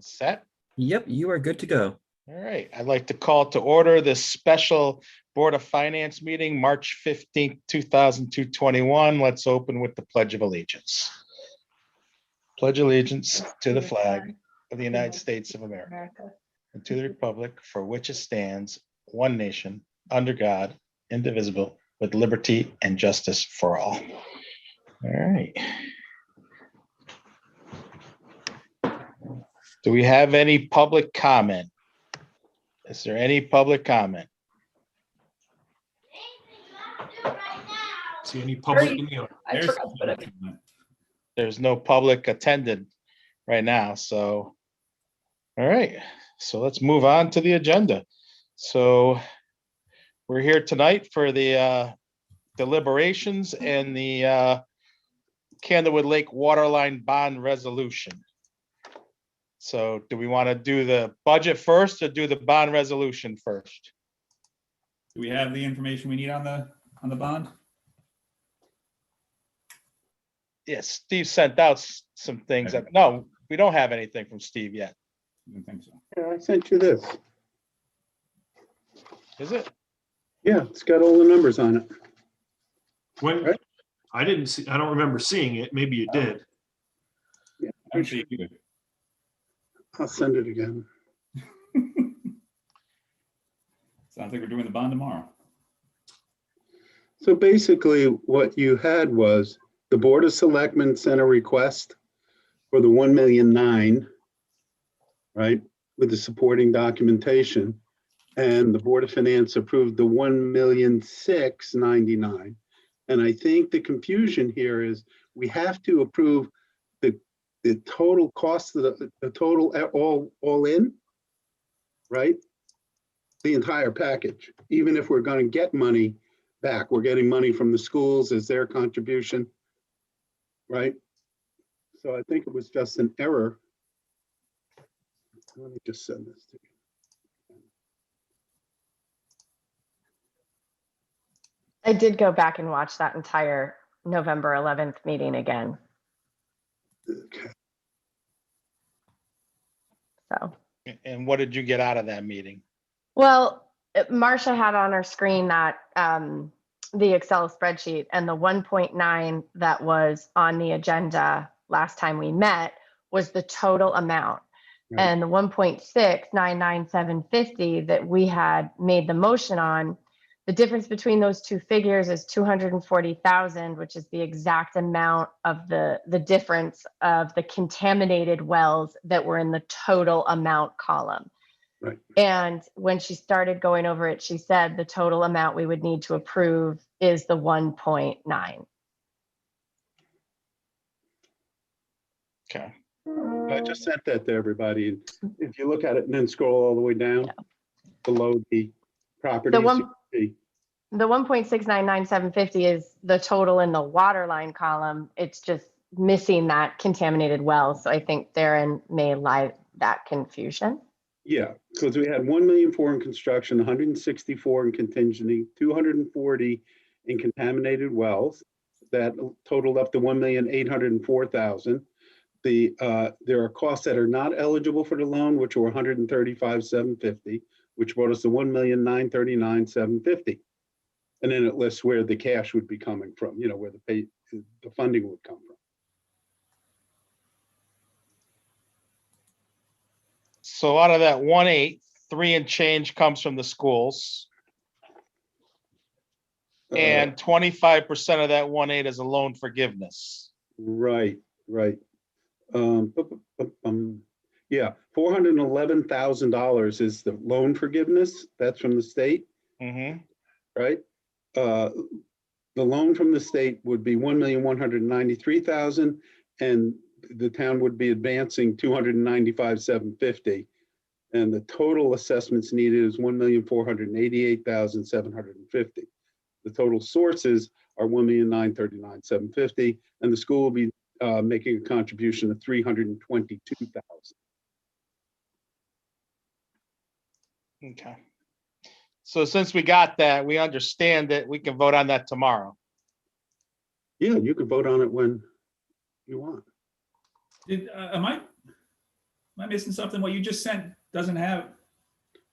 Set? Yep, you are good to go. All right, I'd like to call to order this special Board of Finance meeting, March 15th, 2021. Let's open with the Pledge of Allegiance. Pledge allegiance to the flag of the United States of America and to the republic for which it stands, one nation, under God, indivisible, with liberty and justice for all. All right. Do we have any public comment? Is there any public comment? See any public in the I forgot to put it. There's no public attended right now, so. All right, so let's move on to the agenda. So we're here tonight for the deliberations and the Candlewood Lake Waterline Bond Resolution. So do we want to do the budget first or do the bond resolution first? Do we have the information we need on the bond? Yes, Steve sent out some things. No, we don't have anything from Steve yet. I don't think so. Yeah, I sent you this. Is it? Yeah, it's got all the numbers on it. When Right. I didn't see, I don't remember seeing it. Maybe you did. Yeah, I don't see it either. I'll send it again. Sounds like we're doing the bond tomorrow. So basically what you had was the Board of Selectmen sent a request for the 1,000,009, right, with the supporting documentation. And the Board of Finance approved the 1,006,099. And I think the confusion here is we have to approve the total cost of the total all in, right? The entire package, even if we're going to get money back, we're getting money from the schools as their contribution, right? So I think it was just an error. Let me just send this to you. I did go back and watch that entire November 11th meeting again. Okay. So, And what did you get out of that meeting? well, Marcia had on her screen that the Excel spreadsheet, and the 1.9 that was on the agenda last time we met was the total amount. Right. And the 1.699750 that we had made the motion on, the difference between those two figures is 240,000, which is the exact amount of the difference of the contaminated wells that were in the total amount column. Right. And when she started going over it, she said the total amount we would need to approve is the 1.9. Okay. I just sent that to everybody. If you look at it and then scroll all the way down below the properties. The 1.699750 is the total in the water line column. It's just missing that contaminated well. So I think therein may lie that confusion. Yeah, because we had 1,000,000 for in construction, 164 in contingency, 240 in contaminated wells. That totaled up to 1,804,000. There are costs that are not eligible for the loan, which were 135,750, which brought us to 1,939,750. And then it lists where the cash would be coming from, you know, where the funding would come from. So out of that 1.8, 3 and change comes from the schools. And 25% of that 1.8 is a loan forgiveness. Right. Yeah, $411,000 is the loan forgiveness. That's from the state, right? The loan from the state would be 1,193,000, and the town would be advancing 295,750. And the total assessments needed is 1,488,750. The total sources are 1,939,750, and the school will be making a contribution of 322,000. Okay. So since we got that, we understand that we can vote on that tomorrow. Yeah, you can vote on it when you want. Am I Am I missing something? What you just sent doesn't have,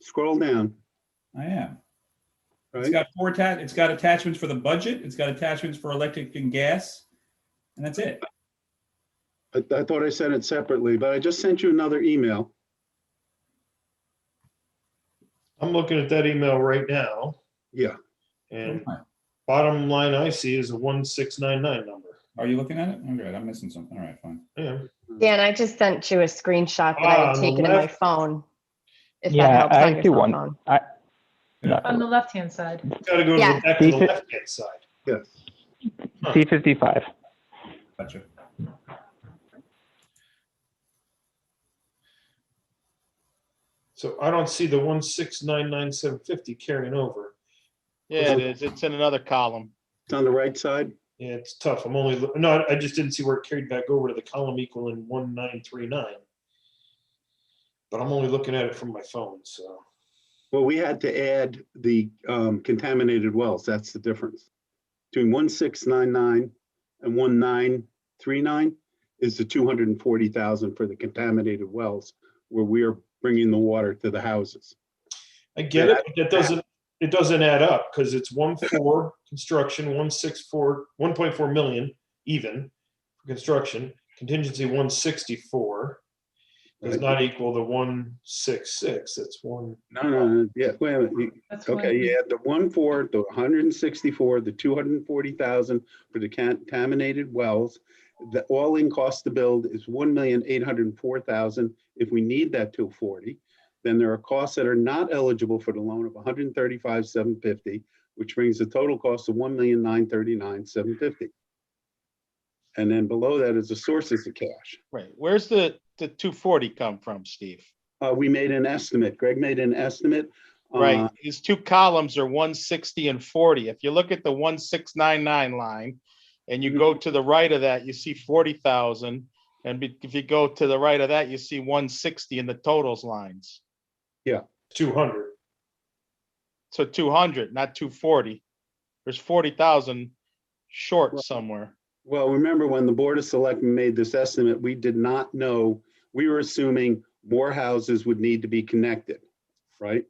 Scroll down, I am. It's right? got it's got attachments for the budget. It's got attachments for electric and gas. And that's it. I thought I sent it separately, but I just sent you another email. I'm looking at that email right now, Yeah, and bottom line I see is a 1699 number. Are you looking at it? Okay, I'm missing something. All right, fine. Yeah. Dan, I just sent you a screenshot that I Ah, had on the taken in my left. phone. If that Yeah, helps on I your see cell one. phone. No, On the left-hand side. Got to go to Yeah. back to the left-hand side. yes. C55. Gotcha. So I don't see the 1699750 carrying over. Yeah, it is. It's in another column. It's on the right side. Yeah, it's tough. I'm only, no, I just didn't see where it carried back over to the column equaling 1939. But I'm only looking at it from my phone, so. Well, we had to add the contaminated wells. That's the difference. Between 1699 and 1939 is the 240,000 for the contaminated wells, where we are bringing the water to the houses. I get it, but it doesn't add up because it's 1.4 construction, 1.4 million even for construction, contingency 164 does Right. not equal the 166. It's one. No. Yeah, wait a minute. That's Okay, one. you had the 1.4, the 164, the 240,000 for the contaminated wells. The all-in cost to build is 1,804,000. If we need that 240, then there are costs that are not eligible for the loan of 135,750, which brings the total cost to 1,939,750. And then below that is the sources of cash. Right. Where's the 240 come from, Steve? We made an estimate. Greg made an estimate. Right. These two columns are 160 and 40. If you look at the 1699 line and you go to the right of that, you see 40,000. And if you go to the right of that, you see 160 in the totals lines. 200. So 200, not 240. There's 40,000 short somewhere. Well, remember when the Board of Selectmen made this estimate, we did not know, we were assuming more houses would need to be connected, right?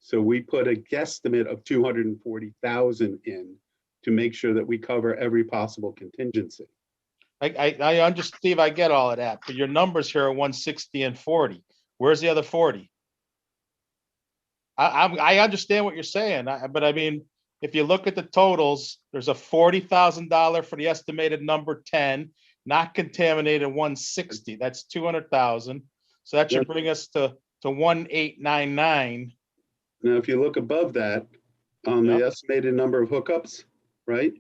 So we put a guesstimate of 240,000 in to make sure that we cover every possible contingency. I understand, Steve, I get all of that, but your numbers here are 160 and 40. Where's the other 40? I understand what you're saying, but I mean, if you look at the totals, there's a $40,000 for the estimated number 10, not contaminated 160. That's 200,000. So that should bring us to 1899. Now, if you look above that, on the estimated number of hookups, right?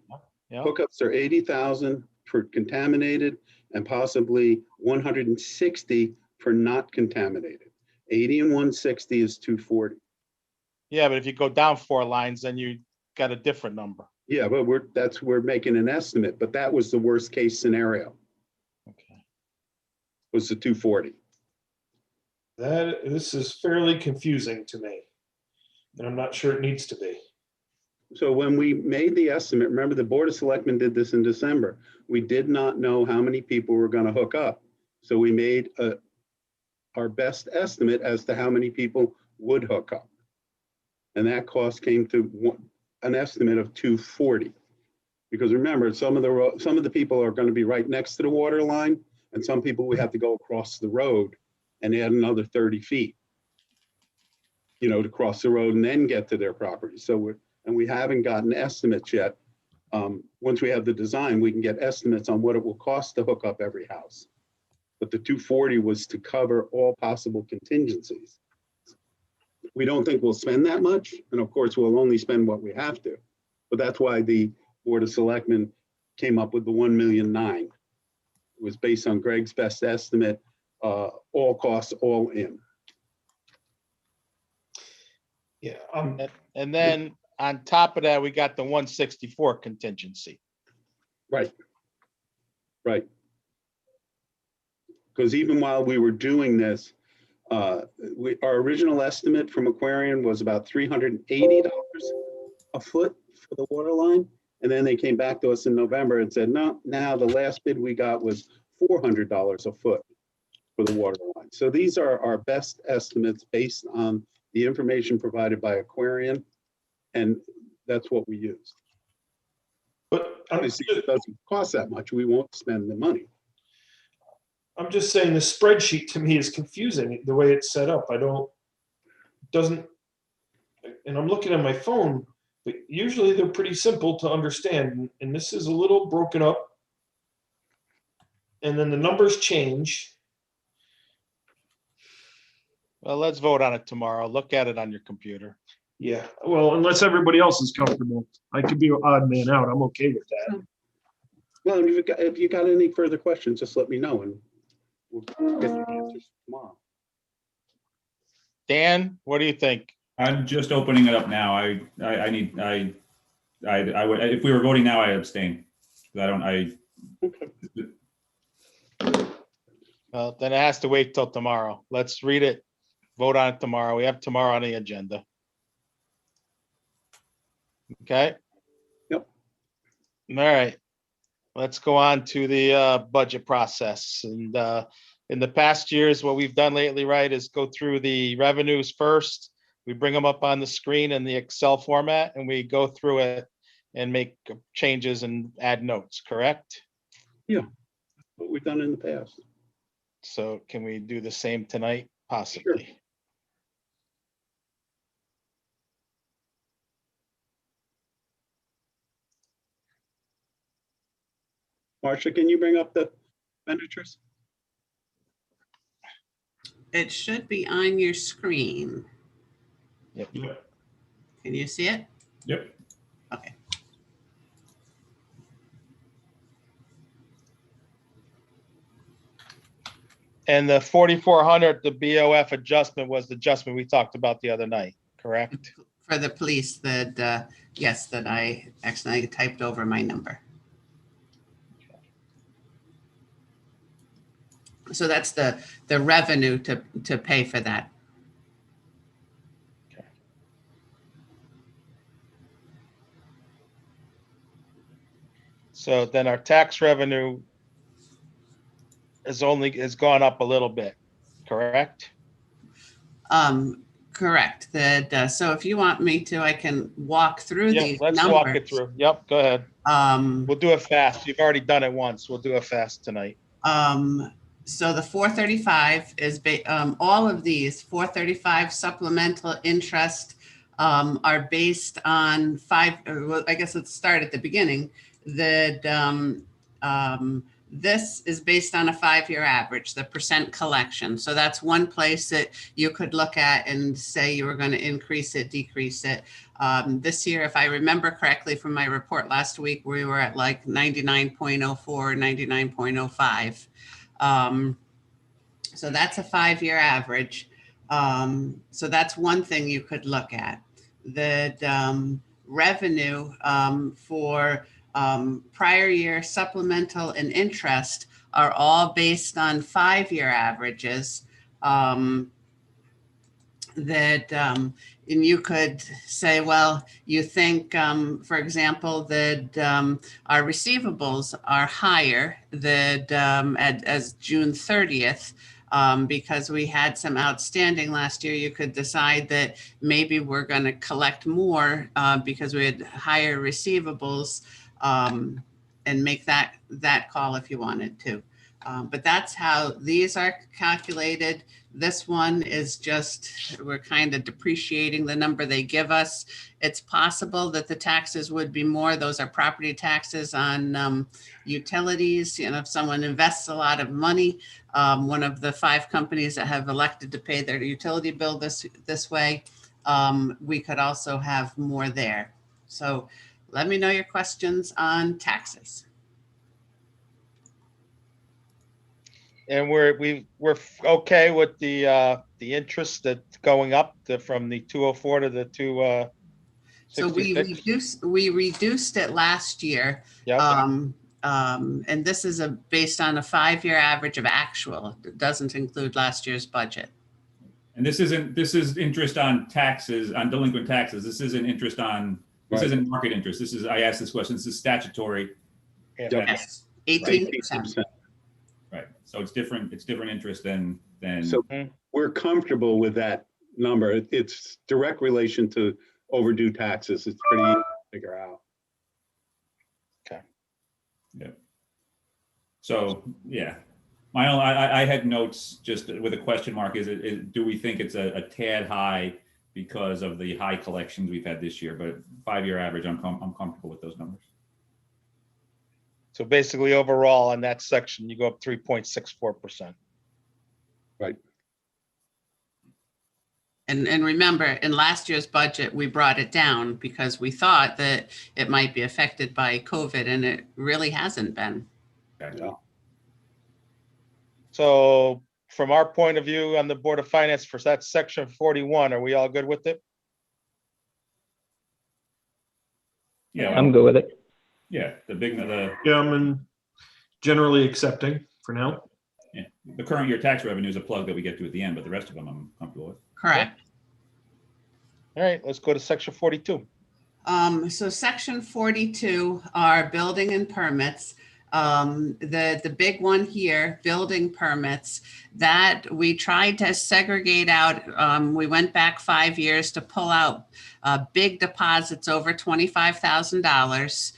Yeah. Hookups are 80,000 for contaminated and possibly 160 for not contaminated. 80 and 160 is 240. Yeah, but if you go down 4 lines, then you got a different number. Yeah, but we're making an estimate, but that was the worst case scenario, Okay. was the 240. This is fairly confusing to me. And I'm not sure it needs to be. So when we made the estimate, remember the Board of Selectmen did this in December. We did not know how many people were going to hook up. So we made our best estimate as to how many people would hook up. And that cost came to an estimate of 240. Because remember, some of the people are going to be right next to the water line, and some people we have to go across the road and add another 30 feet, to cross the road and then get to their property. So we haven't gotten estimates yet. Once we have the design, we can get estimates on what it will cost to hook up every house. But the 240 was to cover all possible contingencies. We don't think we'll spend that much. And of course, we'll only spend what we have to. But that's why the Board of Selectmen came up with the 1,000,009. It was based on Greg's best estimate, all costs, all in. Yeah. And then on top of that, we got the 164 contingency. Right. Because even while we were doing this, our original estimate from Aquarian was about $380 a foot for the water line. And then they came back to us in November and said, no, now the last bid we got was $400 a foot. for the water line. So these are our best estimates based on the information provided by Aquarian, and that's what we used. But Obviously, if it doesn't cost that much, we won't spend the money. I'm just saying the spreadsheet to me is confusing the way it's set up. Doesn't, and I'm looking at my phone, but usually they're pretty simple to understand. And this is a little broken up. And then the numbers change. Well, let's vote on it tomorrow. Look at it on your computer. Yeah, well, unless everybody else is comfortable, I could be an odd man out. I'm okay with that. Well, if you got any further questions, just let me know and we'll get the answers tomorrow. Dan, what do you think? I'm just opening it up now. I would, if we were voting now, I abstain. Okay. Well, then it has to wait till tomorrow. Let's read it, vote on it tomorrow. We have tomorrow on the agenda. Okay? Yep. All right. Let's go on to the budget process. And in the past years, what we've done lately, right, is go through the revenues first. We bring them up on the screen in the Excel format and we go through it and make changes and add notes, correct? What we've done in the past. So can we do the same tonight? Possibly. Marcia, can you bring up the expenditures? It should be on your screen. Yep. Can you see it? Yep. Okay. And the 4,400, the BOF adjustment was the adjustment we talked about the other night, correct? For the police that, yes, that I accidentally typed over my number. So that's the revenue to pay for that. So then our tax revenue has gone up a little bit, correct? Correct. That, so if you want me to, I can walk through Yeah, these let's numbers. walk it through. Yep, go ahead. We'll do it fast. You've already done it once. We'll do it fast tonight. So the 435 is, all of these 435 supplemental interest are based on well, I guess let's start at the beginning. That this is based on a 5-year average, the percent collection. So that's one place that you could look at and say you were going to increase it, decrease it. This year, if I remember correctly from my report last week, we were at like 99.04, 99.05. So that's a 5-year average. So that's one thing you could look at. The revenue for prior year supplemental and interest are all based on 5-year averages. And you could say, well, you think, for example, that our receivables are higher that as June 30th, because we had some outstanding last year. You could decide that maybe we're going to collect more because we had higher receivables, and make that call if you wanted to. But that's how these are calculated. This one is just, we're kind of depreciating the number they give us. It's possible that the taxes would be more. Those are property taxes on utilities. You know, if someone invests a lot of money, one of the 5 companies that have elected to pay their utility bill this way, we could also have more there. So let me know your questions on taxes. And we're okay with the interest that's going up from the 204 to the 266. So we reduced it last year. Yep. And this is based on a 5-year average of actual. It doesn't include last year's budget. And this is interest on taxes, on delinquent taxes. This isn't interest on, this isn't market interest. This is, I asked this question, this is statutory. Yes, 18%. Right. So it's different interest than, So we're comfortable with that number. It's direct relation to overdue taxes. It's pretty easy to figure out. yeah. So, yeah. I had notes just with a question mark. Do we think it's a tad high because of the high collections we've had this year? But 5-year average, I'm comfortable with those numbers. So basically overall on that section, you go up 3.64%. Right. And remember, in last year's budget, we brought it down because we thought that it might be affected by COVID, and it really hasn't been. Okay. Yeah. So from our point of view on the Board of Finance for that section 41, are we all good with it? Yeah. I'm good with it. Yeah. The Yeah, I'm generally accepting for now. the current year tax revenue is a plug that we get to at the end, but the rest of them I'm comfortable with. Correct. All right, let's go to section 42. So section 42 are building and permits. The big one here, building permits, that we tried to segregate out. We went back 5 years to pull out big deposits over $25,000,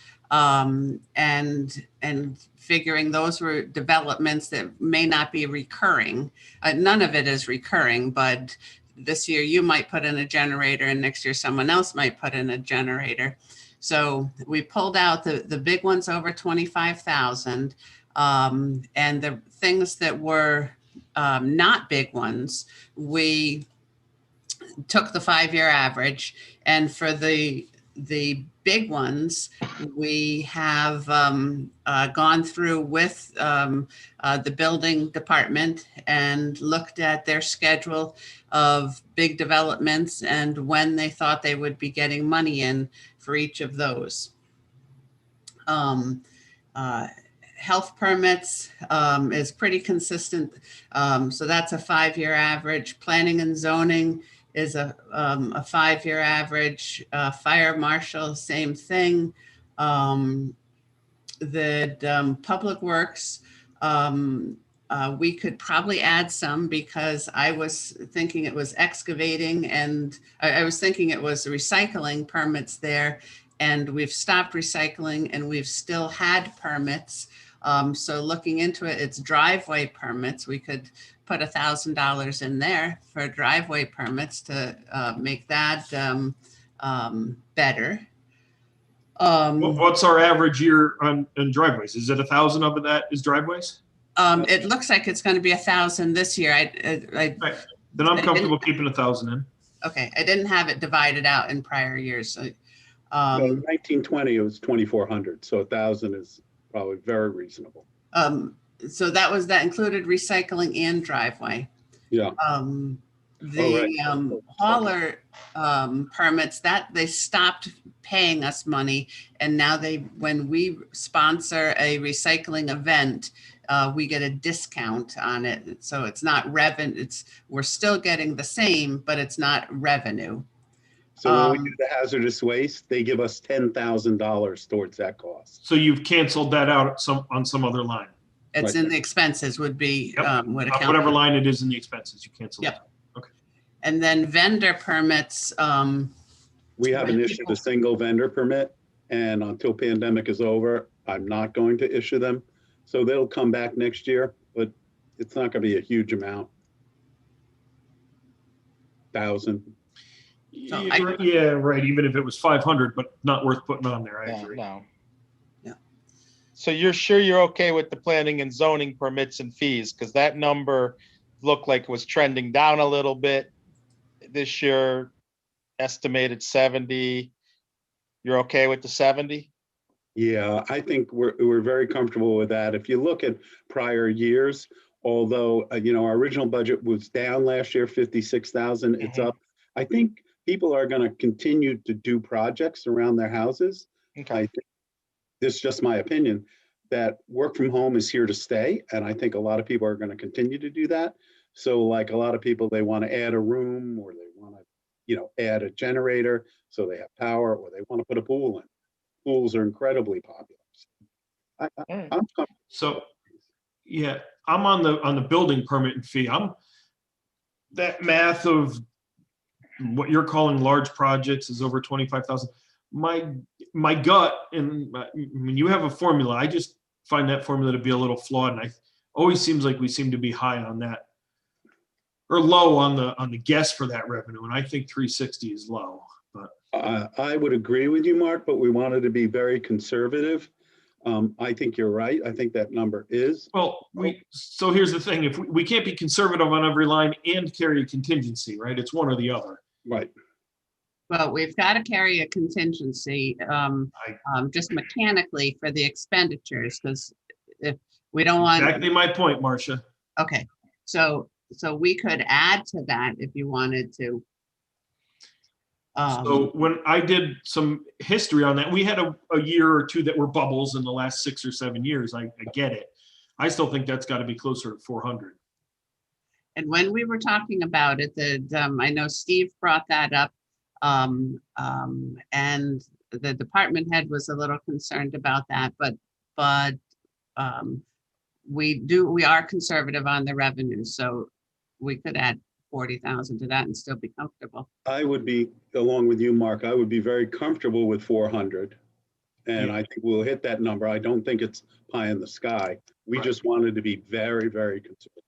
and figuring those were developments that may not be recurring. None of it is recurring, but this year you might put in a generator and next year someone else might put in a generator. So we pulled out the big ones over 25,000, and the things that were not big ones, we took the 5-year average, and for the big ones, we have gone through with the building department and looked at their schedule of big developments and when they thought they would be getting money in for each of those. Health permits is pretty consistent. So that's a 5-year average. Planning and zoning is a 5-year average. Fire marshal, same thing. The public works, we could probably add some because I was thinking it was excavating, and I was thinking it was recycling permits there, and we've stopped recycling and we've still had permits. So looking into it, it's driveway permits. We could put $1,000 in there for driveway permits to make that better. What's our average year on driveways? Is it 1,000 of that is driveways? It looks like it's going to be 1,000 this year. Right. Then I'm comfortable keeping 1,000 in. Okay, I didn't have it divided out in prior years. So, No, 1920, it was 2,400, so 1,000 is probably very reasonable. so that included recycling and driveway. Yeah. The hauler permits, that they stopped paying us money, and now when we sponsor a recycling event, we get a discount on it. So it's not revenue. We're still getting the same, but it's not revenue. So when we do the hazardous waste, they give us $10,000 towards that cost. So you've canceled that out on some other line. It's Right. in the expenses would be, Yep. would account. Whatever line it is in the expenses, you cancel Yep. it. Okay. And then vendor permits. We haven't issued a single vendor permit, and until pandemic is over, I'm not going to issue them. So they'll come back next year, but it's not going to be a huge amount. 1,000. So Yeah, right. Even if it was 500, but not worth putting on there. I Yeah, agree. no. Yeah. So you're sure you're okay with the planning and zoning permits and fees? Because that number looked like it was trending down a little bit this year, estimated 70. You're okay with the 70? Yeah, I think we're very comfortable with that. If you look at prior years, although, our original budget was down last year, 56,000, it's up. I think people are going to continue to do projects around their houses. Okay. I think, this is just my opinion, that work from home is here to stay. And I think a lot of people are going to continue to do that. So like a lot of people, they want to add a room, or they want to, add a generator so they have power, or they want to put a pool in. Pools are incredibly popular. I'm comfortable. So, yeah, I'm on the building permit and fee. That math of what you're calling large projects is over 25,000. My gut, and when you have a formula, I just find that formula to be a little flawed, and I always seems like we seem to be high on that, or low on the guess for that revenue, and I think 360 is low. But I would agree with you, Mark, but we wanted to be very conservative. I think you're right. I think that number is. well, so here's the thing: if we can't be conservative on every line and carry a contingency, right? It's one or the other. Right. Well, we've got to carry a contingency just mechanically for the expenditures, because if we don't want. Exactly my point, Marcia. Okay, so we could add to that if you wanted to. So when I did some history on that, we had a year or two that were bubbles in the last 6 or 7 years. I get it. I still think that's got to be closer to 400. And when we were talking about it, I know Steve brought that up, and the department head was a little concerned about that, but we are conservative on the revenue, so we could add 40,000 to that and still be comfortable. I would be, along with you, Mark, I would be very comfortable with 400. And Yeah. I think we'll hit that number. I don't think it's pie in the sky. We Right. just wanted to be very, very conservative.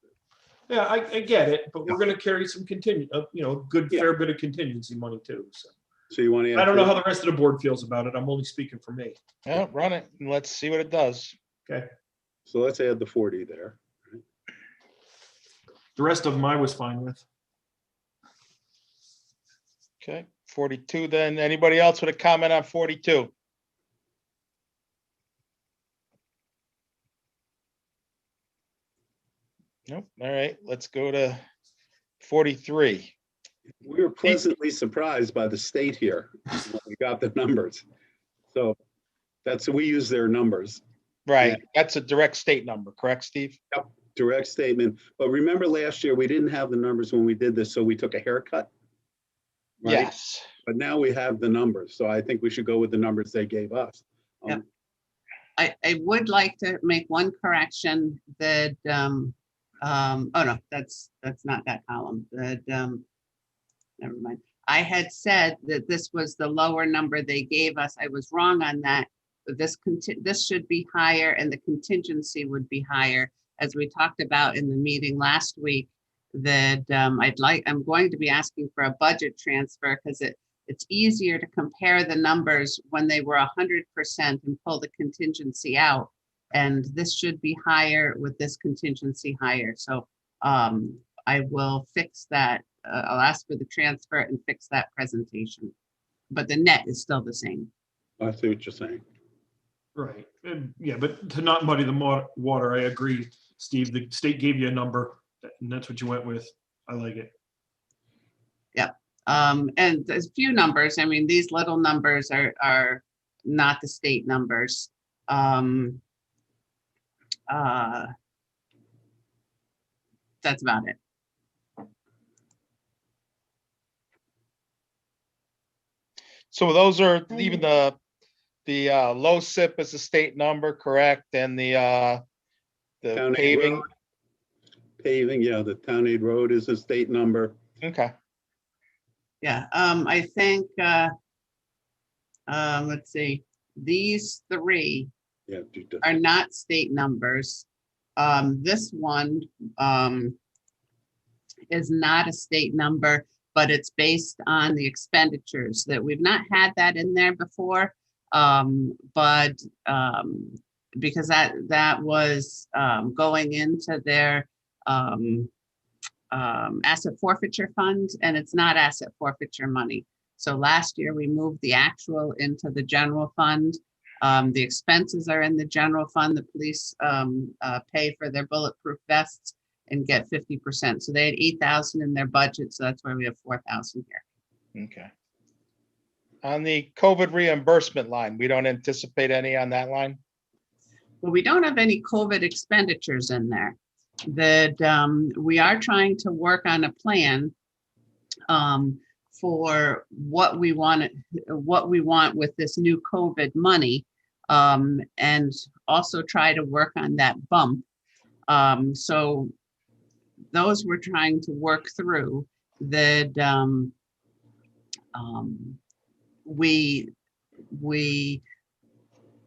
Yeah, I get it, but we're going to carry some good Yeah. fair bit of contingency money too. So So you want to? I don't know how the rest of the board feels about it. I'm only speaking for me. Yeah, run it and let's see what it does. Okay. So let's add the 40 there. The rest of them I was fine with. Okay, 42 then. Anybody else with a comment on 42? Nope. All right, let's go to 43. We were pleasantly surprised by the state here when we got the numbers. So we use their numbers, Right, that's a direct state number, correct, Steve? direct statement. But remember last year, we didn't have the numbers when we did this, so we took a haircut. Right? Yes. But now we have the numbers, so I think we should go with the numbers they gave us. Yep. I would like to make one correction that, oh no, that's not that column, that, never mind. I had said that this was the lower number they gave us. I was wrong on that. This should be higher and the contingency would be higher. As we talked about in the meeting last week, that I'm going to be asking for a budget transfer because it's easier to compare the numbers when they were 100% and pull the contingency out. And this should be higher with this contingency higher. So I will fix that. I'll ask for the transfer and fix that presentation. But the net is still the same. I see what you're saying. Right. And yeah, but to not muddy the water, I agree, Steve. The state gave you a number, and that's what you went with. I like it. Yeah. And there's a few numbers. I mean, these little numbers are not the state numbers. That's about it. So those are even the low SIP is a state number, correct? And the Town aid paving, road. Paving, yeah, the town aid road is a state number. okay. Yeah. I think, let's see, these three Yeah. are not state numbers. This one is not a state number, but it's based on the expenditures that we've not had that in there before. But because that was going into their asset forfeiture fund, and it's not asset forfeiture money. So last year we moved the actual into the general fund. The expenses are in the general fund. The police pay for their bulletproof vests and get 50%. So they had 8,000 in their budget. So that's why we have 4,000 here. Okay. On the COVID reimbursement line, we don't anticipate any on that line? Well, we don't have any COVID expenditures in there. That we are trying to work on a plan for what we want with this new COVID money, and also try to work on that bump So those we're trying to work through. That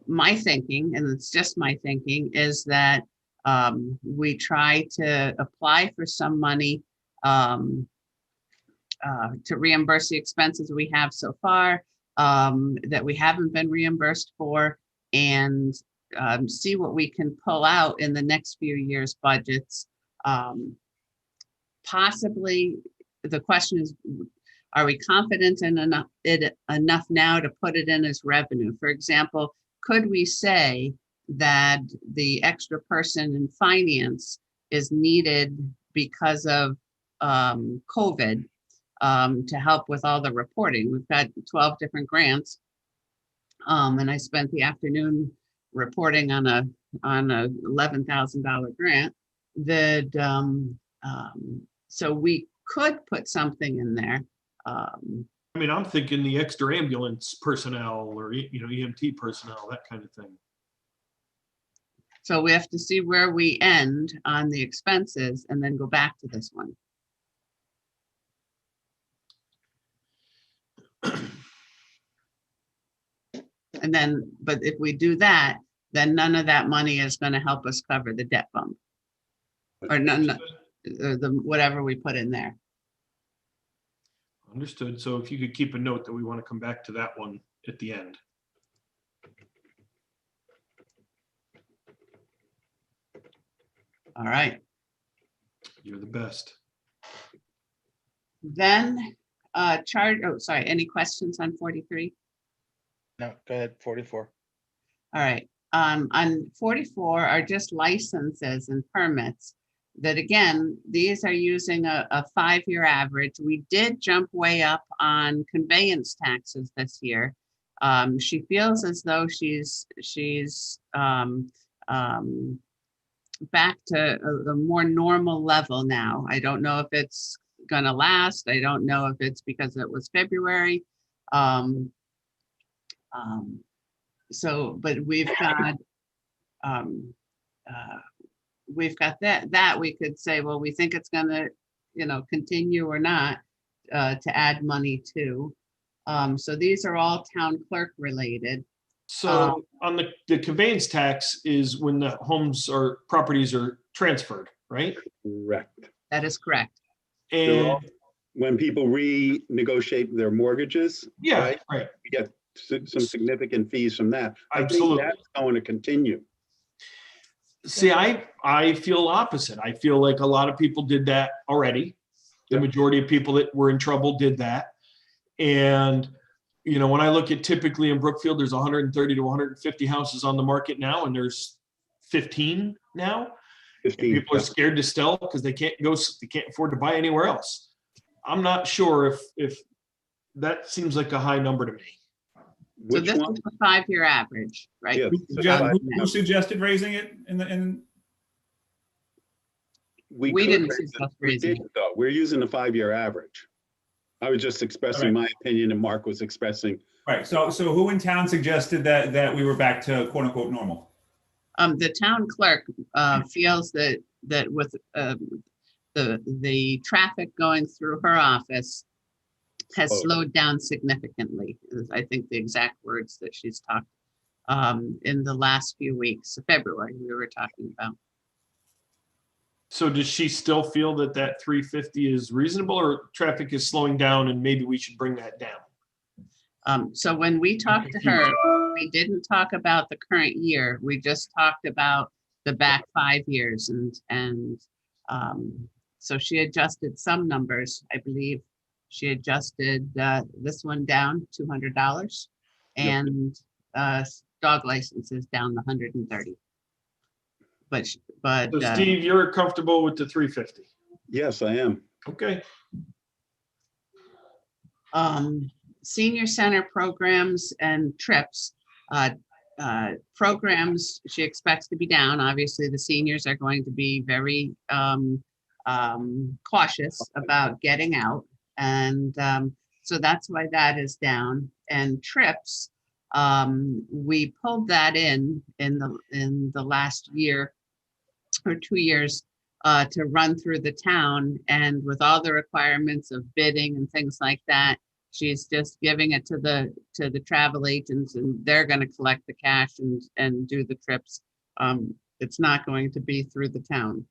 my thinking, and it's just my thinking, is that we try to apply for some money to reimburse the expenses we have so far that we haven't been reimbursed for, and see what we can pull out in the next few years' budgets. Possibly, the question is, are we confident in enough now to put it in as revenue? For example, could we say that the extra person in finance is needed because of COVID to help with all the reporting? We've got 12 different grants, and I spent the afternoon reporting on a $11,000 grant. That so we could put something in there. I mean, I'm thinking the extra ambulance personnel or, EMT personnel, that kind of thing. So we have to see where we end on the expenses and then go back to this one. And then, but if we do that, then none of that money is going to help us cover the debt bump. Or none, the whatever we put in there. Understood. So if you could keep a note that we want to come back to that one at the end. All right. You're the best. Then any questions on 43? No, go ahead, 44. All right. On 44 are just licenses and permits. That again, these are using a 5-year average. We did jump way up on conveyance taxes this year. She feels as though she's back to a more normal level now. I don't know if it's gonna last. I don't know if it's because it was February. So, but we've got that we could say, well, we think it's gonna, continue or not, to add money to. So these are all town clerk related. So on the conveyance tax is when the homes or properties are transferred, right? Correct. That is correct. And When people renegotiate their mortgages, yeah, right, right. we get some significant fees from that. I Absolutely. think that's going to continue. See, I feel opposite. I feel like a lot of people did that already. The Yep. majority of people that were in trouble did that. And, when I look at typically in Brookfield, there's 130 to 150 houses on the market now, and there's 15 now. 15, And people are yeah. scared to sell because they can't afford to buy anywhere else. I'm not sure if that seems like a high number to me. So Which this one? is the 5-year average, right? Yeah. Who suggested raising it We could didn't raise it. suggest We raising didn't, though. We're using the 5-year average. I was just expressing my opinion and Mark was expressing. right? So who in town suggested that we were back to quote unquote normal? The town clerk feels that with the traffic going through her office has slowed down significantly. Is I think the exact words that she's talked in the last few weeks. February we were talking about. So does she still feel that 350 is reasonable, or traffic is slowing down and maybe we should bring that down? So when we talked to her, we didn't talk about the current year. We just talked about the back 5 years, and so she adjusted some numbers. I believe she adjusted this one down $200, and dog licenses down $130. But So Steve, you're comfortable with the 350? Yes, I am. Okay. Senior center programs and trips. Programs she expects to be down. Obviously, the seniors are going to be very cautious about getting out, and so that's why that is down. And trips, we pulled that in the last year for 2 years to run through the town, and with all the requirements of bidding and things like that, she's just giving it to the travel agents, and they're going to collect the cash and do the trips. It's not going to be through the town.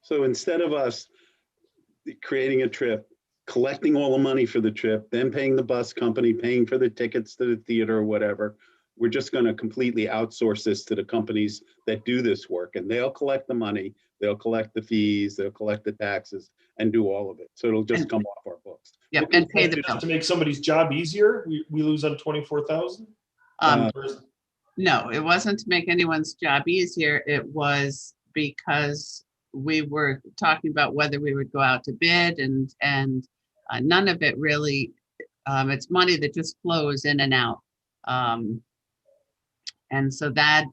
So instead of us creating a trip, collecting all the money for the trip, then paying the bus company, paying for the tickets to the theater or whatever, we're just going to completely outsource this to the companies that do this work, and they'll collect the money, they'll collect the fees, they'll collect the taxes, and do all of it. So it'll just come off our books. Yep, and pay the bill. Just to make somebody's job easier, we lose on 24,000? No, it wasn't to make anyone's job easier. It was because we were talking about whether we would go out to bid, and none of it really, it's money that just flows in and out. And so that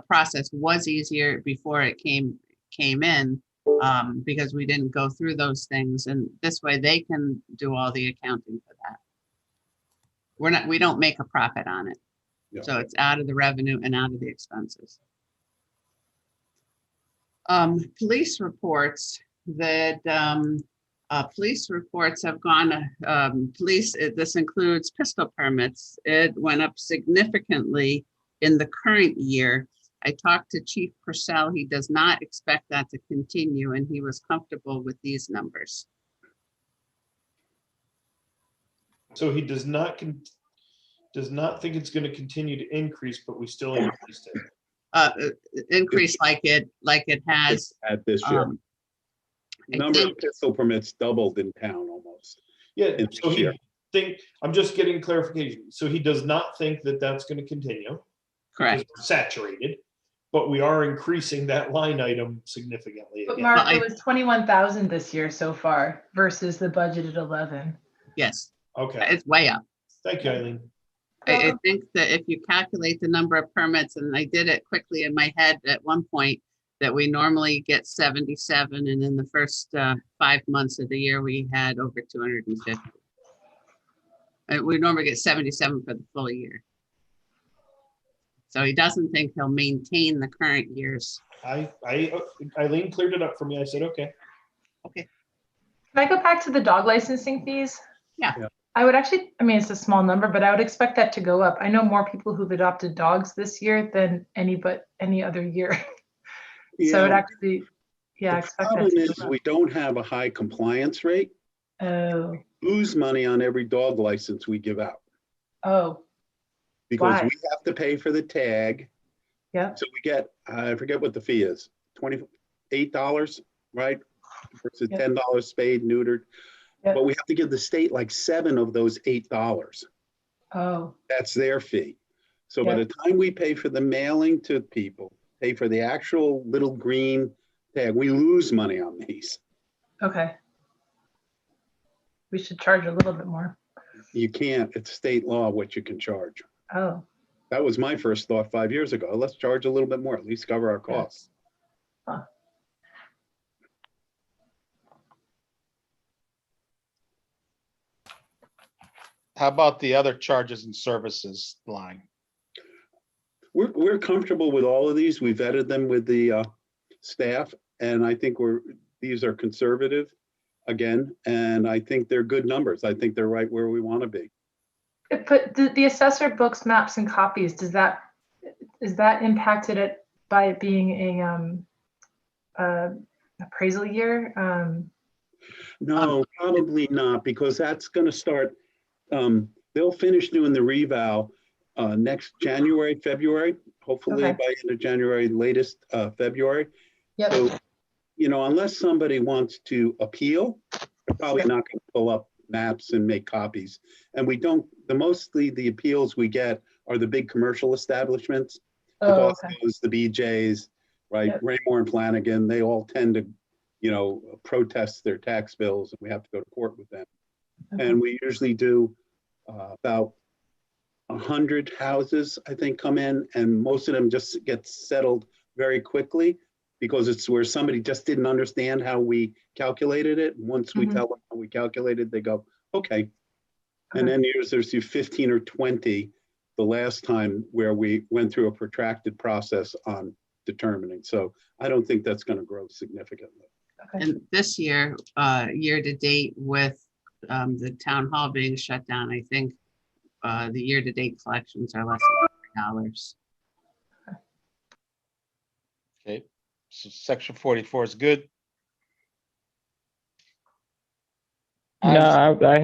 process was easier before it came in, because we didn't go through those things, and this way they can do all the accounting for that. We don't make a profit on it. Yeah. So it's out of the revenue and out of the expenses. Police reports that police reports have gone, this includes pistol permits. It went up significantly in the current year. I talked to Chief Purcell. He does not expect that to continue, and he was comfortable with these numbers. So he does not think it's going to continue to increase, but we still increased it. Increase like it has At this year. I Number of think- pistol permits doubled in town almost. Yeah, in so this he year. I'm just getting clarification. So he does not think that that's going to continue. correct. Because we're saturated, but we are increasing that line item significantly. But again. Mark, Well, it was 21,000 this year so far versus the budgeted 11. Yes, Okay, it's way up. thank you, Eileen. I think that if you calculate the number of permits, and I did it quickly in my head at one point, that we normally get 77, and in the first 5 months of the year, we had over 250. We normally get 77 for the full year. So he doesn't think he'll maintain the current year's. Eileen cleared it up for me. I said, okay. Can I go back to the dog licensing fees? Yeah. Yeah. I would actually, I mean, it's a small number, but I would expect that to go up. I know more people who've adopted dogs this year than any other year. So it Yeah, actually, yeah, I the expect problem that is to go up. we don't have a high compliance rate. Oh, Lose money on every dog license we give out oh, because Why? we have to pay for the tag. yep, So we get, I forget what the fee is, $28, right? Versus Yep. $10 spayed, neutered. Yep. But we have to give the state like 7 of those $8. oh, That's their fee. So by the time we pay for the mailing to people, pay for the actual little green tag, we lose money on these. okay. We should charge a little bit more. You can't, it's state law what you can charge. Oh, That was my first thought 5 years ago. Let's charge a little bit more, at least cover our costs. How about the other charges and services line? We're comfortable with all of these. We vetted them with the staff, and I think these are conservative again, and I think they're good numbers. I think they're right where we want to be. but the assessor books, maps, and copies, is that impacted it by it being a appraisal year? No, probably not, because that's going to start, they'll finish doing the reval next January, February, hopefully Okay. by end of January, latest February. Yep. So, unless somebody wants to appeal, they're probably not going to pull up maps and make copies. And we don't, mostly the appeals we get are the big commercial establishments, the Oh, okay. Costco's, the BJ's, right? Yep. Raymore and Flanagan, they all tend to, protest their tax bills, and we have to go to court with them. Okay. And we usually do about 100 houses, I think, come in, and most of them just get settled very quickly because it's where somebody just didn't understand how we calculated it. Once we Mhm. tell them how we calculated, they go, okay. And then there's 15 or 20 the last time where we went through a protracted process on determining. So I don't think that's going to grow significantly. And this year, year to date with the town hall being shut down, I think the year to date collections are less than $3. Okay, so section 44 is good. No, I want Go to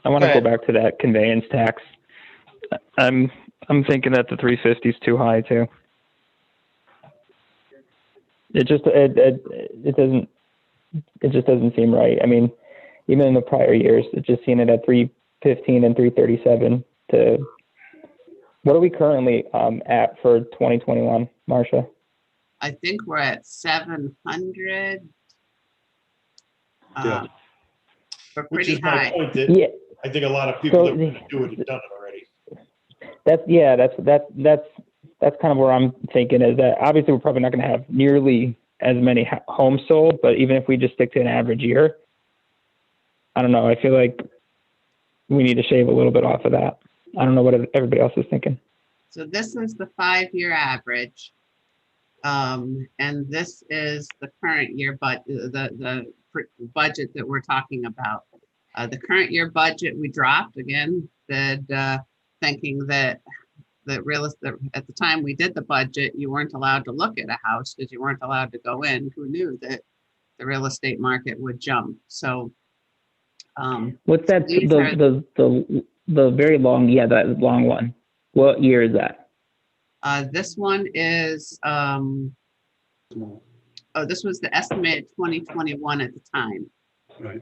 go ahead. back to that conveyance tax. I'm thinking that the 350 is too high too. It just doesn't seem right. I mean, even in the prior years, it's just seen it at 315 and 337 to, what are we currently at for 2021, Marcia? I think we're at 700. Yeah. We're Which pretty is my high. point that Yeah. I think a lot of people So that want to do it have done it already. That's kind of where I'm thinking is that obviously we're probably not going to have nearly as many homes sold, but even if we just stick to an average year, I don't know. I feel like we need to shave a little bit off of that. I don't know what everybody else is thinking. So this is the 5-year average. And this is the current year, but the budget that we're talking about. The current year budget, we dropped again, that thinking that real estate, at the time we did the budget, you weren't allowed to look at a house because you weren't allowed to go in. Who knew that the real estate market would jump? So What's that? these are- The very long, that long one. What year is that? this one is this was the estimated 2021 at the time. Right.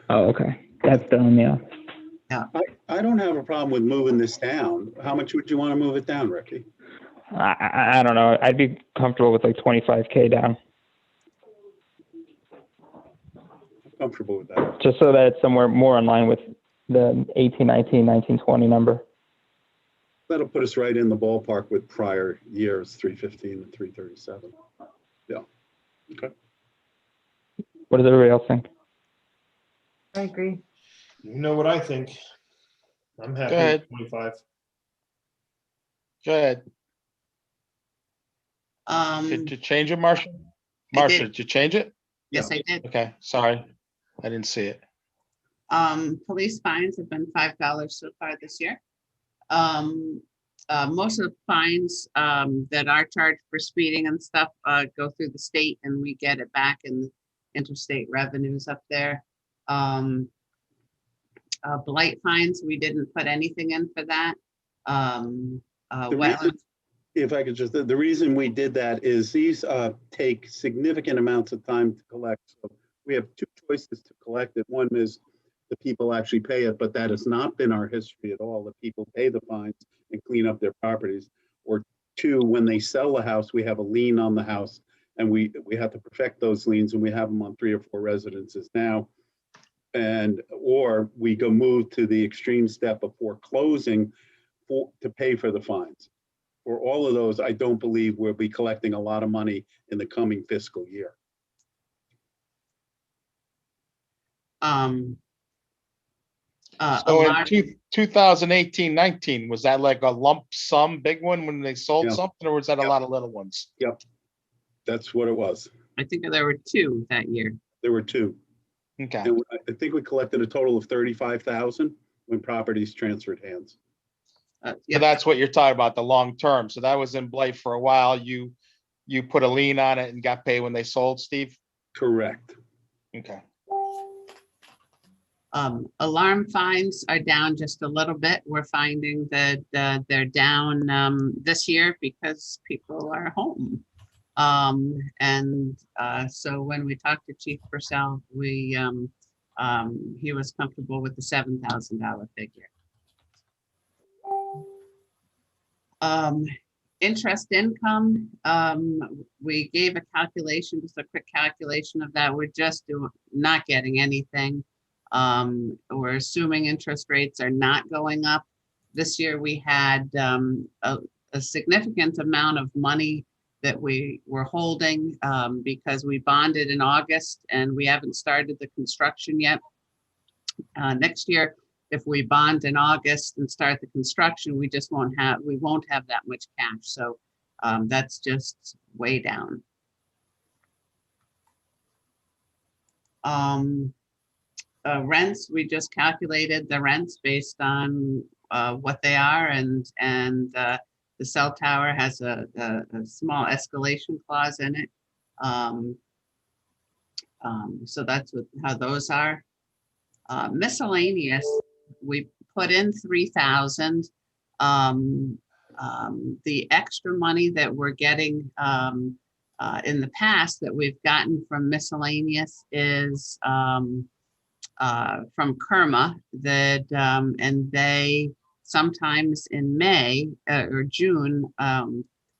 Oh, okay. That's done, yeah. I don't have a problem with moving this down. How much would you want to move it down, Ricky? I don't know. I'd be comfortable with like 25K down, Comfortable with that. just so that it's somewhere more in line with the 18, 19, 19, 20 number. That'll put us right in the ballpark with prior years, 315 and 337. Yeah. Okay. What does everybody else think? I agree. You know what I think? I'm happy Go ahead. with 25. Go ahead. Did you change it, Marcia? I Marcia, did. did you change it? Yes, I did. Okay, sorry. I didn't see it. Police fines have been $5 so far this year. Most of the fines that are charged for speeding and stuff go through the state, and we get it back in interstate revenues up there. Blight fines, we didn't put anything in for that. Wetlands. If I could just, the reason we did that is these take significant amounts of time to collect. So we have two choices to collect it. One is the people actually pay it, but that has not been our history at all. The people pay the fines and clean up their properties. Or two, when they sell the house, we have a lien on the house, and we have to perfect those liens, and we have them on 3 or 4 residences now. And or we go move to the extreme step of foreclosing to pay for the fines. For all of those, I don't believe we'll be collecting a lot of money in the coming fiscal year. So in 2018-19, was that like a lump sum big one when they sold Yeah. something, or was that a Yep. lot of little ones? Yep, that's what it was. I think there were 2 that year. There were 2. Okay, And I think we collected a total of 35,000 when properties transferred hands. so Yeah, that's what you're talking about, the long term. So that was in Blight for a while. You put a lien on it and got paid when they sold, Steve? Correct. Okay. alarm fines are down just a little bit. We're finding that they're down this year because people are home. So when we talked to Chief Purcell, he was comfortable with the $7,000 figure. Interest income, we gave a calculation, just a quick calculation of that. We're just not getting anything. We're assuming interest rates are not going up. This year we had a significant amount of money that we were holding because we bonded in August and we haven't started the construction yet. Next year, if we bond in August and start the construction, we won't have that much cash. So that's just way down. Rents, we just calculated the rents based on what they are, and the cell tower has a small escalation clause in it. So that's how those are. Miscellaneous, we put in 3,000. The extra money that we're getting in the past that we've gotten from miscellaneous is from Kerma, that and they sometimes in May or June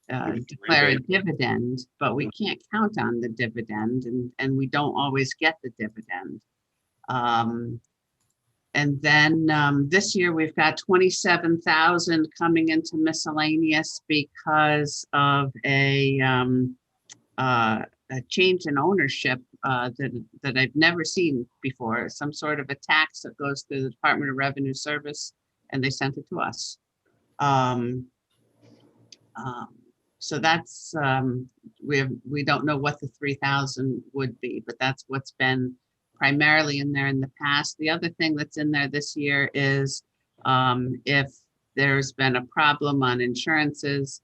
declare a dividend, but we can't count on the dividend, and we don't always get the dividend. And then this year we've got 27,000 coming into miscellaneous because of a change in ownership that I've never seen before. Some sort of a tax that goes through the Department of Revenue Service, and they sent it to us. So that's we don't know what the 3,000 would be, but that's what's been primarily in there in the past. The other thing that's in there this year is if there's been a problem on insurances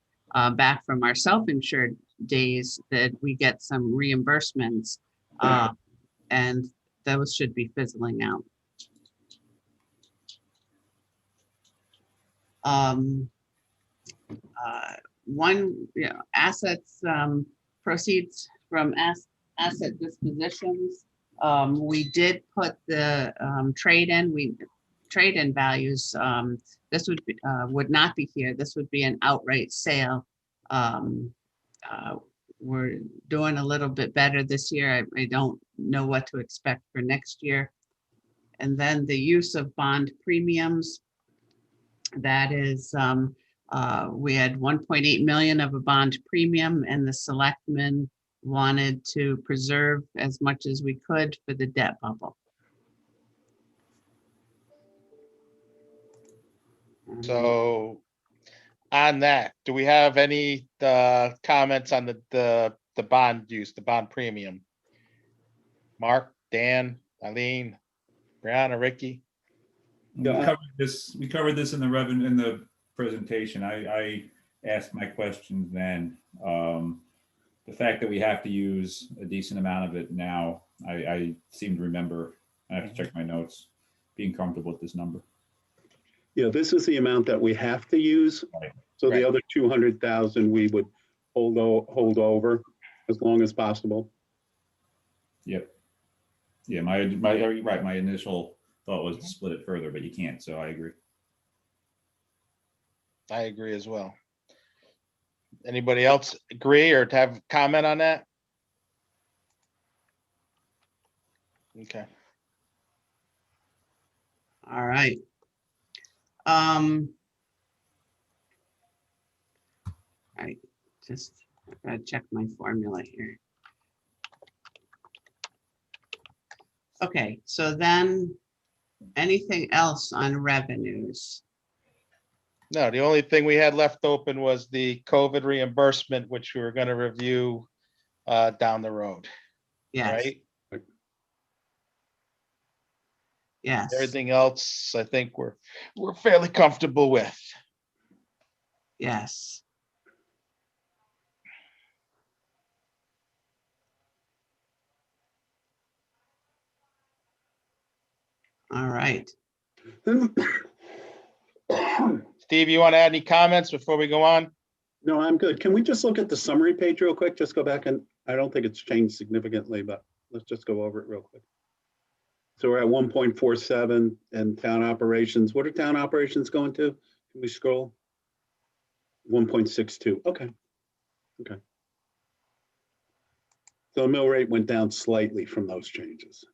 back from our self-insured days, that we get some reimbursements, and those should be fizzling out. Assets, proceeds from asset dispositions. We did put the trade-in values. This would not be here. This would be an outright sale. We're doing a little bit better this year. I don't know what to expect for next year. And then the use of bond premiums. That is, we had 1.8 million of a bond premium, and the selectmen wanted to preserve as much as we could for the debt bubble. So on that, do we have any comments on the bond use, the bond premium? Mark, Dan, Eileen, Brianna, Ricky? We covered this in the presentation. I asked my questions then. The fact that we have to use a decent amount of it now, I seem to remember, I have to check my notes, being comfortable with this number. Yeah, this is the amount that we have to use. Right. So the other 200,000 we would hold over as long as possible. Yep. Yeah, my initial thought was to split it further, but you can't, so I agree. I agree as well. Anybody else agree or to have comment on that? Okay. All right. I just gotta check my formula here. Okay, so then anything else on revenues? No, the only thing we had left open was the COVID reimbursement, which we were going to review down the road. Yes. Right? Yes. Everything else, I think we're fairly comfortable with. Yes. All right. Steve, you want to add any comments before we go on? No, I'm good. Can we just look at the summary page real quick? Just go back, and I don't think it's changed significantly, but let's just go over it real quick. So we're at 1.47 and town operations. What are town operations going to? Can we scroll? 1.62. Okay. Okay. So the mill rate went down slightly from those changes.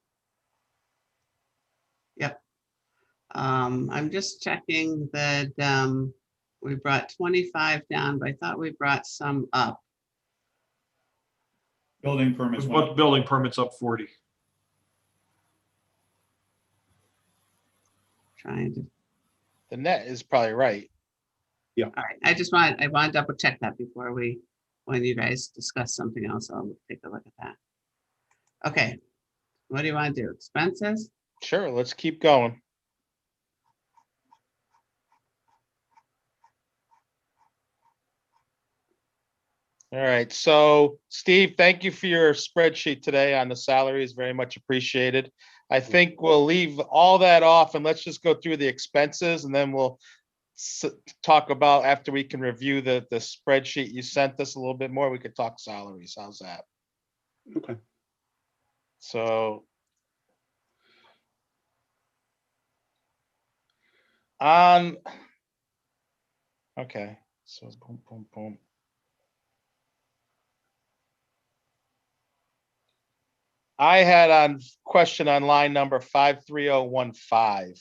Yep. I'm just checking that we brought 25 down, but I thought we brought some up. Building permits. But building permits up 40. Trying to, The net is probably right. all right. I want to double check that before when you guys discuss something else, I'll take a look at that. Okay. What do you want to do? Expenses? Sure, let's keep going. All right, so Steve, thank you for your spreadsheet today on the salaries, very much appreciated. I think we'll leave all that off and let's just go through the expenses and then we'll talk about, after we can review the spreadsheet you sent us a little bit more, we could talk salaries. How's that? Okay. So okay, so boom, boom, boom. I had on question on line number 53015.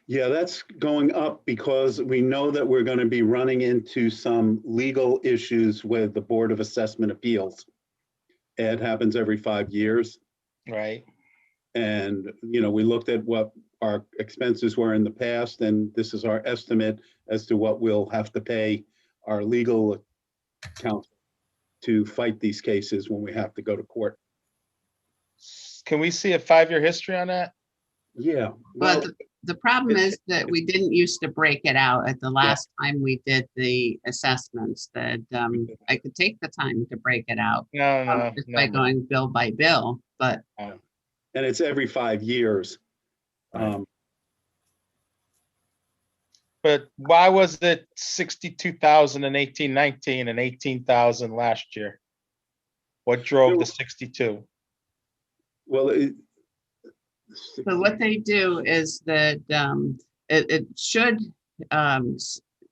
Yeah, that's going up because we know that we're going to be running into some legal issues with the Board of Assessment Appeals. It happens every 5 years. Right. And, we looked at what our expenses were in the past, and this is our estimate as to what we'll have to pay our legal counsel to fight these cases when we have to go to court. Can we see a 5-year history on that? Yeah. Well, the problem is that we didn't used to break it out at the last time we did the assessments, that I could take the time to break it out. No, Just by going bill by bill, but. And it's every 5 years. Right. But why was it 62,000 in 1819 and 18,000 last year? What drove the 62? Well, So what they do is that it should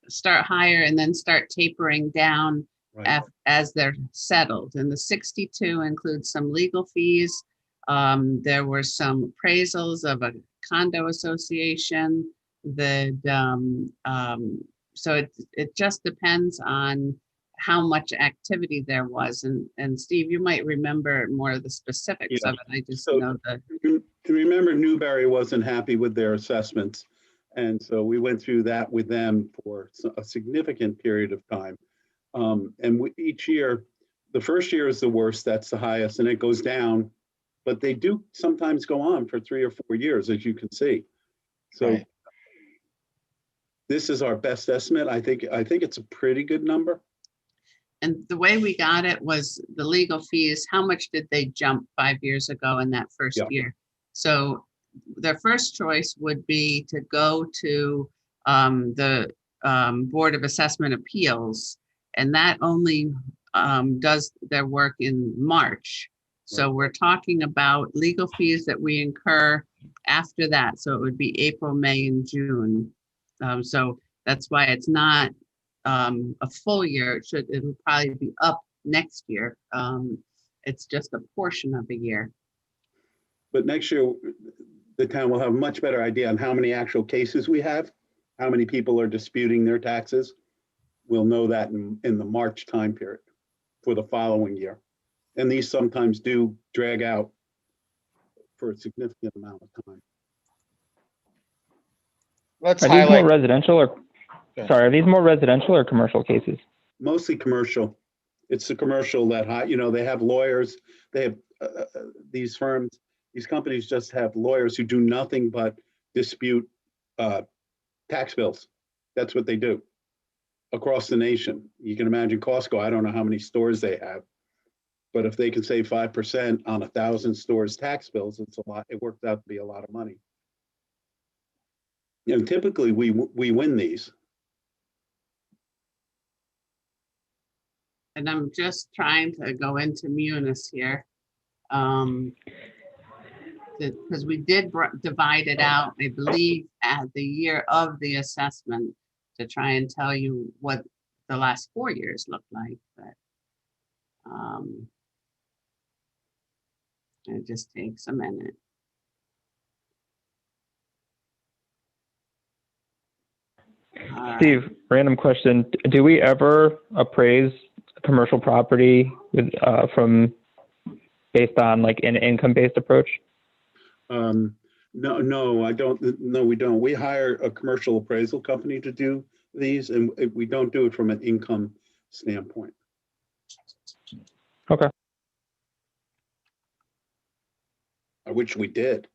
start higher and then start tapering down right. as they're settled. And the 62 includes some legal fees. There were some appraisals of a condo association that so it just depends on how much activity there was. And Steve, you might remember more of the specifics of it. I just know that. Remember, Newberry wasn't happy with their assessments. And so we went through that with them for a significant period of time. And each year, the first year is the worst, that's the highest, and it goes down. But they do sometimes go on for 3 or 4 years, as you can see. So Right. This is our best estimate. I think it's a pretty good number. And the way we got it was the legal fees. How much did they jump 5 years ago in that first year? So their first choice would be to go to the Board of Assessment Appeals, and that only does their work in March. So we're talking about legal fees that we incur after that. So it would be April, May, and June. So that's why it's not a full year. It will probably be up next year. It's just a portion of a year. But next year, the town will have a much better idea on how many actual cases we have, how many people are disputing their taxes. We'll know that in the March time period for the following year. And these sometimes do drag out for a significant amount of time. Let's Are these more highlight. residential or, Okay. sorry, are these more residential or commercial cases? Mostly commercial. It's the commercial that, they have lawyers, they have these firms, these companies just have lawyers who do nothing but dispute tax bills. That's what they do across the nation. You can imagine Costco, I don't know how many stores they have, but if they can save 5% on 1,000 stores tax bills, it's a lot. It worked out to be a lot of money. Typically we win these. And I'm just trying to go into Munis here. Because we did divide it out, I believe, at the year of the assessment to try and tell you what the last 4 years looked like. But it just takes a minute. Steve, random question. Do we ever appraise commercial property with, from based on like an income-based approach? No, I don't. No, we don't. We hire a commercial appraisal company to do these, and we don't do it from an income standpoint. Okay. I wish we did.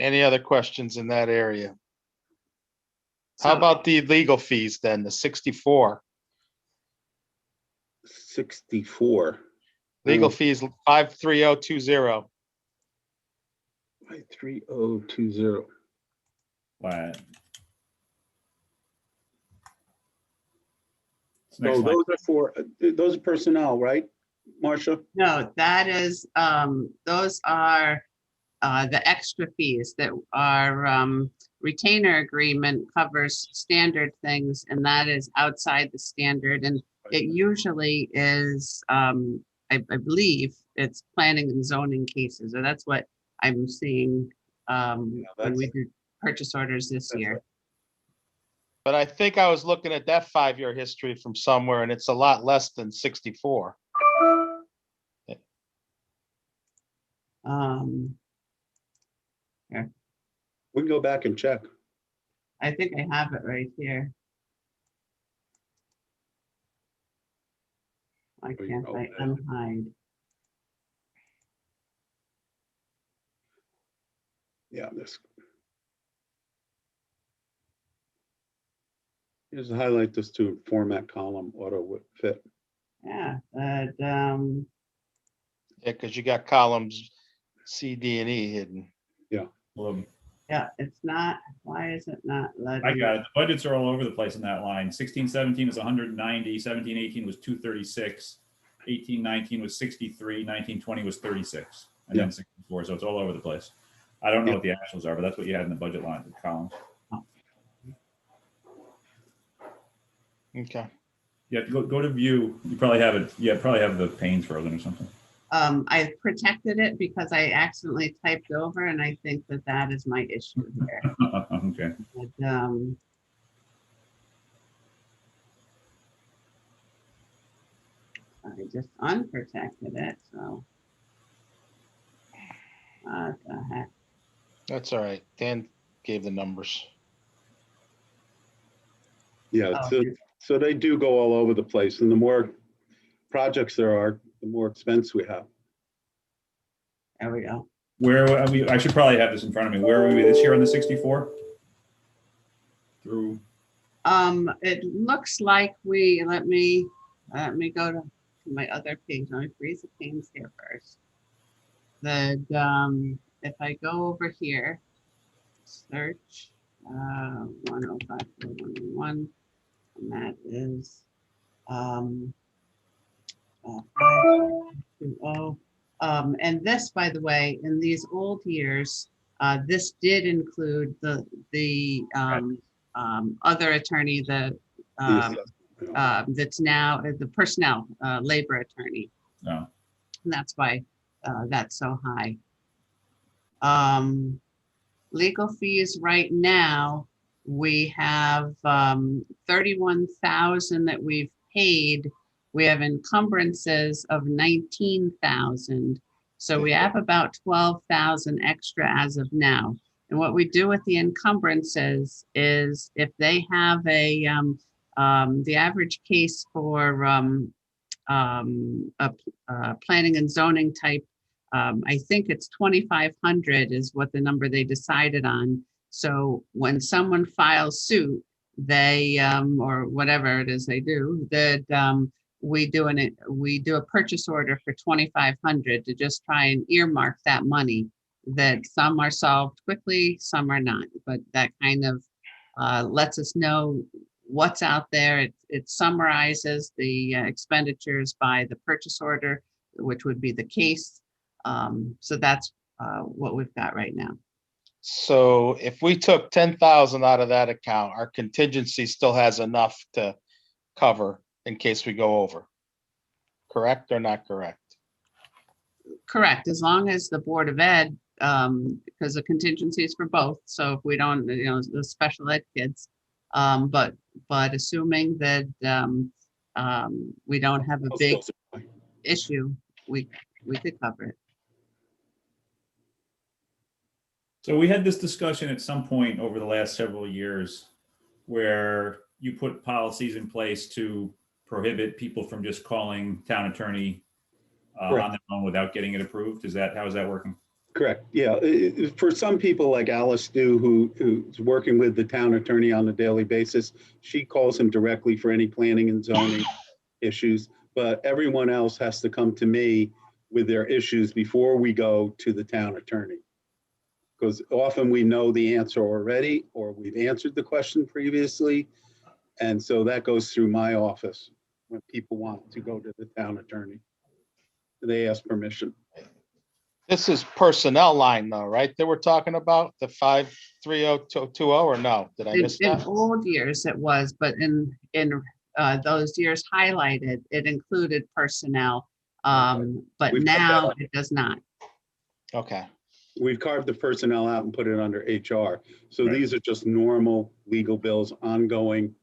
Any other questions in that area? How So- about the legal fees then, the 64? 64. Legal fees 53020. 3020. Wow. Next So line. those are personnel, right, Marcia? No, that is, those are the extra fees that our retainer agreement covers standard things, and that is outside the standard. And it usually is, I believe, it's planning and zoning cases, or that's what I'm seeing when we do purchase orders this That's year. right. But I think I was looking at that 5-year history from somewhere and it's a lot less than 64. We can go back and check. I think I have it right here. Why Oh, you can't know I that. unhide? Yeah, this. Just highlight this to format column auto fit. Yeah, but Yeah, because you got columns C, D, and E hidden. Well, yeah, it's not, why is it not letting? I got it. The budgets are all over the place in that line. 16-17 is 190, 17-18 was 236, 18-19 was 63, 19-20 was 36, and then 64. So it's all over the place. I don't know what the actuals are, but that's what you had in the budget line, the columns. Okay. Yeah, go to view. You probably have it. Yeah, probably have the panes frozen or something. I protected it because I accidentally typed over, and I think that that is my issue here. Okay. But, I just unprotected it, so. What the heck? That's all right. Dan gave the numbers. Yeah, Oh. so they do go all over the place, and the more projects there are, the more expense we have. There we go. Where I should probably have this in front of me. Where were we this year on the 64? Through. It looks like let me go to my other page. Let me freeze the panes here first. If I go over here, search 105.111, and that is 520. And this, by the way, in these old years, this did include the other attorney, that's now the personnel labor attorney. No. And that's why that's so high. Legal fees right now, we have 31,000 that we've paid. We have encumbrances of 19,000. So we have about 12,000 extra as of now. And what we do with the encumbrances is if they have the average case for a planning and zoning type, I think it's 2,500 is what the number they decided on. So when someone files suit, they or whatever it is they do, that we do a purchase order for 2,500 to just try and earmark that money. That some are solved quickly, some are not, but that kind of lets us know what's out there. It summarizes the expenditures by the purchase order, which would be the case. So that's what we've got right now. So if we took 10,000 out of that account, our contingency still has enough to cover in case we go over. Correct or not correct? Correct, as long as the Board of Ed, because the contingency is for both. So if we don't, the special ed kids, But assuming that we don't have a big issue, we could cover it. So we had this discussion at some point over the last several years where you put policies in place to prohibit people from just calling town attorney on their own without getting it approved. How is that working? Correct. Yeah. For some people like Alice Dew, who's working with the town attorney on a daily basis, she calls him directly for any planning and zoning issues. But everyone else has to come to me with their issues before we go to the town attorney. Because often we know the answer already, or we've answered the question previously. And so that goes through my office when people want to go to the town attorney. They ask permission. This is personnel line though, right? That we're talking about, the 53020, or no? Did I miss In that? old years it was, but in those years highlighted, it included personnel. But We've got now that. it does not. Okay. We've carved the personnel out and put it under HR. So Right. these are just normal legal bills, ongoing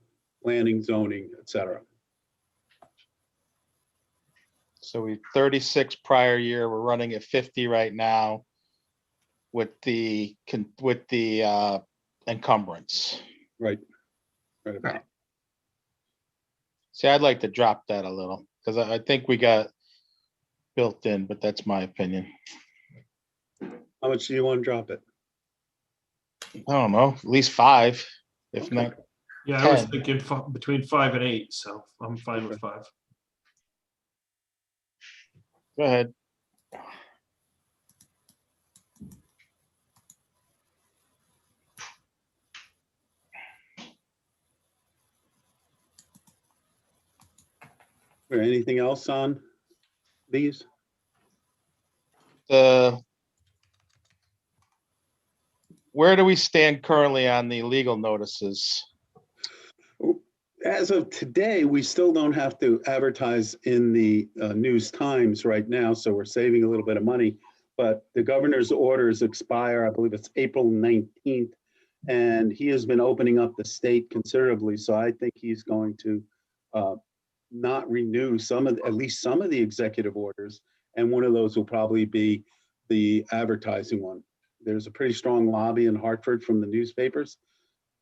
planning, zoning, et cetera. So we 36 prior year, we're running at 50 right now with the encumbrance. Right. Right about. Right. See, I'd like to drop that a little because I think we got built in, but that's my opinion. How much do you want to drop it? I don't know, at least 5, if not. Yeah, I was 10. thinking between 5 and 8, so I'm fine with 5. Go ahead. Or anything else on these? Where do we stand currently on the legal notices? As of today, we still don't have to advertise in the News Times right now, so we're saving a little bit of money. But the governor's orders expire, I believe it's April 19th, and he has been opening up the state considerably. So I think he's going to not renew at least some of the executive orders, and one of those will probably be the advertising one. There's a pretty strong lobby in Hartford from the newspapers.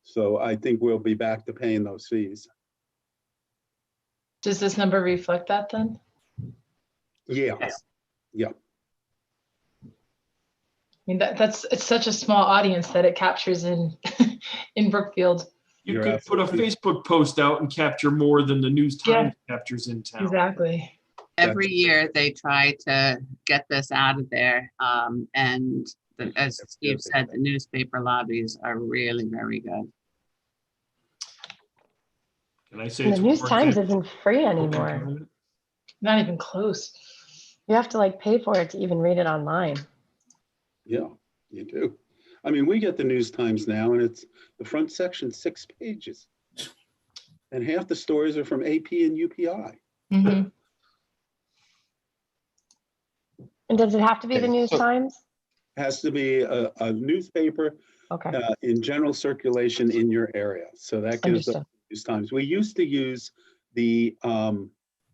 So I think we'll be back to paying those fees. Does this number reflect that then? Yeah. Yes. Yeah. I mean, it's such a small audience that it captures in in Brookfield. You You're could put a absolutely- Facebook post out and capture more than the News Times captures in town. Exactly. Every year they try to get this out of there. As Steve said, the newspaper lobbies are really very good. Can I say And it's the News more Times than- isn't free anymore. Not even close. You have to like pay for it to even read it online. Yeah, you do. I mean, we get the News Times now and it's the front section, 6 pages. And half the stories are from AP and UPI. Mhm. And does it have to be the Okay, News so- Times? Has to be a newspaper Okay, in general circulation in your area. So that gives the understood. News Times. We used to use the,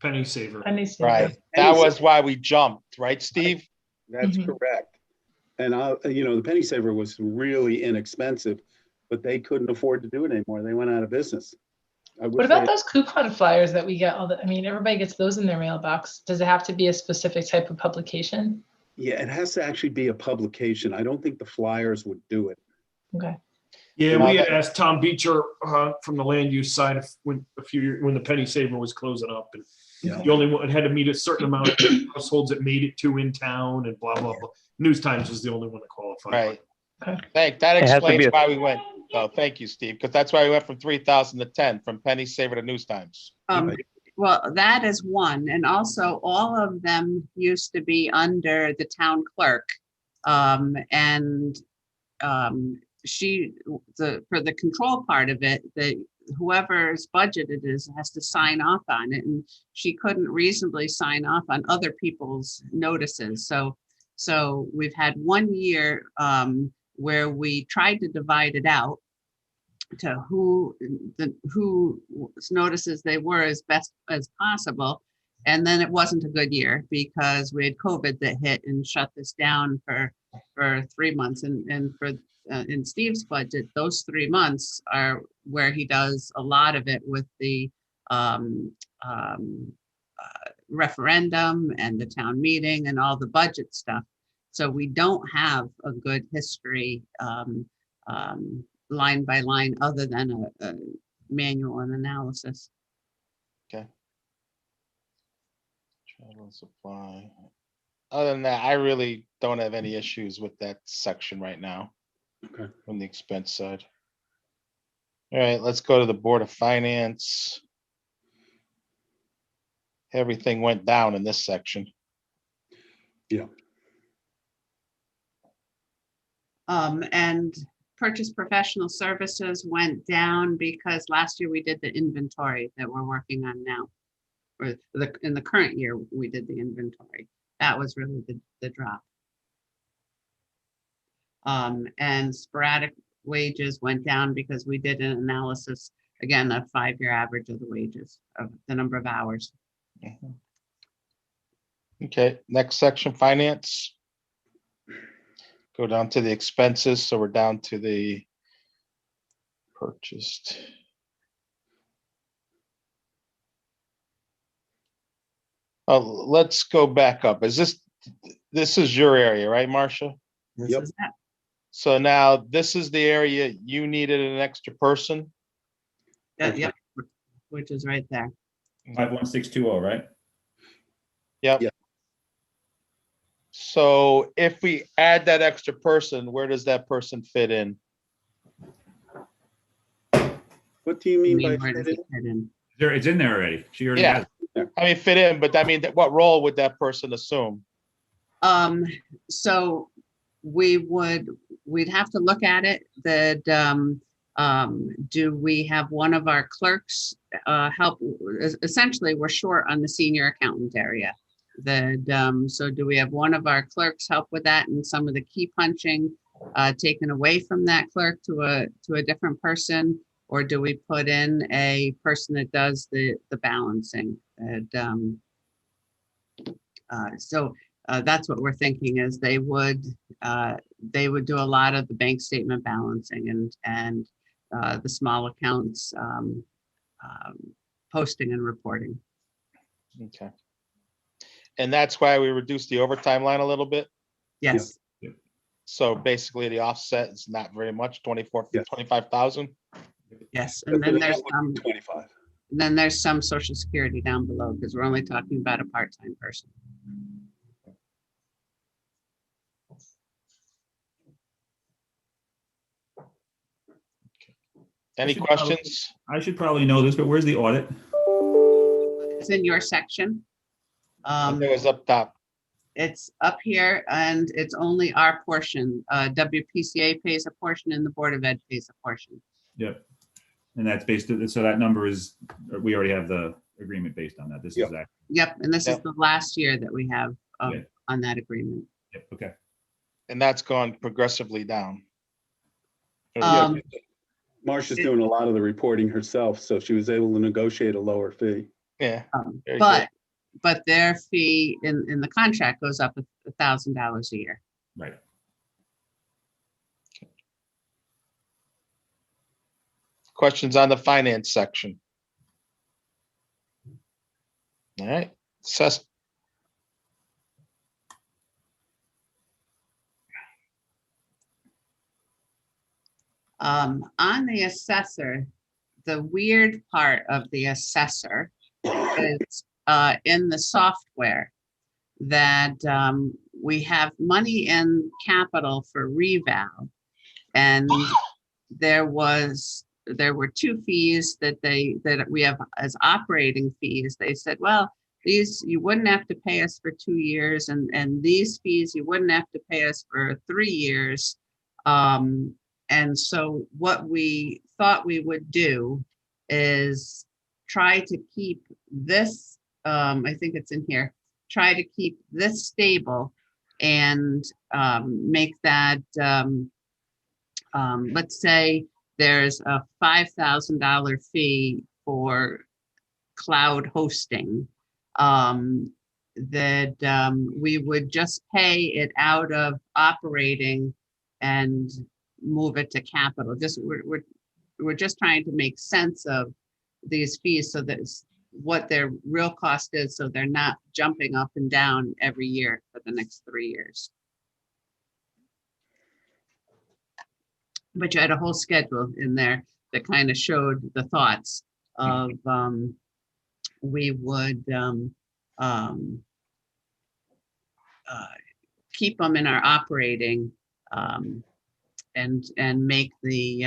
Penny saver. Penny saver. Right. That was why we jumped, right, Steve? that's Mhm. correct. And the penny saver was really inexpensive, but they couldn't afford to do it anymore. They went out of business. What about those coupon flyers that we get I mean, everybody gets those in their mailbox. Does it have to be a specific type of publication? Yeah, it has to actually be a publication. I don't think the flyers would do it. Okay. Yeah, No, we had that- asked Tom Beecher from the land use side when the penny saver was closing up, and Yeah. you only had to meet a certain amount of households that made it to in town, and blah blah blah. News Times was the only one that qualified. Right. Okay. That It has to be explains a- why we went. Oh, thank you, Steve, because that's why we went from 3,000 to 10, from penny saver to News Times. Well, that is one. And also all of them used to be under the town clerk. For the control part of it, whoever's budget it is has to sign off on it. And she couldn't reasonably sign off on other people's notices. So we've had 1 year where we tried to divide it out. to whose notices they were as best as possible. And then it wasn't a good year because we had COVID that hit and shut this down for 3 months. And for in Steve's budget, those 3 months are where he does a lot of it with the referendum and the town meeting and all the budget stuff. So we don't have a good history line by line other than a manual and analysis. Okay. Travel and supply. Other than that, I really don't have any issues with that section right now. Okay. On the expense side. All right, let's go to the Board of Finance. Everything went down in this section. Yeah. And purchase professional services went down because last year we did the inventory that we're working on now. Or in the current year, we did the inventory. That was really the drop. And sporadic wages went down because we did an analysis, again, a 5-year average of the wages, of the number of hours. Okay, next section, finance. Go down to the expenses, so we're down to the purchased. Oh, let's go back up. Is this is your area, right, Marcia? This Yep. is that. So now this is the area you needed an extra person? Yep, which is right there. 51620, right? Yep. Yeah. So if we add that extra person, where does that person fit in? What do you mean by Where does fit it fit in? It's in there already. She already Yeah. has it. I mean, fit in, but I mean, what role would that person assume? So we'd have to look at it that, do we have one of our clerks help? Essentially, we're short on the senior accountant area. So do we have one of our clerks help with that and some of the key punching taken away from that clerk to a different person? Or do we put in a person that does the balancing? So that's what we're thinking is they would do a lot of the bank statement balancing and the small accounts posting and reporting. Okay. And that's why we reduced the overtime line a little bit. Yes. So basically the offset is not very much, 25,000. Yes. And then there's 25. then there's some Social Security down below because we're only talking about a part-time person. Any questions? I should probably know this, but where's the audit? It's in your section. It was up top. It's up here and it's only our portion. WPCA pays a portion and the Board of Ed pays a portion. Yep. And that's so that number is, we already have the agreement based on that. This is that. Yep, and this is Yep. the last year that we have Yeah. on that agreement. Yep, okay. And that's gone progressively down. Marcia's doing a lot of the reporting herself, so she was able to negotiate a lower fee. Yeah. Very But their fee in the contract goes up $1,000 a year. Right. Questions on the finance section? All right, On the assessor, the weird part of the assessor is in the software that we have money in capital for reval, and there were 2 fees that we have as operating fees. They said, well, these you wouldn't have to pay us for 2 years, and these fees you wouldn't have to pay us for 3 years. And so what we thought we would do is try to keep this, I think it's in here, try to keep this stable and make that, let's say there's a $5,000 fee for cloud hosting that we would just pay it out of operating and move it to capital. We're just trying to make sense of these fees so that what their real cost is, so they're not jumping up and down every year for the next 3 years. But you had a whole schedule in there that kind of showed the thoughts of we would keep them in our operating and make the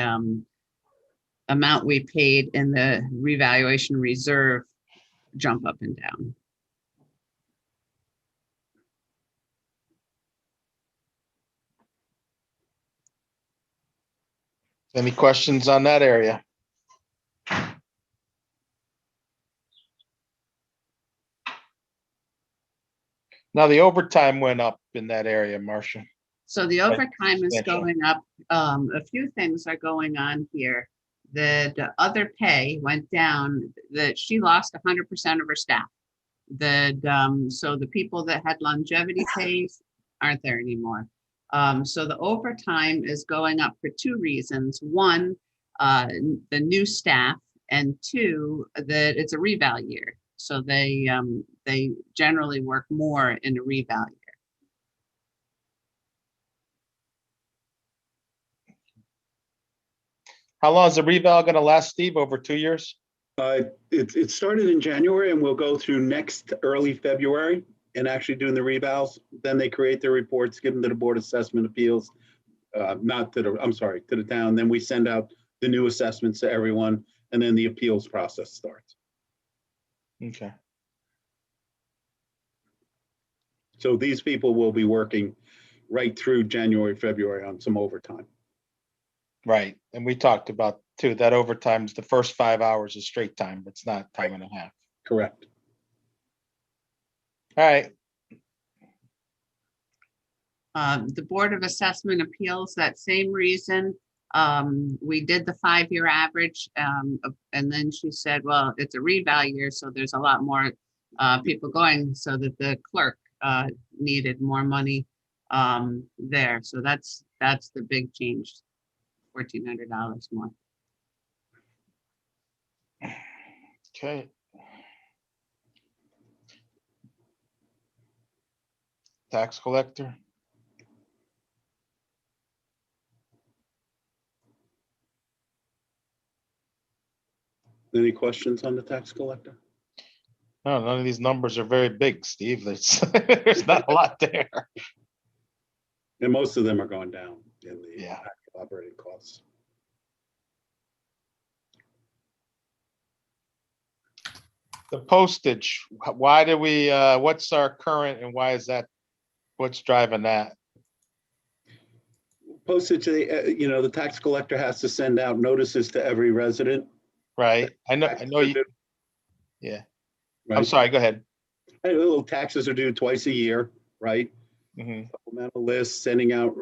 amount we paid in the revaluation reserve jump up and down. Any questions on that area? Now, the overtime went up in that area, Marcia. So the overtime is substantial. going up. A few things are going on here. The other pay went down, that she lost 100% of her staff. So the people that had longevity pays aren't there anymore. So the overtime is going up for 2 reasons. One, the new staff, and 2, that it's a reval year. So they generally work more in a reval year. How long is the reval going to last, Steve? Over 2 years? It started in January and will go through next early February and actually doing the revals. Then they create their reports, give them to the Board of Assessment Appeals, to the town. Then we send out the new assessments to everyone, and then the appeals process starts. Okay. So these people will be working right through January, February on some overtime. Right. And we talked about too, that overtime's the first 5 hours of straight time. It's not time and a half. Correct. All right. The Board of Assessment Appeals, that same reason. We did the 5-year average, and then she said, well, it's a reval year, so there's a lot more people going, so that the clerk needed more money there. So that's the big change, $1,400 more. Okay. Tax collector. Any questions on the tax collector? No, none of these numbers are very big, Steve. There's not a lot there. And most of them are going down in the Yeah. actual operating costs. The postage, why do we, what's our current and why is that, what's driving that? Postage, the tax collector has to send out notices to every resident. Right, I know you, yeah. I'm Right? sorry, go ahead. Little taxes are due twice a year, right? Mhm. Supplemental list, sending out,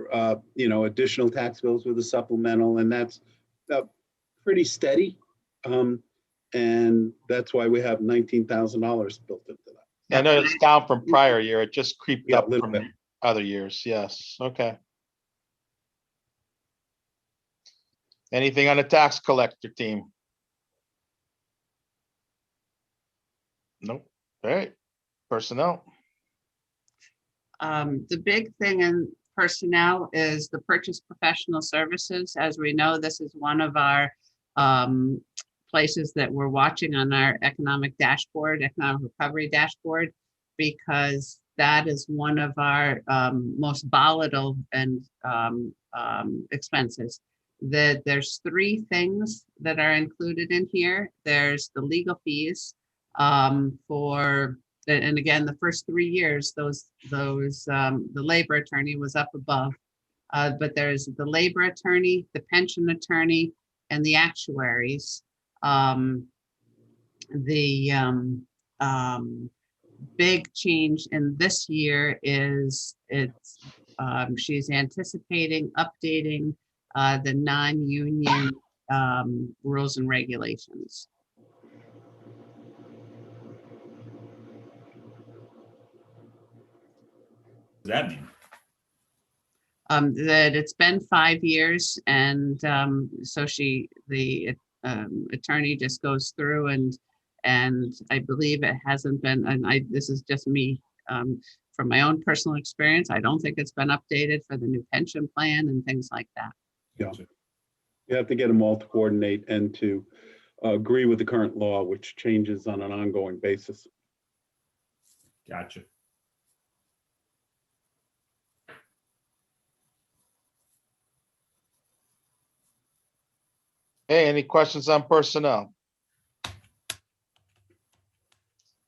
additional tax bills with a supplemental, and that's pretty steady. And that's why we have $19,000 built into that. I know it's down from prior year. It just creeped Yeah, a up little from bit. other years. Yes, okay. Anything on the tax collector team? Nope. All right, personnel. The big thing in personnel is the purchase professional services. As we know, this is one of our places that we're watching on our economic recovery dashboard, because that is one of our most volatile and expenses. There's 3 things that are included in here. There's the legal fees and again, the first 3 years, the labor attorney was up above, but there's the labor attorney, the pension attorney, and the actuaries. The big change in this year is she's anticipating updating the non-union rules and regulations. What does that mean? That it's been 5 years, and so the attorney just goes through and I believe it hasn't been, and this is just me from my own personal experience, I don't think it's been updated for the new pension plan and things like that. Yeah. You have to get them all to coordinate and to agree with the current law, which changes on an ongoing basis. Gotcha. Hey, any questions on personnel?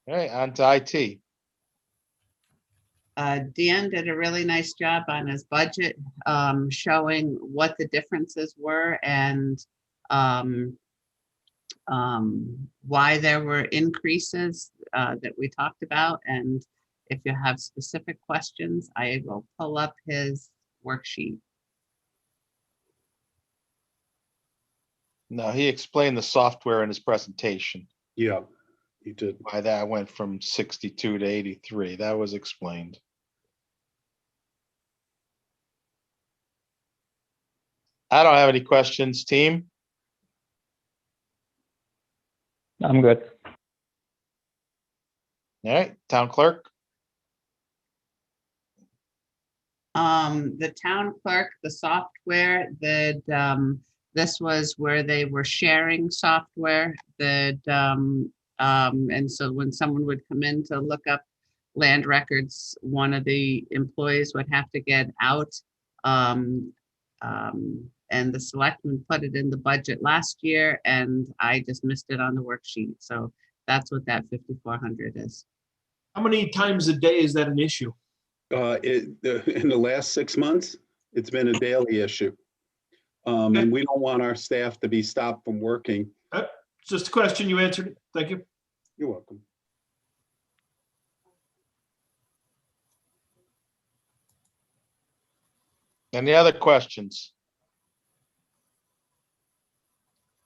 All right, on to IT. Dan did a really nice job on his budget, showing what the differences were and why there were increases that we talked about. And if you have specific questions, I will pull up his worksheet. No, he explained the software in his presentation, Yeah, you did. why that went from 62 to 83. That was explained. I don't have any questions, team. I'm good. All right, town clerk. The town clerk, the software that this was where they were sharing software that and so when someone would come in to look up land records, one of the employees would have to get out. And the selectmen put it in the budget last year, and I just missed it on the worksheet. So that's what that 5,400 is. How many times a day is that an issue? In the last 6 months, it's been a daily issue. And we don't want our staff to be stopped from working. Just a question, you answered it. Thank you. You're welcome. Any other questions?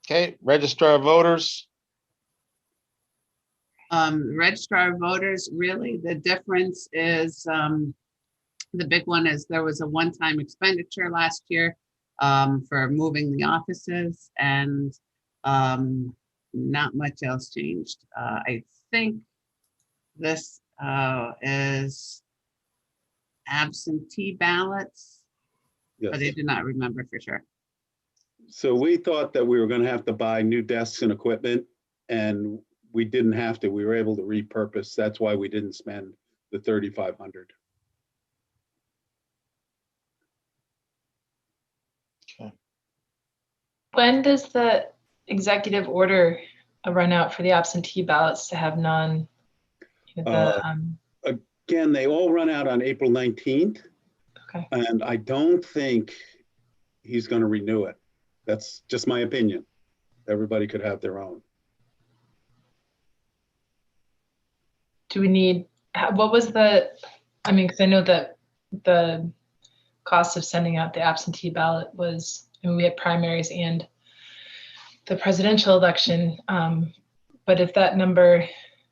Okay, registrar of voters. Registrar of voters, really the difference is the big one is there was a one-time expenditure last year for moving the offices, and not much else changed. I think this is absentee ballots, but I Yes. do not remember for sure. So we thought that we were going to have to buy new desks and equipment, and we didn't have to. We were able to repurpose. That's why we didn't spend the 3,500. When does the executive order run out for the absentee ballots to have non? Again, they all run out on April 19th. Okay. And I don't think he's going to renew it. That's just my opinion. Everybody could have their own. Do we need, what was the, I mean, because I know that the cost of sending out the absentee ballot was, I mean, we had primaries and the presidential election. But if that number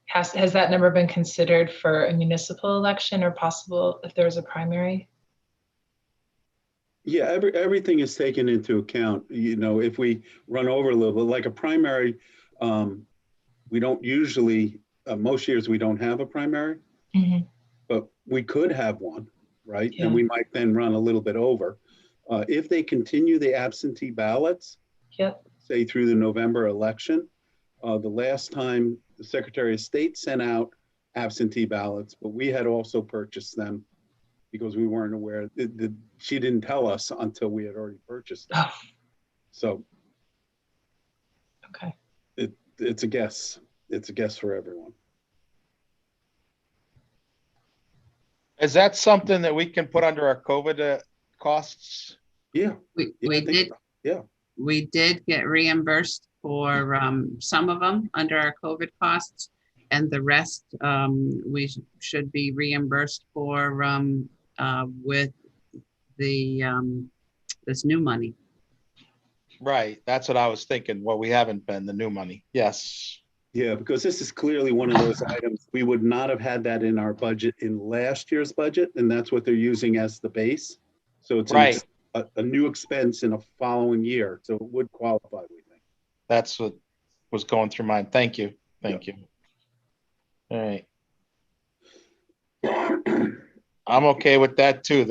has that number been considered for a municipal election or possible if there's a primary? Yeah, everything is taken into account. You know, if we run over a little bit, like a primary, we don't usually, most years we don't have a primary, but we could have one, right? Yeah. And we might then run a little bit over. If they continue the absentee ballots, Yep. say through the November election, the last time the Secretary of State sent out absentee ballots, but we had also purchased them because we weren't aware. She didn't tell us until we had already purchased them. Oh, So okay. it's a guess. It's a guess for everyone. Is that something that we can put under our COVID costs? Yeah. We I think did. so. Yeah. We did get reimbursed for some of them under our COVID costs, and the rest we should be reimbursed for with the this new money. Right, that's what I was thinking. Well, we haven't been the new money. Yes. Yeah, because this is clearly one of those items. We would not have had that in our budget in last year's budget, and that's what they're using as the base. So it's Right. a new expense in a following year, so it would qualify, we think. That's what was going through mine. Thank you. Thank you. All right. I'm okay with that too.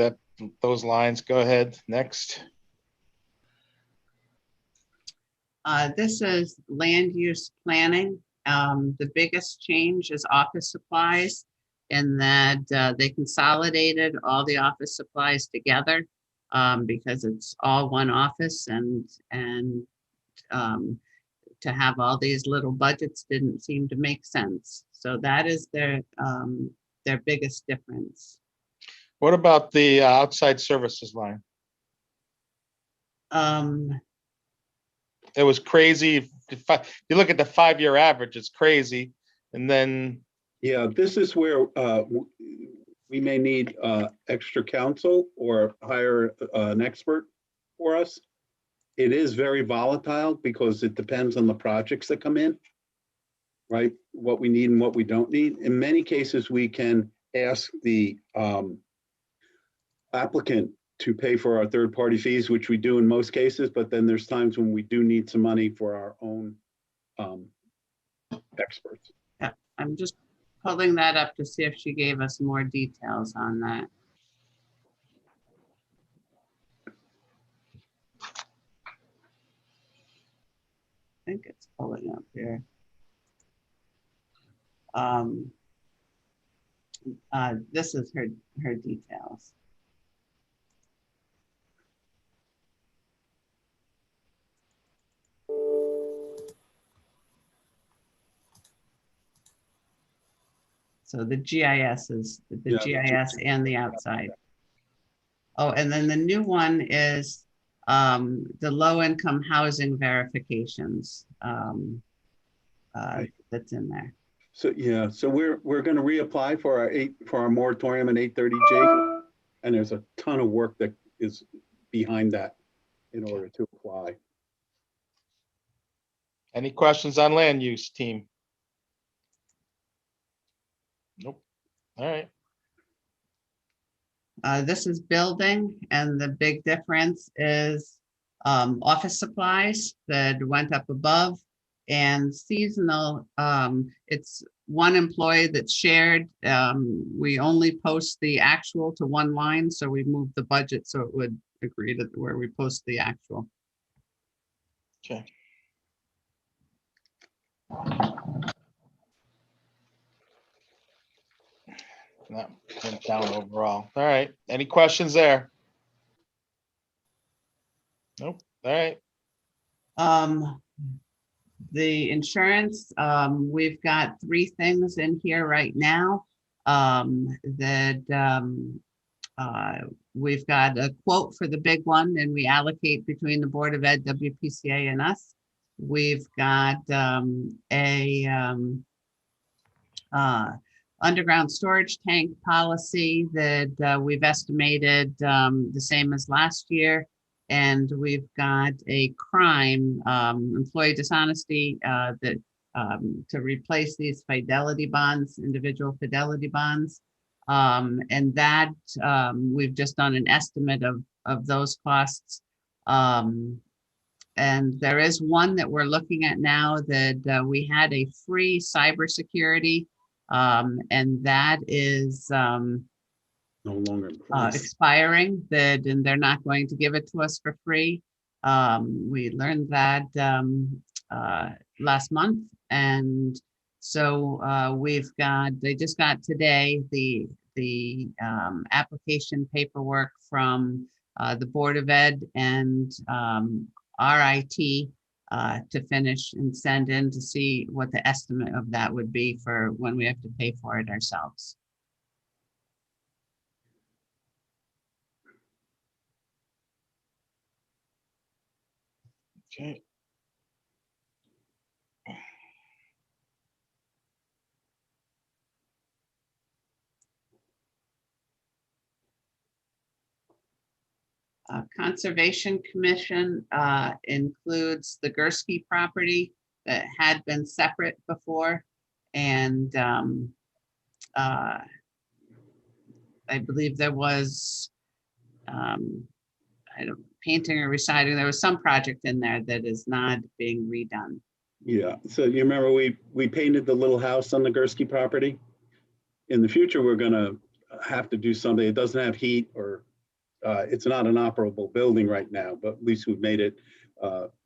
Those lines. Go ahead. Next. This is land use planning. The biggest change is office supplies in that they consolidated all the office supplies together because it's all one office, and to have all these little budgets didn't seem to make sense. So that is their biggest difference. What about the outside services line? It was crazy. If you look at the 5-year average, it's crazy. And then, Yeah, this is where we may need extra counsel or hire an expert for us. It is very volatile because it depends on the projects that come in, right? What we need and what we don't need. In many cases, we can ask the applicant to pay for our third-party fees, which we do in most cases, but then there's times when we do need some money for our own experts. Yeah, I'm just pulling that up to see if she gave us more details on that. I think it's pulling up here. This is her details. So the GIS is the GIS and the outside. Oh, and then the new one is the low-income housing verifications that's in there. So yeah, so we're going to reapply for our moratorium in 830J, and there's a ton of work that is behind that in order to apply. any questions on land use, team? Nope. All right. This is building, and the big difference is office supplies that went up above, and seasonal. It's one employee that's shared. We only post the actual to one line, so we moved the budget so it would agree to where we post the actual. Okay. That went down overall. All right. Any questions there? Nope. All right. The insurance, we've got 3 things in here right now. We've got a quote for the big one, and we allocate between the Board of Ed, WPCA, and us. We've got underground storage tank policy that we've estimated the same as last year. And we've got a crime, employee dishonesty, that to replace these fidelity bonds, individual fidelity bonds. And that we've just done an estimate of those costs. And there is one that we're looking at now that we had a free cybersecurity, and that is No longer in place. expiring, and they're not going to give it to us for free. We learned that last month, and so they just got today the application paperwork from the Board of Ed and RIT to finish and send in to see what the estimate of that would be for when we have to pay for it ourselves. Okay. Conservation Commission includes the Gursky property that had been separate before. And I believe there was, painting or reciting, there was some project in there that is not being redone. Yeah, so you remember we painted the little house on the Gursky property? In the future, we're gonna have to do something. It doesn't have heat or it's not an operable building right now, but at least we've made it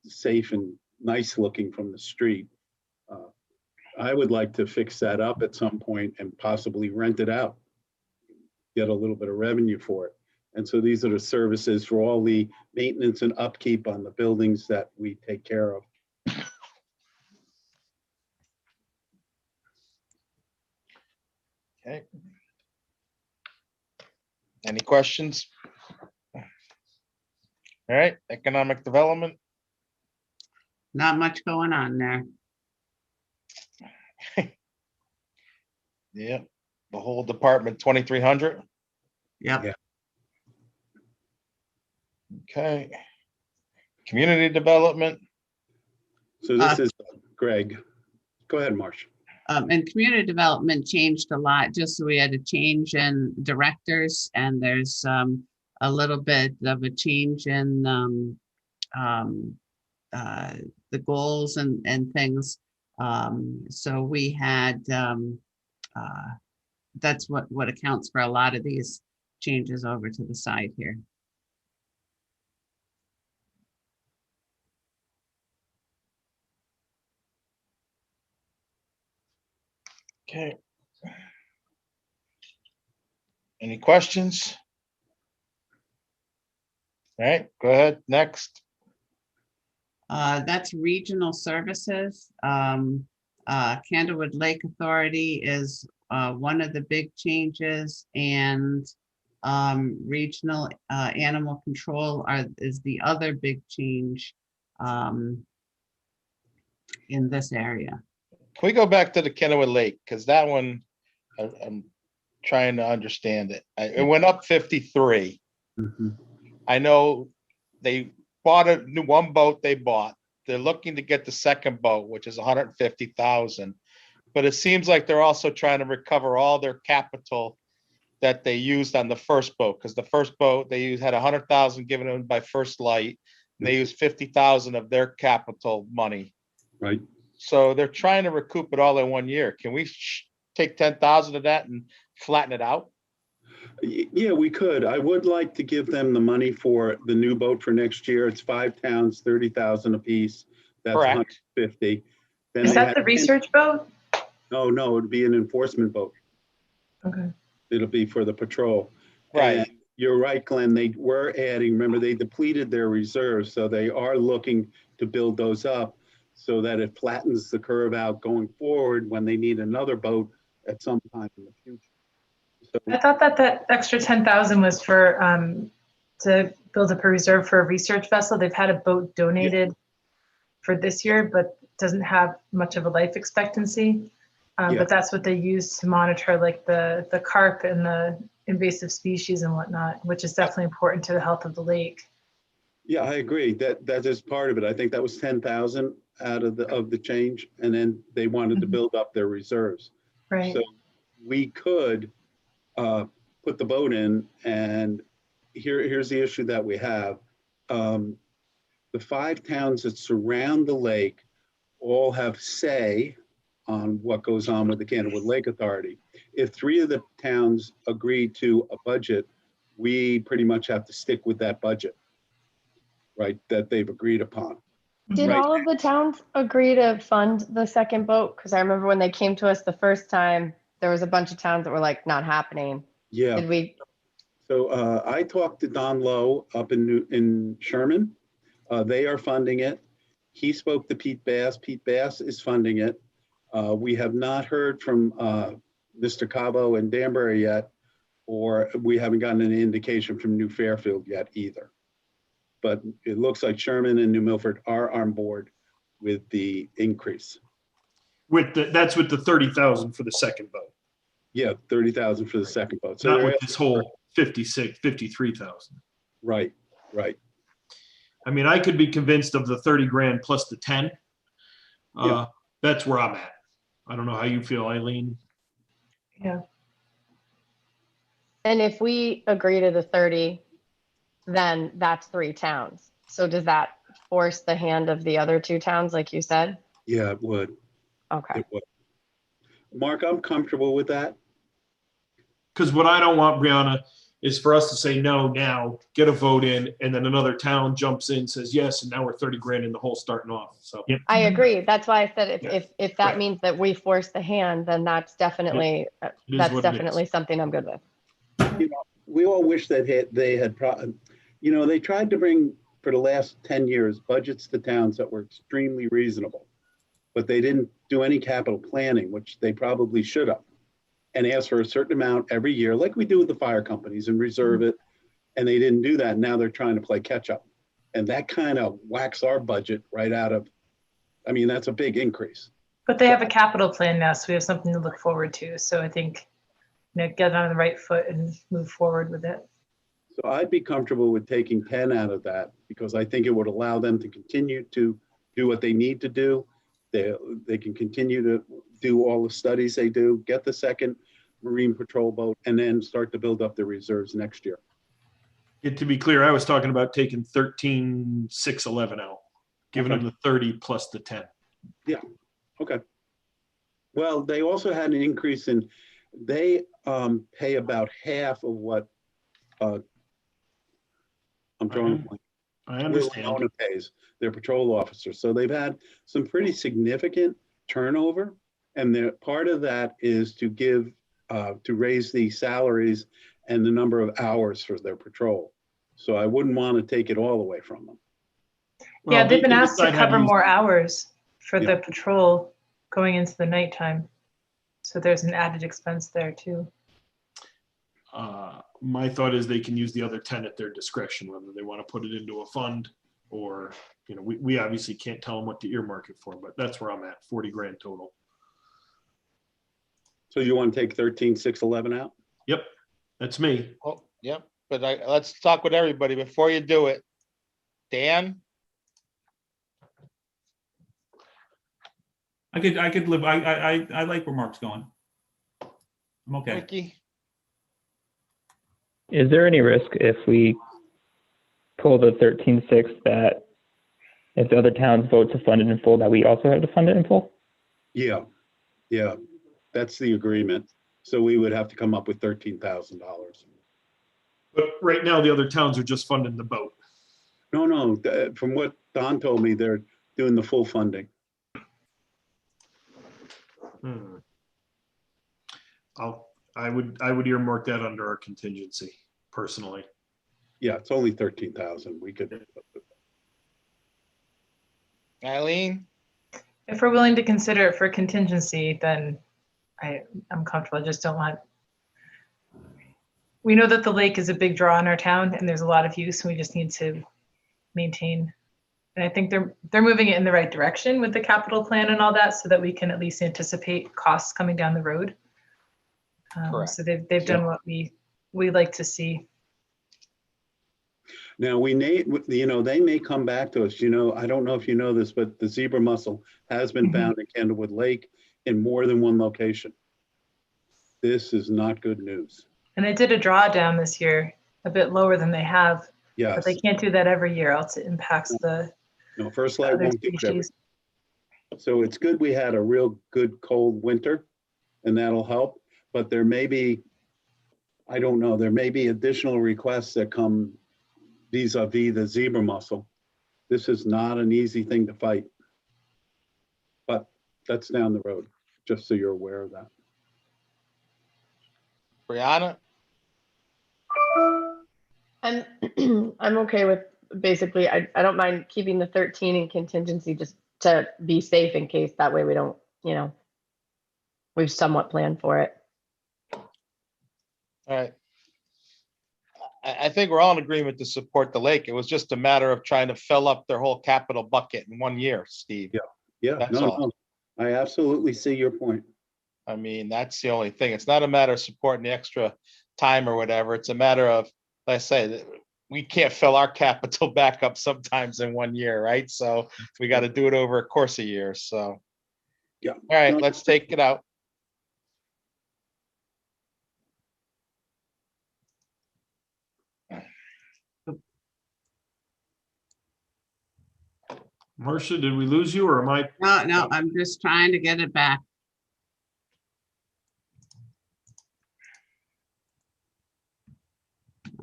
safe and nice looking from the street. I would like to fix that up at some point and possibly rent it out, get a little bit of revenue for it. And so these are the services for all the maintenance and upkeep on the buildings that we take care of. Okay. Any questions? All right, economic development. Not much going on there. Yeah, the whole department, 2,300. Yep. Yeah. Okay. Community development. So this is Greg. Go ahead, Marsh. And community development changed a lot, just so we had a change in directors, and there's a little bit of a change in the goals and things. So we had, that's what accounts for a lot of these changes over to the side here. Okay. Any questions? All right, go ahead, next. That's regional services. Candlewood Lake Authority is one of the big changes, and regional animal control is the other big change in this area. Can we go back to the Kennewood Lake? Because that one, I'm trying to understand it. It went up 53. Mm-hmm. I know they bought a new one boat they bought. They're looking to get the second boat, which is 150,000. But it seems like they're also trying to recover all their capital that they used on the first boat, because the first boat they used had 100,000 given them by First Light, and they used 50,000 of their capital money. Right. So they're trying to recoup it all in 1 year. Can we take 10,000 of that and flatten it out? Yeah, we could. I would like to give them the money for the new boat for next year. It's 5 towns, 30,000 apiece. That's Correct. 150. Then Is they that had the research boat? No, it'd be an enforcement boat. Okay. It'll be for the patrol. Right. And you're right, Glenn. They were adding, remember, they depleted their reserves. So they are looking to build those up so that it flattens the curve out going forward when they need another boat at some time in the future. So, I thought that extra 10,000 was for to build up a reserve for a research vessel. They've had a boat donated for this year, but doesn't have much of a life expectancy. But that's what they use to monitor like the carp and the invasive species and whatnot, which is definitely important to the health of the lake. yeah, I agree. That is part of it. I think that was 10,000 out of the change, and then they wanted to build up their reserves. Right. So we could put the boat in, and here's the issue that we have. The 5 towns that surround the lake all have say on what goes on with the Candlewood Lake Authority. If 3 of the towns agree to a budget, we pretty much have to stick with that budget, right, that they've agreed upon. Did Right. all of the towns agree to fund the second boat? Because I remember when they came to us the first time, there was a bunch of towns that were like, not happening. Yeah. Did we? So I talked to Don Lowe up in Sherman. They are funding it. He spoke to Pete Bass. Pete Bass is funding it. We have not heard from Mr. Cabo and Danbury yet, or we haven't gotten any indication from New Fairfield yet either. But it looks like Sherman and New Milford are on board with the increase. That's with the 30,000 for the second boat, Yeah, 30,000 for the second boat. So not they're with this whole 53,000. right. Right. I mean, I could be convinced of the 30 grand plus the 10. Yeah. That's where I'm at. I don't know how you feel, Eileen. Yeah. And if we agree to the 30, then that's 3 towns. So does that force the hand of the other 2 towns, like you said? Yeah, it would. Okay. It would. Mark, I'm comfortable with that. Because what I don't want, Brianna, is for us to say no now, get a vote in, and then another town jumps in, says yes, and now we're 30 grand in the hole starting off. So I agree. That's why I said Yeah. if that Right. means that we force the hand, then that's definitely It is what it is. something I'm good with. You know, we all wish that they had, they tried to bring for the last 10 years budgets to towns that were extremely reasonable, but they didn't do any capital planning, which they probably should have, and ask for a certain amount every year, like we do with the fire companies, and reserve it. And they didn't do that. Now they're trying to play catch up. And that kind of whacks our budget right out of, I mean, that's a big increase. But they have a capital plan now, so we have something to look forward to. So I think, get on the right foot and move forward with it. So I'd be comfortable with taking 10 out of that, because I think it would allow them to continue to do what they need to do. They can continue to do all the studies they do, get the second Marine Patrol boat, and then start to build up the reserves next year. to be clear, I was talking about taking 13,611 out, giving them the 30 plus the 10. Okay. Well, they also had an increase in, they pay about half of what I'm drawing a blank. I understand. Leona pays their patrol officers. So they've had some pretty significant turnover. And part of that is to give, to raise the salaries and the number of hours for their patrol. So I wouldn't want to take it all away from them. Yeah, they've been asked to decide how cover use more it. hours for Yeah. the patrol going into the nighttime. So there's an added expense there too. My thought is they can use the other 10 at their discretion, whether they want to put it into a fund or, we obviously can't tell them what to earmark it for, but that's where I'm at, 40 grand total. So you want to take 13,611 out? Yep, that's me. Oh, yep, but let's talk with everybody before you do it. Dan, I could live, I like where Mark's going. I'm okay. Ricky, Is there any risk if we pull the 13.6 that if the other towns vote to fund it in full, that we also have to fund it in full? Yeah, that's the agreement. So we would have to come up with $13,000. But right now, the other towns are just funding the boat. No, from what Don told me, they're doing the full funding. I would earmark that under our contingency, personally. Yeah, it's only 13,000. We could, Eileen, If we're willing to consider it for contingency, then I'm comfortable. I just don't want. We know that the lake is a big draw in our town and there's a lot of use and we just need to maintain. And I think they're moving it in the right direction with the capital plan and all that so that we can at least anticipate costs coming down the road. Correct. So they've done what we like to see. now they may come back to us. I don't know if you know this, but the zebra mussel has been found in Candlewood Lake in more than one location. This is not good news. And they did a drawdown this year, a bit lower than they have, but Yes. they can't do that every year, else it impacts the No, First Light other won't do it every. species. So it's good we had a real good cold winter, and that'll help. But there may be, I don't know, there may be additional requests that come vis-a-vis the zebra mussel. This is not an easy thing to fight. But that's down the road, just so you're aware of that. Brianna, I'm okay with basically, I don't mind keeping the 13 in contingency just to be safe in case that way we don't, we've somewhat planned for it. all right. I think we're all in agreement to support the lake. It was just a matter of trying to fill up their whole capital bucket in 1 year, Steve. Yeah, That's no, all. I absolutely see your point. I mean, that's the only thing. It's not a matter of supporting the extra time or whatever. It's a matter of, like I say, we can't fill our capital back up sometimes in 1 year, right? So we got to do it over a course of years, so. Yeah. All right, let's take it out. Marcia, did we lose you or am I? No, I'm just trying to get it back.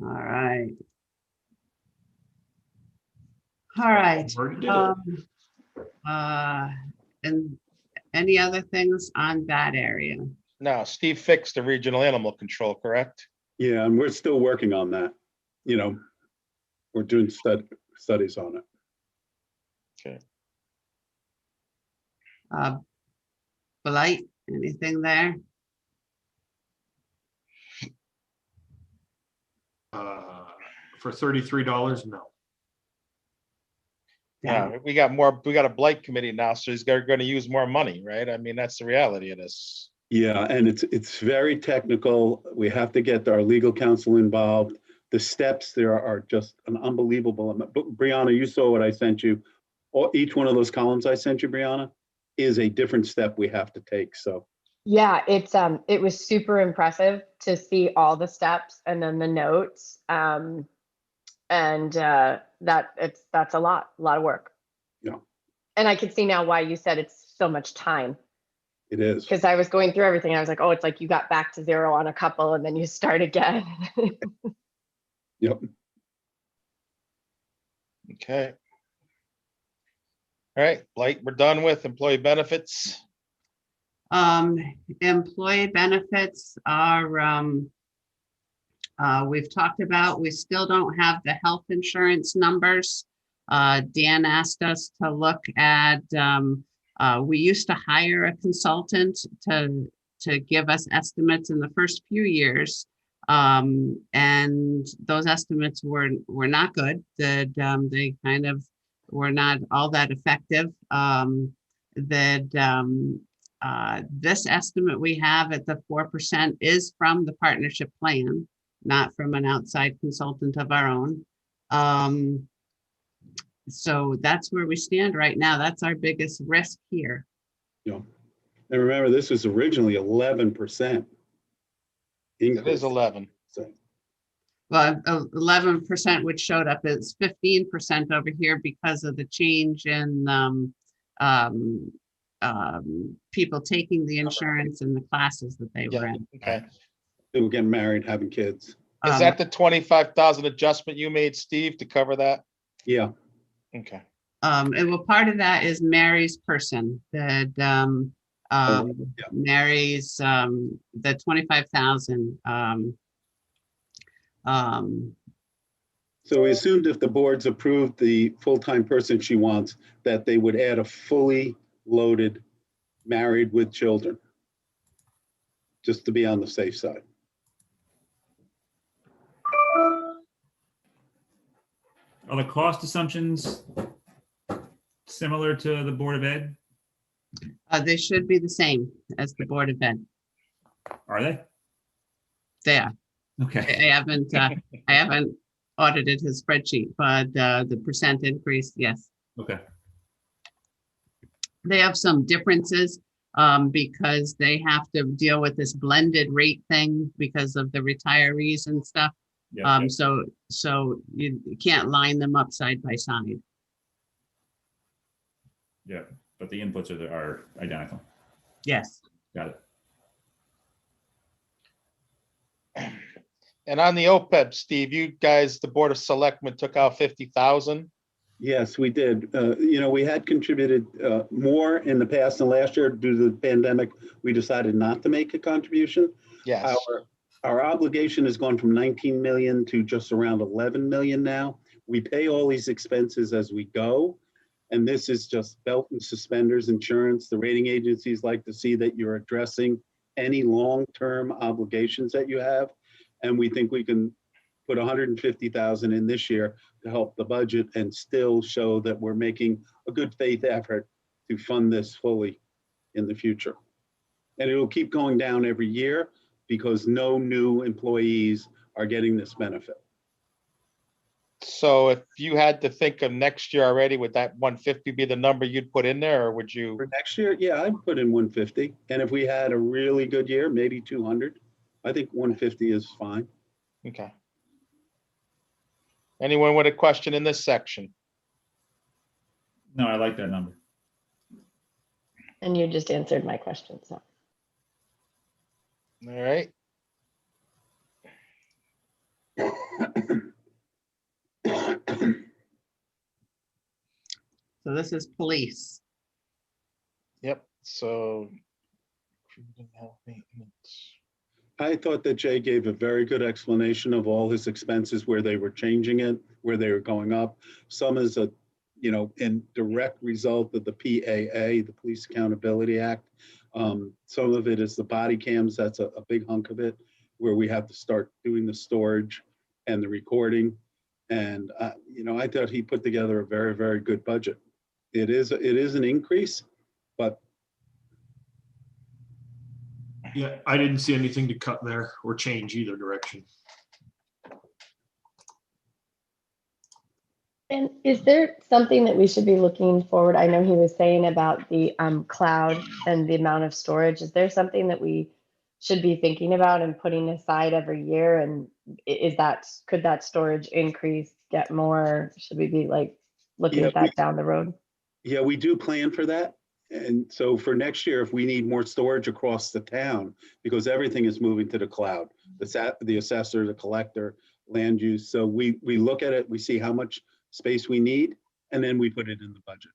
All right. All right. Already did it. And any other things on that area? No, Steve fixed the regional animal control, correct? Yeah, and we're still working on that. You know, we're doing studies on it. Okay. Blight, anything there? For $33, no. Yeah, we got a blight committee now, so they're going to use more money, right? I mean, that's the reality of this. Yeah, and it's very technical. We have to get our legal counsel involved. The steps there are just an unbelievable amount. But Brianna, you saw what I sent you. Each one of those columns I sent you, Brianna, is a different step we have to take. So Yeah, it was super impressive to see all the steps and then the notes. That's a lot of work. Yeah. And I can see now why you said it's so much time. it is. Because I was going through everything. I was like, oh, it's like you got back to zero on a couple and then you start again. Yep. Okay. All right, blight, we're done with employee benefits. Employee benefits are, we've talked about, we still don't have the health insurance numbers. Dan asked us to look at, we used to hire a consultant to give us estimates in the first few years. And those estimates were not good, that they kind of were not all that effective. This estimate we have at the 4% is from the partnership plan, not from an outside consultant of our own. So that's where we stand right now. That's our biggest risk here. Yeah. And remember, this was originally 11%. It is 11. So, Well, 11%, which showed up as 15% over here because of the change in people taking the insurance and the classes that they were Yeah, in. okay. they were getting married, having kids. Is that the 25,000 adjustment you made, Steve, to cover that? Yeah. Okay. And well, part of that is Mary's person that Yeah. Mary's the 25,000. So we assumed if the boards approved the full-time person she wants, that they would add a fully loaded married with children, just to be on the safe side. Are the cost assumptions similar to the Board of Ed? They should be the same as the Board of Ed. Are they? They are. Okay. I haven't audited his spreadsheet, but the percent increase, yes. Okay. They have some differences because they have to deal with this blended rate thing because of the retirees and stuff. Yeah. So you can't line them up side by side. Yeah, but the inputs are identical. Yes. Got it. And on the OPEB, Steve, you guys, the Board of Selectmen took out 50,000. Yes, we did. We had contributed more in the past than last year due to the pandemic. We decided not to make a contribution. Yes. Our obligation has gone from 19 million to just around 11 million now. We pay all these expenses as we go. And this is just belt and suspenders insurance. The rating agencies like to see that you're addressing any long-term obligations that you have. And we think we can put 150,000 in this year to help the budget and still show that we're making a good faith effort to fund this fully in the future. And it will keep going down every year because no new employees are getting this benefit. So if you had to think of next year already, would that 150 be the number you'd put in there, or would you? For next year, yeah, I'd put in 150. And if we had a really good year, maybe 200. I think 150 is fine. Okay. Anyone with a question in this section? No, I like that number. And you just answered my question, so. All right. So this is police. Yep. So. Maintenance. I thought that Jay gave a very good explanation of all his expenses, where they were changing it, where they were going up. Some is a, in direct result of the PAA, the Police Accountability Act. Some of it is the body cams. That's a big hunk of it, where we have to start doing the storage and the recording. And, I thought he put together a very, very good budget. It is an increase, but Yeah, I didn't see anything to cut there or change either direction. And is there something that we should be looking forward? I know he was saying about the cloud and the amount of storage. Is there something that we should be thinking about and putting aside every year? And could that storage increase, get more? Should we be looking Yeah, at that down the road? yeah, we do plan for that. And so for next year, if we need more storage across the town, because everything is moving to the cloud, the assessor, the collector, land use. So we look at it, we see how much space we need, and then we put it in the budget.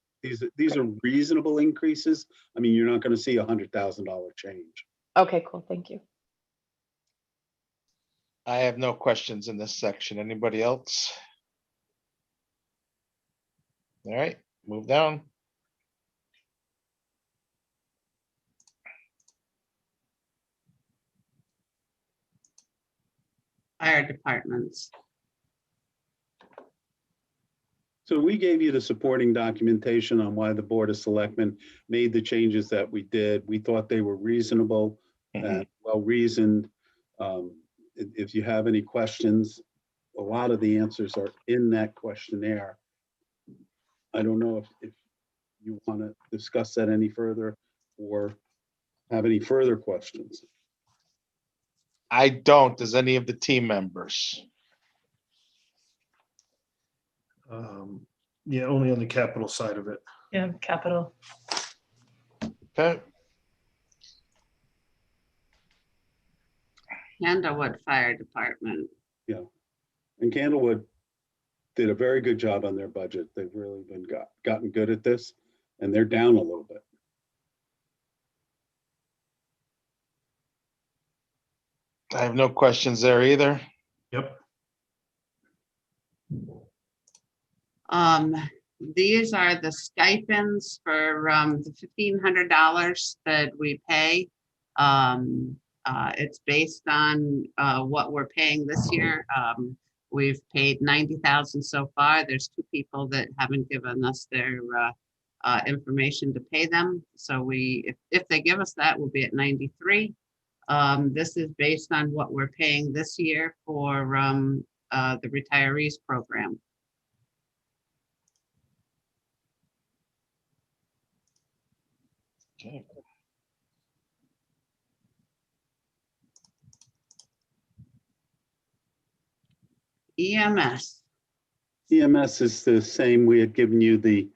These are reasonable increases. I mean, you're not going to see $100,000 change. Okay, cool. Thank you. I have no questions in this section. Anybody else? All right, move down. Fire departments. So we gave you the supporting documentation on why the Board of Selectmen made the changes that we did. We thought they were reasonable and well-reasoned. If you have any questions, a lot of the answers are in that questionnaire. I don't know if you want to discuss that any further or have any further questions. I don't. Does any of the team members? Yeah, only on the capital side of it. Yeah, capital. Okay. Candlewood Fire Department. And Candlewood did a very good job on their budget. They've really been gotten good at this, and they're down a little bit. I have no questions there either. Yep. These are the stipends for the $1,500 that we pay. It's based on what we're paying this year. We've paid $90,000 so far. There's 2 people that haven't given us their information to pay them. So if they give us that, we'll be at 93. This is based on what we're paying this year for the retirees program. Okay. EMS. EMS is the same. We had given you the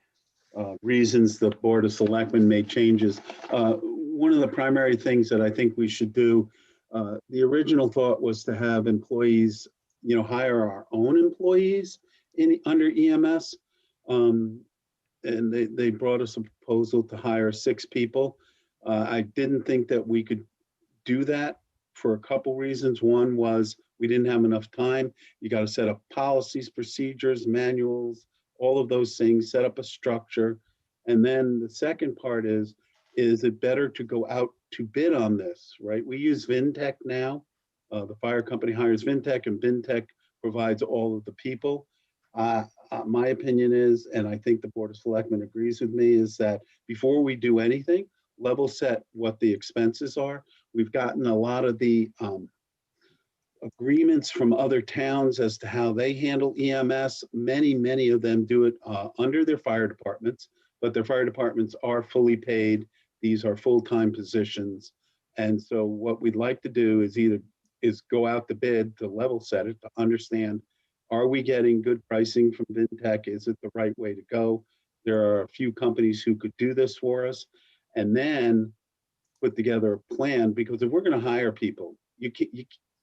reasons the Board of Selectmen made changes. One of the primary things that I think we should do, the original thought was to have employees, hire our own employees under EMS. And they brought us a proposal to hire 6 people. I didn't think that we could do that for a couple reasons. One was we didn't have enough time. You got to set up policies, procedures, manuals, all of those things, set up a structure. And then the second part is it better to go out to bid on this, right? We use Vintech now. The fire company hires Vintech, and Vintech provides all of the people. My opinion is, and I think the Board of Selectmen agrees with me, is that before we do anything, level set what the expenses are. We've gotten a lot of the agreements from other towns as to how they handle EMS. Many of them do it under their fire departments, but their fire departments are fully paid. These are full-time positions. And so what we'd like to do is go out to bid to level set it, to understand, are we getting good pricing from Vintech? Is it the right way to go? There are a few companies who could do this for us, and then put together a plan, because if we're going to hire people, you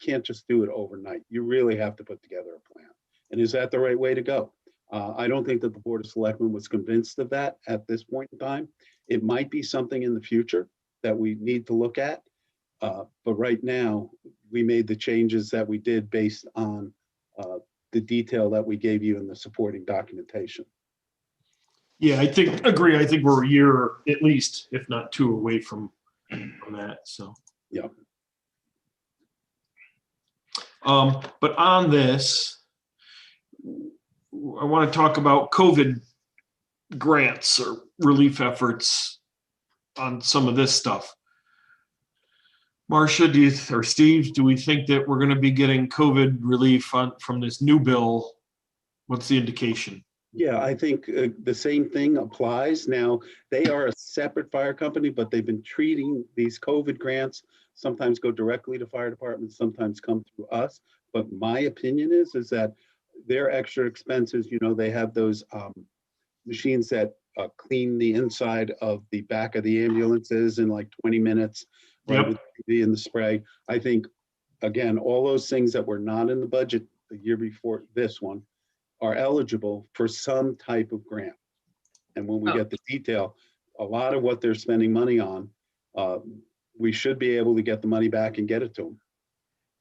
can't just do it overnight. You really have to put together a plan. And is that the right way to go? I don't think that the Board of Selectmen was convinced of that at this point in time. It might be something in the future that we need to look at. But right now, we made the changes that we did based on the detail that we gave you in the supporting documentation. Yeah, agree. I think we're a year at least, if not two, away from that. So yeah. But on this, I want to talk about COVID grants or relief efforts on some of this stuff. Marcia, or Steve, do we think that we're going to be getting COVID relief from this new bill? What's the indication? Yeah, I think the same thing applies. Now, they are a separate fire company, but they've been treating these COVID grants, sometimes go directly to fire departments, sometimes come through us. But my opinion is that their extra expenses, they have those machines that clean the inside of the back of the ambulances in like 20 minutes, right, yep, with the UV and the spray. I think, again, all those things that were not in the budget the year before this one are eligible for some type of grant. And when we get the detail, a lot of what they're spending money on, we should be able to get the money back and get it to them.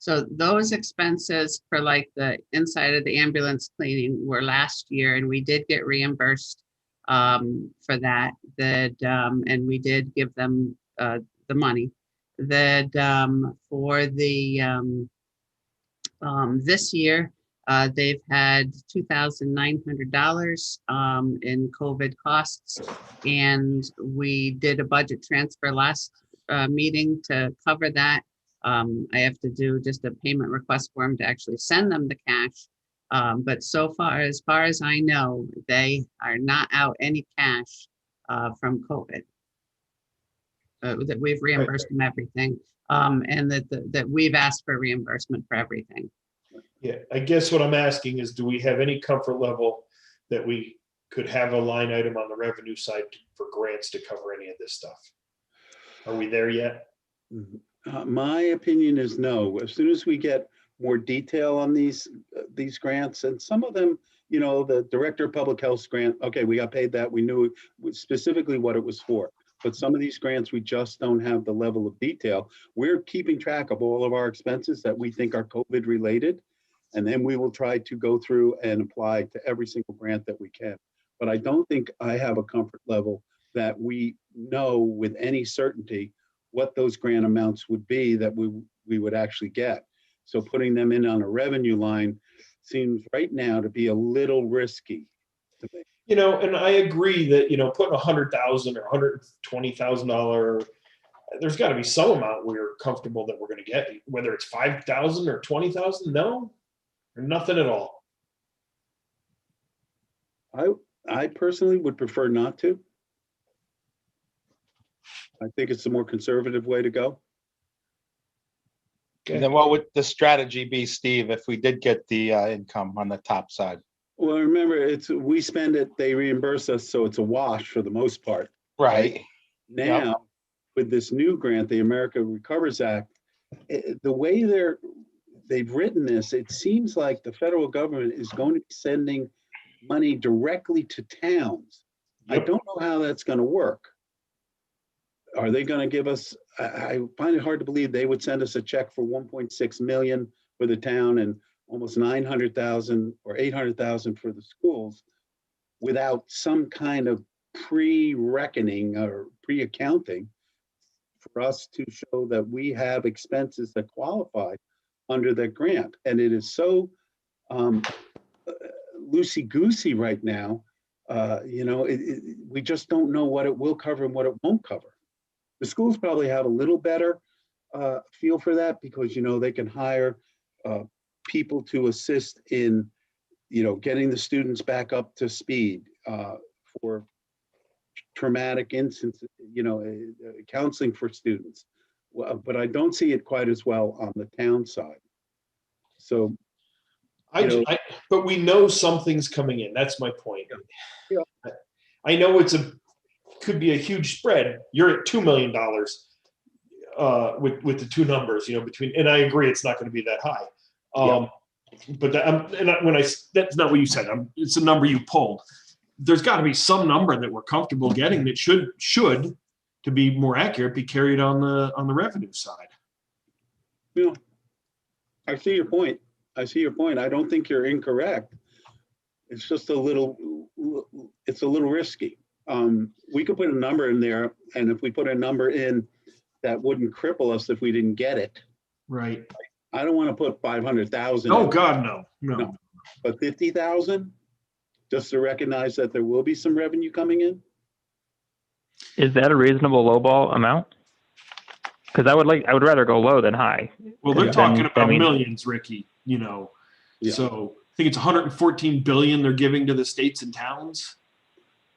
So those expenses for like the inside of the ambulance cleaning were last year, and we did get reimbursed for that. And we did give them the money. That for the this year, they've had $2,900 in COVID costs, and we did a budget transfer last meeting to cover that. I have to do just a payment request form to actually send them the cash. But so far as I know, they are not out any cash from COVID. That we've reimbursed them everything, and that we've asked for reimbursement for everything. Yeah, I guess what I'm asking is, do we have any comfort level that we could have a line item on the revenue side for grants to cover any of this stuff? Are we there yet? My opinion is no. As soon as we get more detail on these grants, and some of them, the Director of Public Health grant, okay, we got paid that. We knew specifically what it was for. But some of these grants, we just don't have the level of detail. We're keeping track of all of our expenses that we think are COVID related. And then we will try to go through and apply to every single grant that we can. But I don't think I have a comfort level that we know with any certainty what those grant amounts would be that we would actually get. So putting them in on a revenue line seems right now to be a little risky to me. And I agree that, putting $100,000 or $120,000, there's got to be some amount we're comfortable that we're going to get, whether it's 5,000 or 20,000, no, or nothing at all. I personally would prefer not to. I think it's the more conservative way to go. Okay. And then what would the strategy be, Steve, if we did get the income on the top side? Well, remember, we spend it, they reimburse us, so it's a wash for the most part. Right. Now, Yep. with this new grant, the America Recovers Act, the way they've written this, it seems like the federal government is going to be sending money directly to towns. Yep. I don't know how that's going to work. Are they going to give us, I find it hard to believe they would send us a check for 1.6 million for the town and almost 900,000 or 800,000 for the schools without some kind of pre-reckoning or pre-accounting for us to show that we have expenses that qualify under the grant. And it is so loosey-goosey right now. We just don't know what it will cover and what it won't cover. The schools probably have a little better feel for that because, they can hire people to assist in, getting the students back up to speed, for traumatic instances, counseling for students. Well, but I don't see it quite as well on the town side. So, but we know something's coming in. That's my point. Yeah. I know could be a huge spread. You're at $2 million with the two numbers, between, and I agree it's not going to be that high. But that's not what you said. It's a number you pulled. There's got to be some number that we're comfortable getting that should, to be more accurate, be carried on the revenue side. I see your point. I don't think you're incorrect. It's just a little risky. We could put a number in there, and if we put a number in that wouldn't cripple us if we didn't get it. Right. I don't want to put 500,000. Oh God, no. But 50,000, just to recognize that there will be some revenue coming in. Is that a reasonable lowball amount? Because I would rather go low than high. Well, they're talking about means millions, Ricky. Yeah. So I think it's 114 billion they're giving to the states and towns.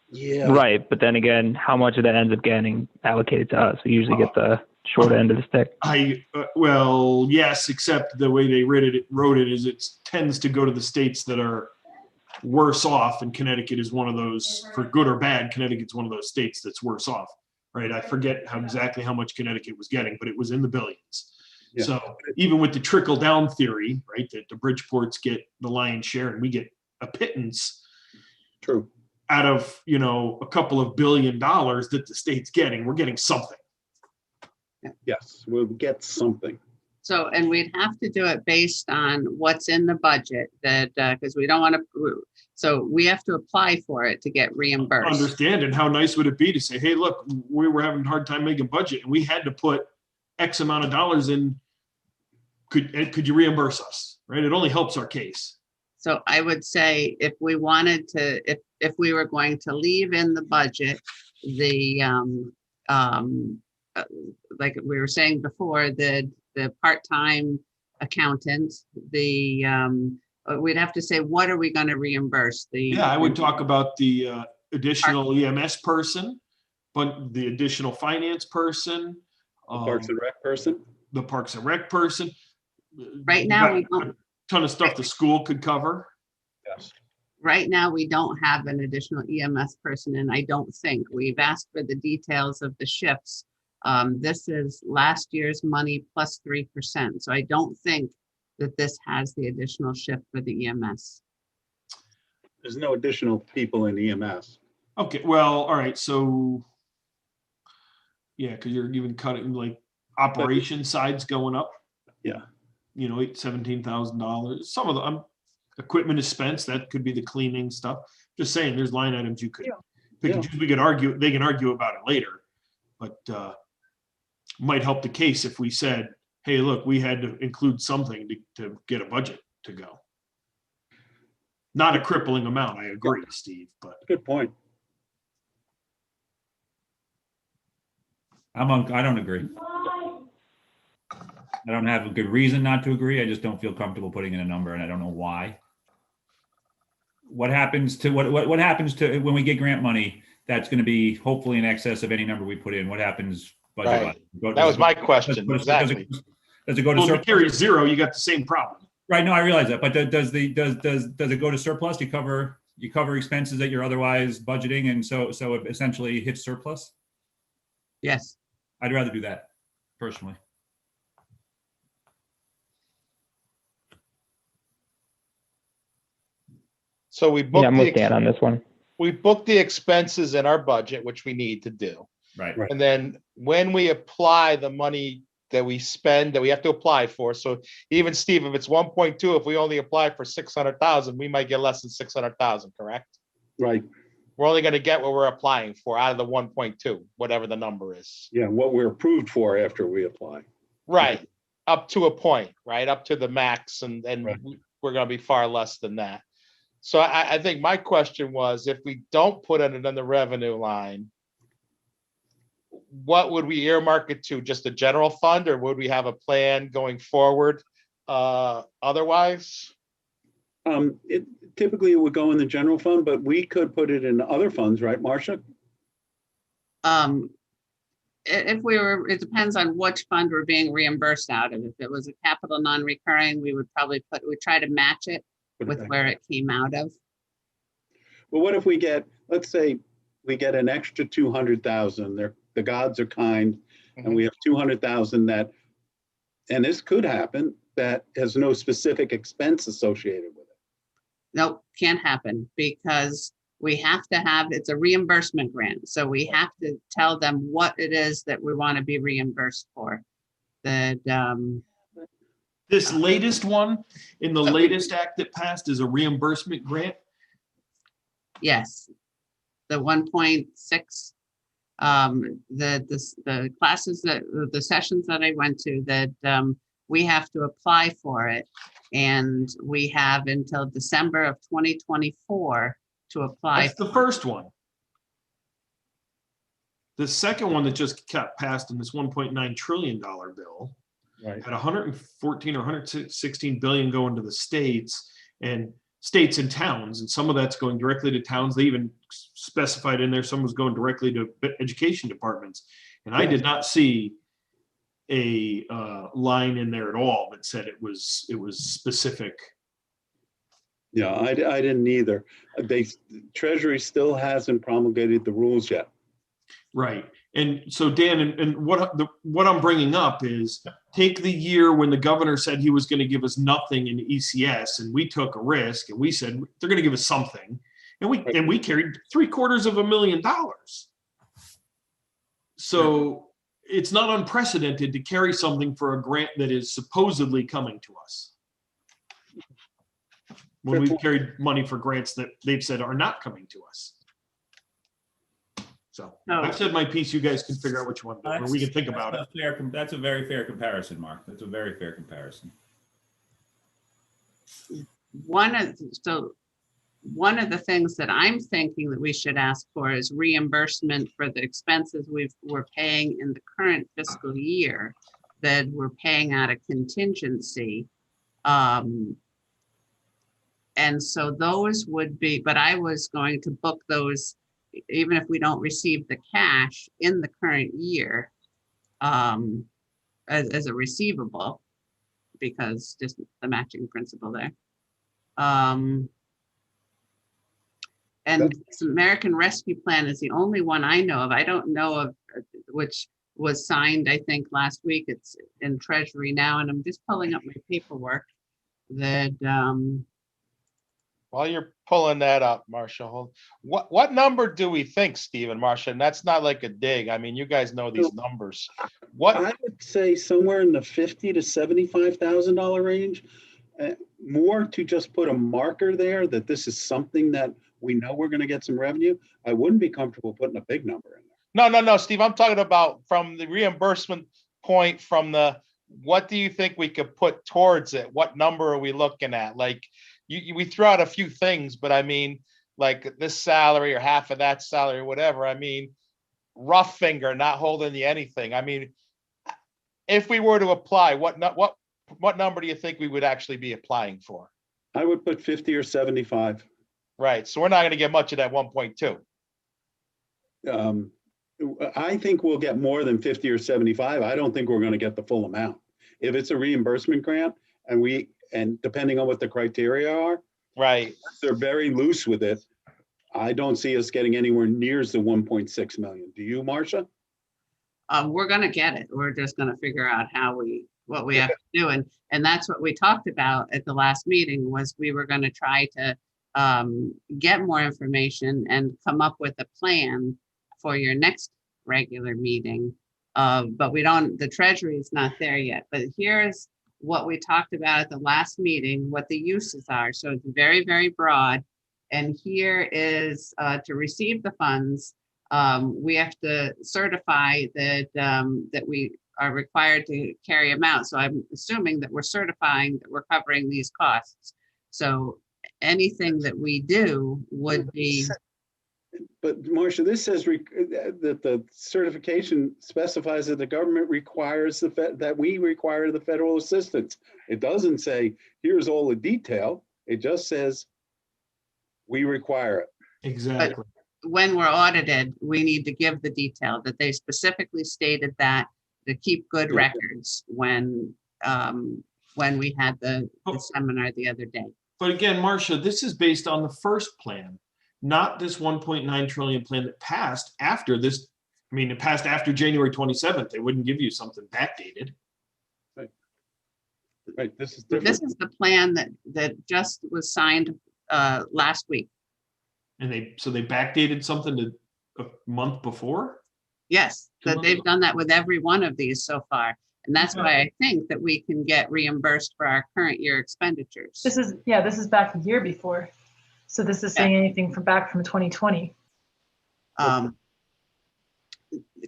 Yeah. Right, but then again, how much of that ends up getting allocated to us? We usually get the short end of the stick. Well, yes, except the way they wrote it is it tends to go to the states that are worse off, and Connecticut is one of those. For good or bad, Connecticut's one of those states that's worse off. Right? I forget exactly how much Connecticut was getting, but it was in the billions. Yeah. So even with the trickle down theory, right, that the Bridgeports get the lion's share and we get a pittance. True. Out of, a couple of $1 billion that the state's getting, we're getting something. Yes, we'll get something. So, and we'd have to do it based on what's in the budget, that, because we don't want to, so we have to apply for it to get reimbursed. Understand, and how nice would it be to say, hey, look, we were having a hard time making budget and we had to put X amount of dollars in. Could you reimburse us? Right? It only helps our case. So I would say if we wanted to, if we were going to leave in the budget, the, like we were saying before, the part-time accountant, we'd have to say, what are we going to reimburse? I would talk about the additional EMS person, but the additional finance person, Parks and Rec person. the Parks and Rec person. Right now, we A don't. ton of stuff the school could cover. Yes. Right now, we don't have an additional EMS person, and I don't think we've asked for the details of the shifts. This is last year's money plus 3%. So I don't think that this has the additional shift for the EMS. There's no additional people in EMS. Okay, well, all right, so yeah, because you're even cutting like operation sides going up. Yeah. $17,000. Some of the equipment expense, that could be the cleaning stuff. Just saying, there's line items you could pick and choose. We could argue, they can argue about it later, but might help the case if we said, hey, look, we had to include something to get a budget to go. Not a crippling amount, I agree, Steve, but Good point. I don't agree. I don't have a good reason not to agree. I just don't feel comfortable putting in a number, and I don't know why. What happens to what happens to when we get grant money? That's going to be hopefully in excess of any number we put in. What happens? Right. That was my question. Exactly. Does it go to well, if surplus? it carries zero, you got the same problem. Right. No, I realize that. But does it go to surplus? You cover expenses that you're otherwise budgeting, and so it essentially hits surplus. Yes. I'd rather do that personally. So we booked I'm with Dan on this one. we booked the expenses in our budget, which we need to do. Right. Right. And then when we apply the money that we spend, that we have to apply for. So even Steve, if it's 1.2, if we only apply for 600,000, we might get less than 600,000, correct? Right. We're only going to get what we're applying for out of the 1.2, whatever the number is. Yeah, what we're approved for after we apply. Right. Up to a point, right? Up to the max, and Right. we're going to be far less than that. So I think my question was, if we don't put it in the revenue line, what would we earmark it to? Just a general fund, or would we have a plan going forward otherwise? It typically it would go in the general fund, but we could put it in other funds, right, Marcia? If we were, it depends on which fund we're being reimbursed out of. If it was a capital non-recurring, we would probably we try to match it with where it came out of. Well, what if we get, let's say we get an extra 200,000, the gods are kind, and we have 200,000 that, and this could happen, that has no specific expense associated with it. Nope, can't happen because we have to have, it's a reimbursement grant. So we have to tell them what it is that we want to be reimbursed for. That This latest one in the latest act that passed is a reimbursement grant. yes, the 1.6, the classes that, the sessions that I went to, that we have to apply for it. And we have until December of 2024 to apply. That's the first one. The second one that just got passed in this $1.9 trillion bill Right. had 114 or 116 billion going to the states and towns, and some of that's going directly to towns. They even specified in there some was going directly to education departments, and I did not see a line in there at all that said it was specific. Yeah, I didn't either. Treasury still hasn't promulgated the rules yet. Right. And so Dan, and what I'm bringing up is take the year when the governor said he was going to give us nothing in ECS, and we took a risk and we said they're going to give us something, and we carried $750,000. So it's not unprecedented to carry something for a grant that is supposedly coming to us, when we've carried money for grants that they've said are not coming to us. So I've said my piece. You guys can figure out which one, or we can think about it. That's a very fair comparison, Mark. That's a very fair comparison. One of the things that I'm thinking that we should ask for is reimbursement for the expenses we're paying in the current fiscal year that we're paying out of contingency. And so those would be, but I was going to book those even if we don't receive the cash in the current year as a receivable, because just the matching principle there. And this American Rescue Plan is the only one I know of. I don't know of, which was signed, I think, last week. It's in Treasury now, and I'm just pulling up my paperwork that While you're pulling that up, Marcia, what number do we think, Stephen, Marcia? And that's not like a dig. I mean, you guys know these numbers. What I would say somewhere in the $50,000 to $75,000 range. More to just put a marker there that this is something that we know we're going to get some revenue. I wouldn't be comfortable putting a big number in there. No, Steve, I'm talking about from the reimbursement point, what do you think we could put towards it? What number are we looking at? Like we threw out a few things, but I mean, like this salary or half of that salary or whatever. I mean, rough finger, not holding you anything. I mean, if we were to apply, what number do you think we would actually be applying for? I would put 50 or 75. Right. So we're not going to get much of that 1.2. I think we'll get more than 50 or 75. I don't think we're going to get the full amount. If it's a reimbursement grant and depending on what the criteria are, right, they're very loose with it. I don't see us getting anywhere near the 1.6 million. Do you, Marcia? We're going to get it. We're just going to figure out what we have to do. And that's what we talked about at the last meeting, was we were going to try to get more information and come up with a plan for your next regular meeting. But the Treasury is not there yet. But here's what we talked about at the last meeting, what the uses are. So it's very, very broad. And here is to receive the funds, we have to certify that we are required to carry them out. So I'm assuming that we're certifying that we're covering these costs. So anything that we do would be But Marcia, this says that the certification specifies that the government requires that we require the federal assistance. It doesn't say, here's all the detail. It just says we require it. Exactly. When we're audited, we need to give the detail that they specifically stated that to keep good Yeah. records when we had the seminar the other day. But again, Marcia, this is based on the first plan, not this 1.9 trillion plan that passed after this. I mean, it passed after January 27th. They wouldn't give you something backdated. Right, this is different. This is the plan that just was signed last week. And they backdated something to a month before? Yes, that they've done that with every one of these so far. And that's Okay. why I think that we can get reimbursed for our current year expenditures. This is back a year before. So this is saying anything back from 2020.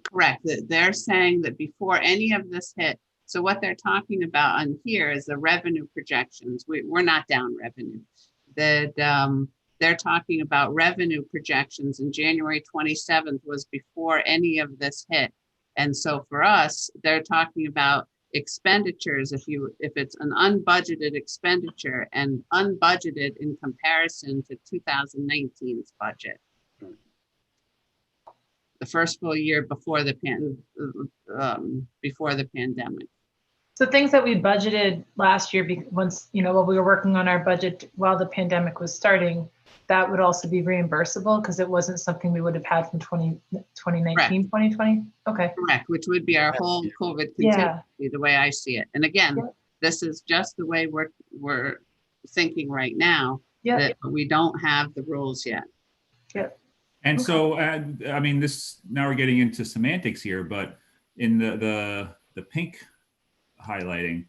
Correct. They're saying that before any of this hit, so what they're talking about on here is the revenue projections. We're not down revenue. That they're talking about revenue projections, and January 27th was before any of this hit. And so for us, they're talking about expenditures. If it's an unbudgeted expenditure and unbudgeted in comparison to 2019's budget. The first full year before the pandemic. So things that we budgeted last year, once, while we were working on our budget while the pandemic was starting, that would also be reimbursable because it wasn't something we would have had from 2019, Correct. 2020. Okay. Correct, which would be our whole COVID contingency, the way I see it. And again, this is just the way we're thinking right now, that we don't have the rules yet. Yeah. And so, I mean, now we're getting into semantics here, but in the pink highlighting,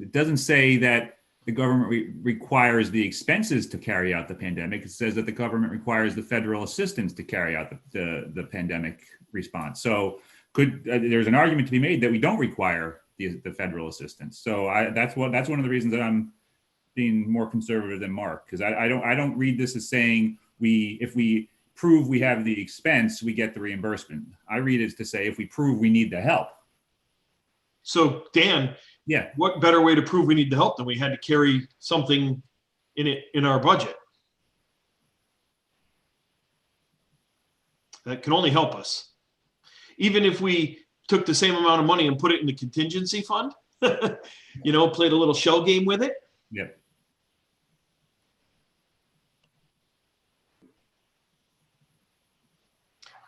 it doesn't say that the government requires the expenses to carry out the pandemic. It says that the government requires the federal assistance to carry out the pandemic response. So there's an argument to be made that we don't require the federal assistance. So that's one of the reasons that I'm being more conservative than Mark, because I don't read this as saying if we prove we have the expense, we get the reimbursement. I read it to say if we prove we need the help. So Dan, what better way to prove we need the help than we had to carry something in our budget? That can only help us. Even if we took the same amount of money and put it in the contingency fund, played a little shell game with it. Yep.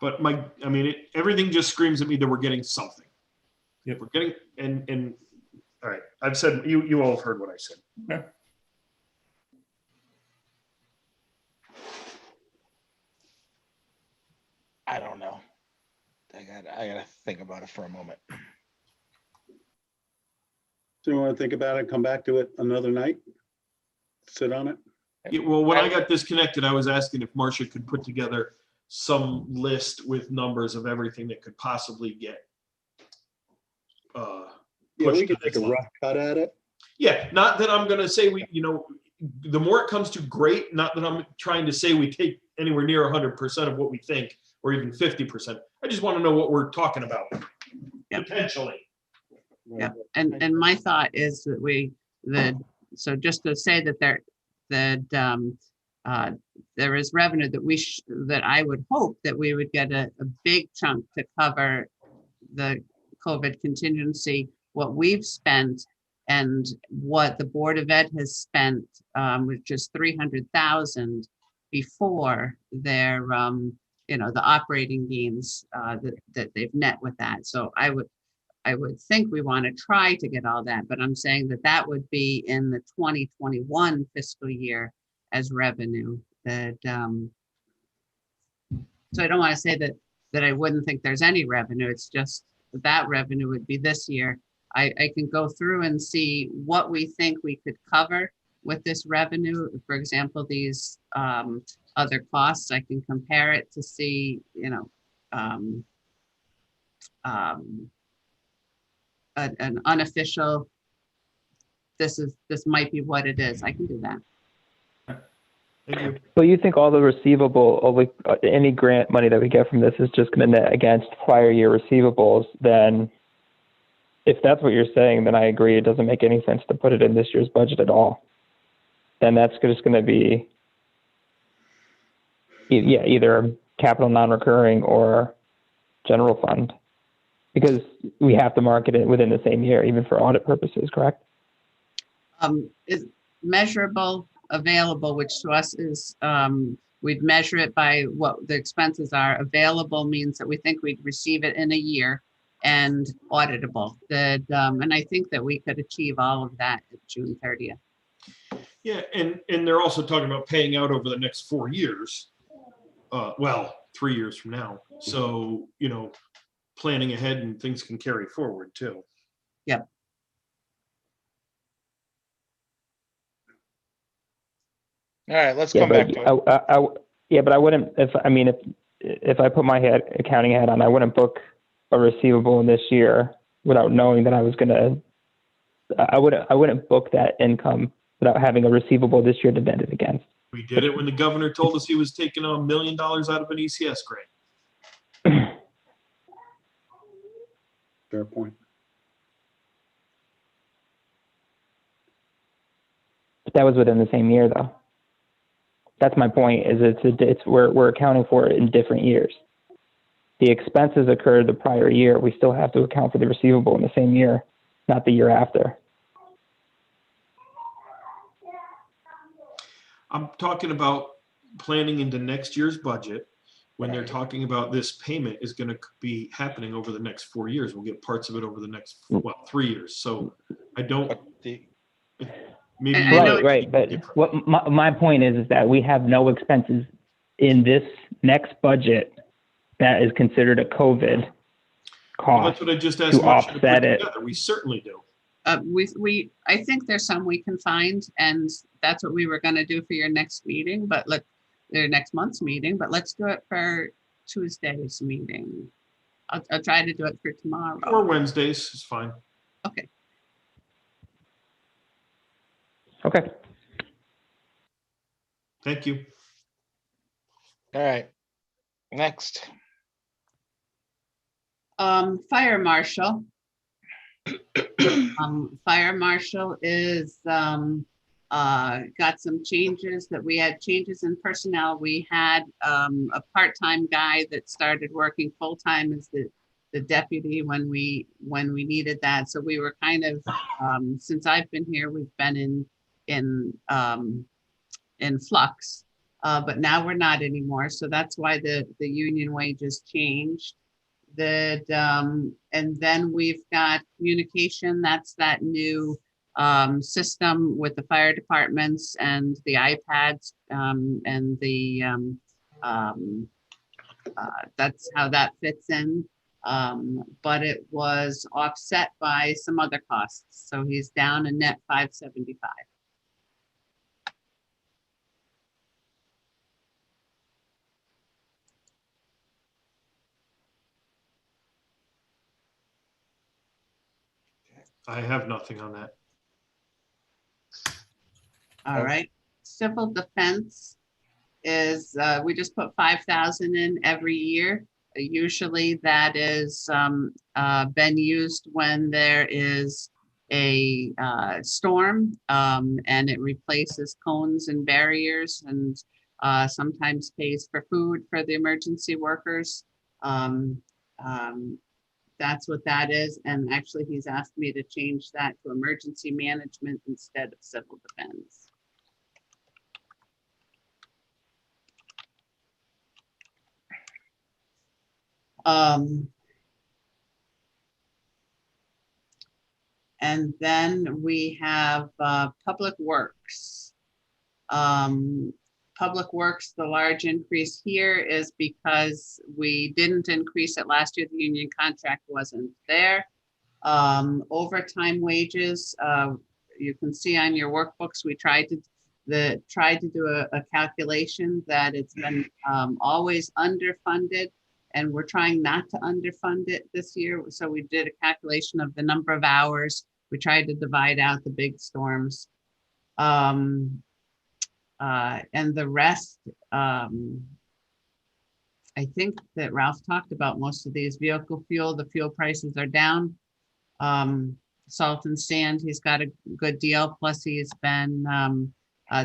But everything just screams at me that we're getting something. Yep. We're getting, and all right, I've said, you all have heard what I said. Okay. I don't know. I gotta think about it for a moment. So you want to think about it, come back to it another night? Sit on it? Yeah, well, when I got disconnected, I was asking if Marcia could put together some list with numbers of everything that could possibly get Yeah, we can take a rough cut at it. Yeah, not that I'm going to say the more it comes to great, not that I'm trying to say we take anywhere near 100% of what we think, or even 50%. I just want to know what we're talking about potentially. Yeah, and my thought is that so just to say that there is revenue that I would hope that we would get a big chunk to cover the COVID contingency, what we've spent and what the Board of Ed has spent, which is $300,000 before their, the operating gains that they've net with that. So I would think we want to try to get all that, but I'm saying that would be in the 2021 fiscal year as revenue. So I don't want to say that I wouldn't think there's any revenue. It's just that revenue would be this year. I can go through and see what we think we could cover with this revenue. For example, these other costs, I can compare it to see, an unofficial, this might be what it is. I can do that. Thank you. But you think all the receivable, any grant money that we get from this is just going to net against prior year receivables? Then, if that's what you're saying, then I agree. It doesn't make any sense to put it in this year's budget at all. Then that's just going to be, either capital non-recurring or general fund, because we have to market it within the same year, even for audit purposes, correct? Is measurable, available, which to us is, we'd measure it by what the expenses are. Available means that we think we'd receive it in a year, and auditable. And I think that we could achieve all of that at June 30th. Yeah, and they're also talking about paying out over the next 4 years. Well, 3 years from now. So, planning ahead and things can carry forward too. Yep. All right, let's come back to it. But I wouldn't, if I put my accounting hat on, I wouldn't book a receivable in this year without knowing that I was gonna, I wouldn't book that income without having a receivable this year to net it against. We did it when the governor told us he was taking $1 million out of an ECS grant. Fair point. That was within the same year, though. That's my point. Is we're accounting for it in different years. The expenses occurred the prior year. We still have to account for the receivable in the same year, not the year after. I'm talking about planning into next year's budget when they're talking about this payment is going to be happening over the next 4 years. We'll get parts of it over the next 3 years. So I don't. Maybe right. But what my point is that we have no expenses in this next budget that is considered a COVID cost. Well, that's what I just asked to offset it. together. We certainly do. I think there's some we can find, and that's what we were going to do for your next meeting, but next month's meeting. But let's do it for Tuesday's meeting. I'll try to do it for tomorrow. Or Wednesdays is fine. Okay. Okay. Thank you. All right. Next. Fire marshal. Fire marshal is got some changes that we had changes in personnel. We had a part-time guy that started working full-time as the deputy when we needed that. So we were kind of since I've been here, we've been in flux, but now we're not anymore. So that's why the union wages changed. And then we've got communication. That's that new system with the fire departments and the iPads and the that's how that fits in. But it was offset by some other costs. So he's down a net 575. I have nothing on that. All right. Civil defense is, we just put 5,000 in every year. Usually that is been used when there is a storm and it replaces cones and barriers and sometimes pays for food for the emergency workers. That's what that is. And actually he's asked me to change that to emergency management instead of civil defense. And then we have public works. Public works, the large increase here is because we didn't increase it last year. The union contract wasn't there. Overtime wages, you can see on your workbooks, we tried to do a calculation that it's been always underfunded, and we're trying not to underfund it this year. So we did a calculation of the number of hours. We tried to divide out the big storms. And the rest, I think that Ralph talked about most of these. Vehicle fuel, the fuel prices are down. Salt and sand, he's got a good deal. Plus he's been,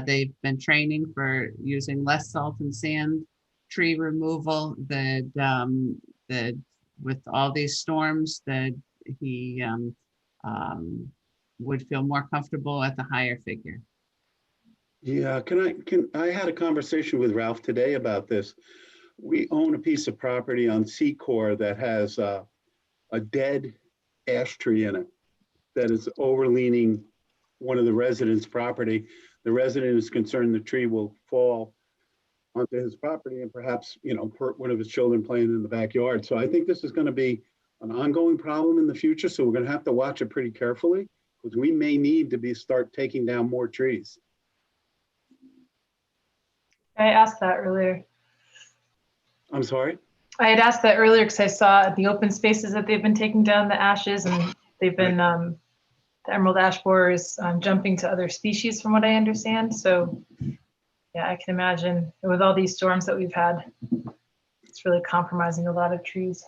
they've been training for using less salt and sand, tree removal, that with all these storms that he would feel more comfortable at the higher figure. Yeah, I had a conversation with Ralph today about this. We own a piece of property on Secor that has a dead ash tree in it that is overleaning one of the residents' property. The resident is concerned the tree will fall onto his property and perhaps, hurt one of his children playing in the backyard. So I think this is going to be an ongoing problem in the future. So we're going to have to watch it pretty carefully because we may need to start taking down more trees. I asked that earlier. I'm sorry? I had asked that earlier because I saw the open spaces that they've been taking down the ashes, and they've been, the emerald ash borer is jumping to other species from what I understand. So yeah, I can imagine with all these storms that we've had, it's really compromising a lot of trees.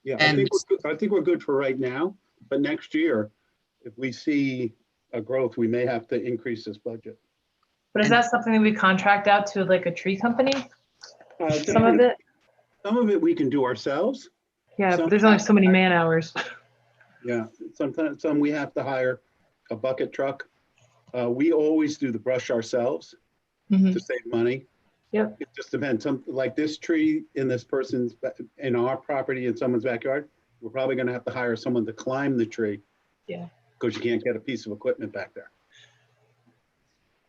Yeah, And I think we're good for right now, but next year, if we see a growth, we may have to increase this budget. But is that something that we contract out to like a tree company? Some of Depends. it? Some of it we can do ourselves. Yeah, but there's only so many man hours. Yeah, sometimes some we have to hire a bucket truck. We always do the brush ourselves to save money. Yep. It just depends. Some like this tree in in our property in someone's backyard, we're probably going to have to hire someone to climb the tree. Yeah. Because you can't get a piece of equipment back there.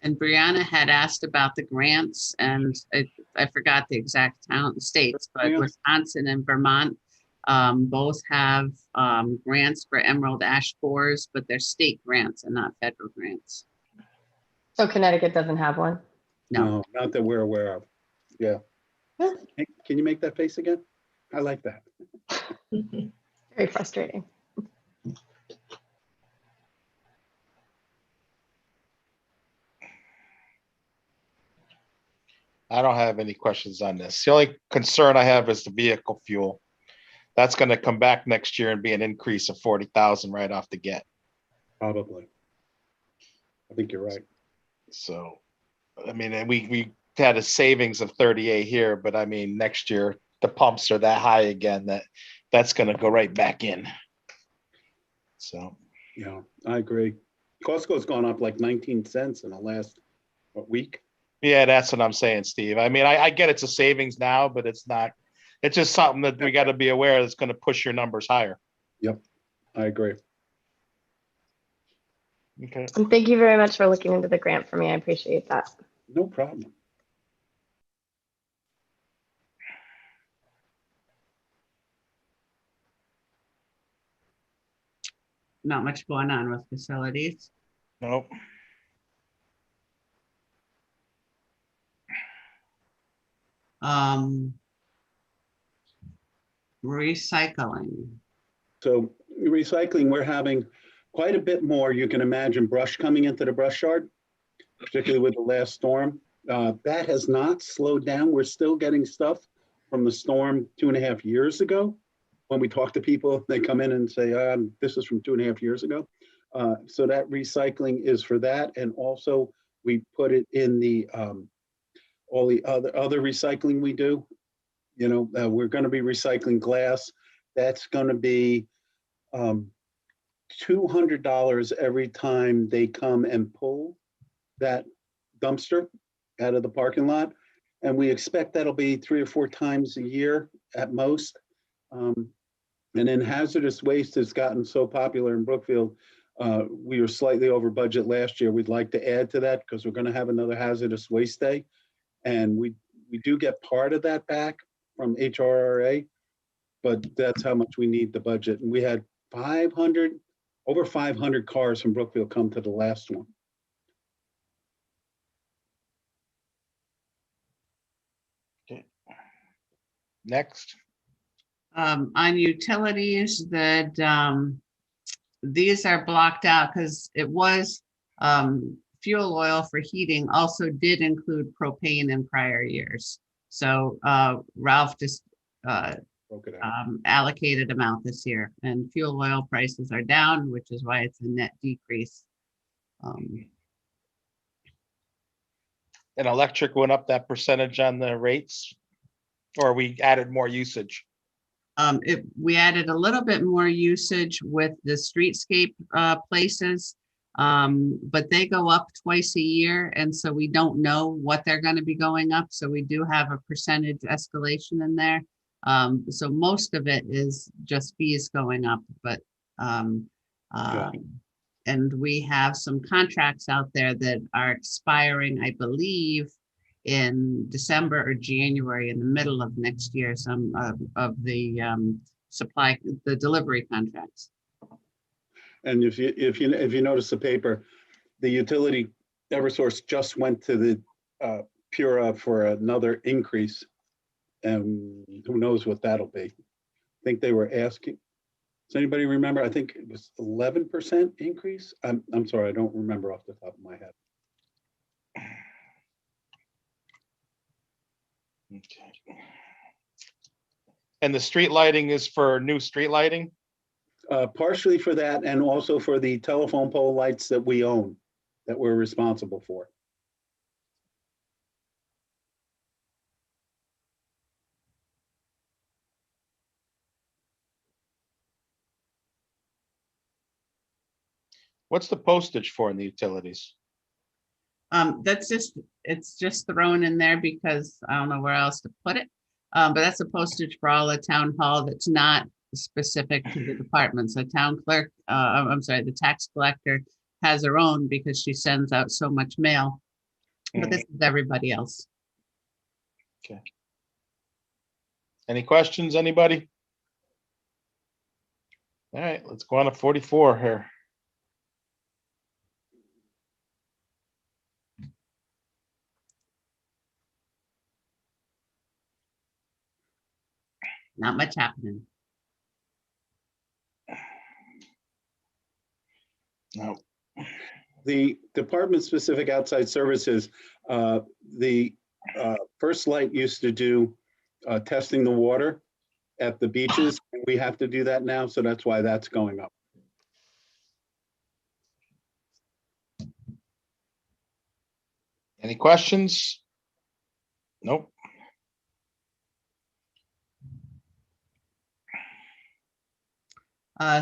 And Brianna had asked about the grants, and I forgot the exact states, but Yeah. Wisconsin and Vermont both have grants for emerald ash borers, but they're state grants and not federal grants. So Connecticut doesn't have one? No. Not that we're aware of. Yeah. Yeah. Hey, can you make that face again? I like that. Very frustrating. I don't have any questions on this. The only concern I have is the vehicle fuel. That's going to come back next year and be an increase of 40,000 right off the get. Probably. I think you're right. So, I mean, and we had a savings of 38 here, but I mean, next year the pumps are that high again that's going to go right back in. So, Yeah, I agree. Costco's gone up like 19 cents in the last week. yeah, that's what I'm saying, Steve. I mean, I get it's a savings now, but it's not. It's just something that we got to be aware that's going to push your numbers higher. Yep, I agree. Okay. And thank you very much for looking into the grant for me. I appreciate that. No problem. Not much going on with facilities. Nope. Recycling. So recycling, we're having quite a bit more. You can imagine brush coming into the brush yard, particularly with the last storm. That has not slowed down. We're still getting stuff from the storm 2.5 years ago. When we talk to people, they come in and say, this is from 2.5 years ago. So that recycling is for that. And also we put it in the all the other recycling we do. We're going to be recycling glass. That's going to be $200 every time they come and pull that dumpster out of the parking lot. And we expect that'll be 3 or 4 times a year at most. And then hazardous waste has gotten so popular in Brookfield. We were slightly over budget last year. We'd like to add to that because we're going to have another hazardous waste day. And we do get part of that back from HRRA, but that's how much we need the budget. And we had over 500 cars from Brookfield come to the last one. Okay. Next. On utilities, that these are blocked out because it was a fuel oil for heating also did include propane in prior years. So Ralph just Broke it out. allocated amount this year, and fuel oil prices are down, which is why it's a net decrease. And electric went up that percentage on the rates, or we added more usage? We added a little bit more usage with the streetscape places, but they go up twice a year, and so we don't know what they're going to be going up. So we do have a percentage escalation in there. So most of it is just fees going up, but and we have some contracts out there that are expiring, I believe, in December or January, in the middle of next year, some of the the delivery contracts. And if you notice the paper, the utility Eversource just went to the Pura for another increase, and who knows what that'll be. I think they were asking. Does anybody remember? I think it was 11% increase. I'm sorry, I don't remember off the top of my head. Okay. And the street lighting is for new street lighting? Partially for that, and also for the telephone pole lights that we own, that we're responsible for. What's the postage for in the utilities? It's just thrown in there because I don't know where else to put it. But that's a postage for all the town hall that's not specific to the departments. The town clerk, I'm sorry, the tax collector has her own because she sends out so much mail. But this is everybody else. Okay. Any questions, anybody? All right, let's go on to 44 here. Not much happening. No. The department-specific outside services, the First Light used to do testing the water at the beaches. We have to do that now, so that's why that's going up. Any questions? Nope.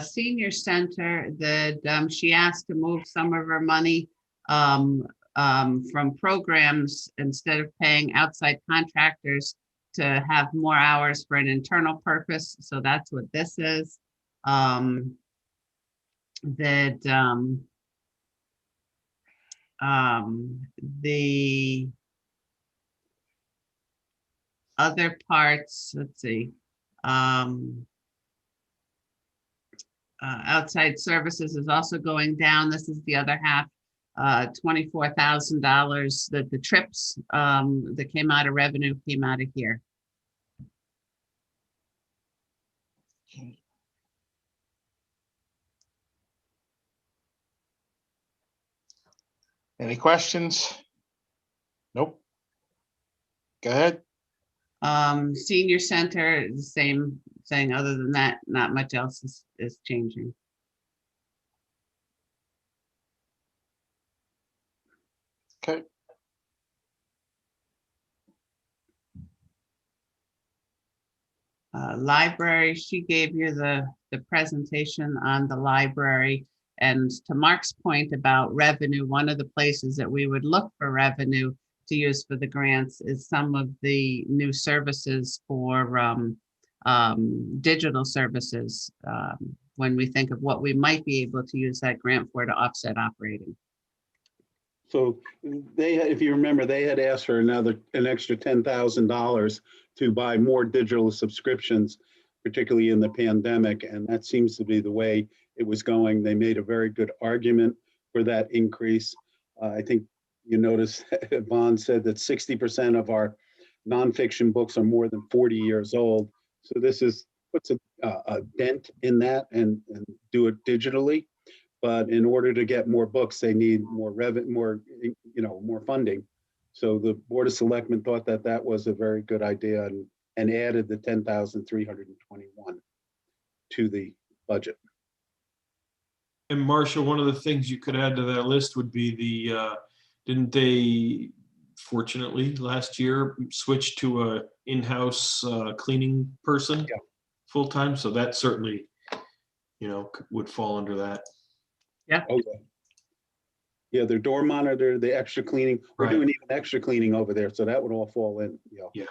Senior center that she asked to move some of her money from programs, instead of paying outside contractors, to have more hours for an internal purpose. So that's what this is. The other parts, let's see. Outside services is also going down. This is the other half, $24,000 that the trips that came out of revenue came out of here. Any questions? Nope. Go ahead. Senior center is the same thing. Other than that, not much else is changing. Okay. Library, she gave you the presentation on the library. And to Mark's point about revenue, one of the places that we would look for revenue to use for the grants is some of the new services for digital services, when we think of what we might be able to use that grant for to offset operating. So they, if you remember, they had asked for an extra $10,000 to buy more digital subscriptions, particularly in the pandemic, and that seems to be the way it was going. They made a very good argument for that increase. I think you noticed Vaughn said that 60% of our nonfiction books are more than 40 years old. So this puts a dent in that and do it digitally. But in order to get more books, they need more more funding. So the Board of Selectmen thought that that was a very good idea and added the 10,321 to the budget. And Marcia, one of the things you could add to that list would be didn't they, fortunately, last year switch to a in-house cleaning person? Yeah. Full-time, so that certainly, would fall under that. Oh, yeah. Yeah, their door monitor, the extra cleaning. We're Right. doing even extra cleaning over there, so that would all fall in. Yeah.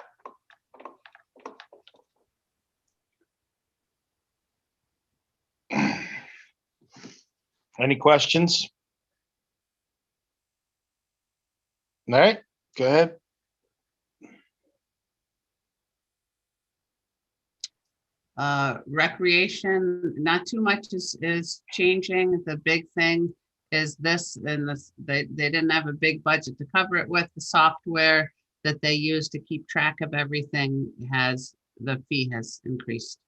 Any questions? All right, go ahead. Recreation, not too much is changing. The big thing is this, and they didn't have a big budget to cover it with. The software that they use to keep track of everything the fee has increased.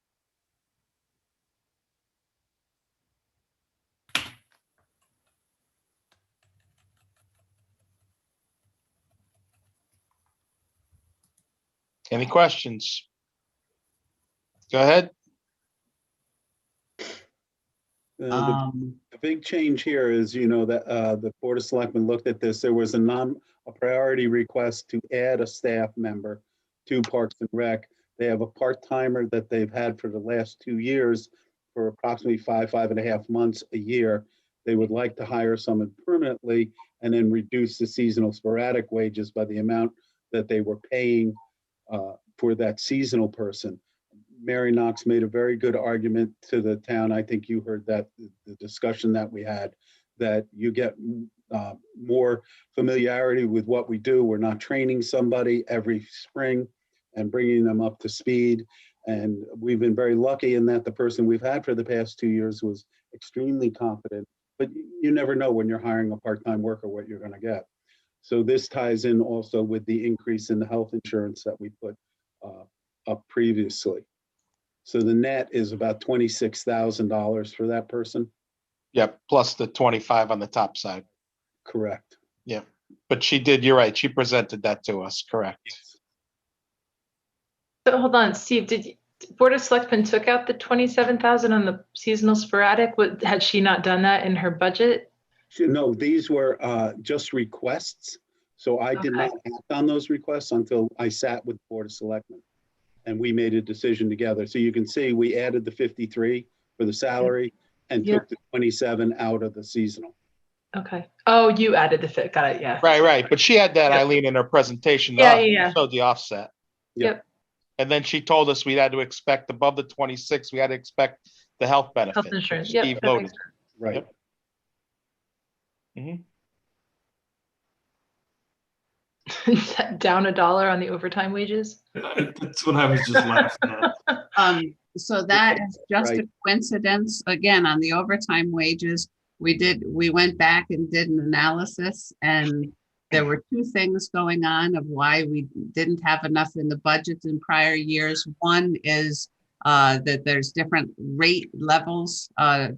Any questions? Go ahead. The big change here is, that the Board of Selectmen looked at this. There was a priority request to add a staff member to Parks and Rec. They have a part-timer that they've had for the last 2 years for approximately 5.5 months a year. They would like to hire someone permanently and then reduce the seasonal sporadic wages by the amount that they were paying for that seasonal person. Mary Knox made a very good argument to the town. I think you heard that, the discussion that we had, that you get more familiarity with what we do. We're not training somebody every spring and bringing them up to speed. And we've been very lucky in that the person we've had for the past 2 years was extremely competent, but you never know when you're hiring a part-time worker what you're going to get. So this ties in also with the increase in the health insurance that we put up previously. So the net is about $26,000 for that person. Yep, plus the 25 on the top side. Correct. Yeah, but you're right, she presented that to us, correct? So hold on, Steve, Board of Selectmen took out the 27,000 on the seasonal sporadic? Had she not done that in her budget? No, these were just requests. So I did not act on those requests until I sat with the Board of Selectmen and we made a decision together. So you can see we added the 53 for the salary and took the 27 out of the seasonal. Okay. Oh, you added the fit. Got it. Yeah. Right. But she had that, Eileen, in her presentation. Yeah. Showed the offset. Yep. And then she told us we had to expect above the 26, we had to expect the health benefit. Health insurance. Steve Yep. noted. Right. Yep. Mm-hmm. Down $1 on the overtime wages. That's what I was just laughing at. So that is just a coincidence. Again, on the overtime wages, we went back and did an analysis, and there were 2 things going on of why we didn't have enough in the budget in prior years. One is that there's different rate levels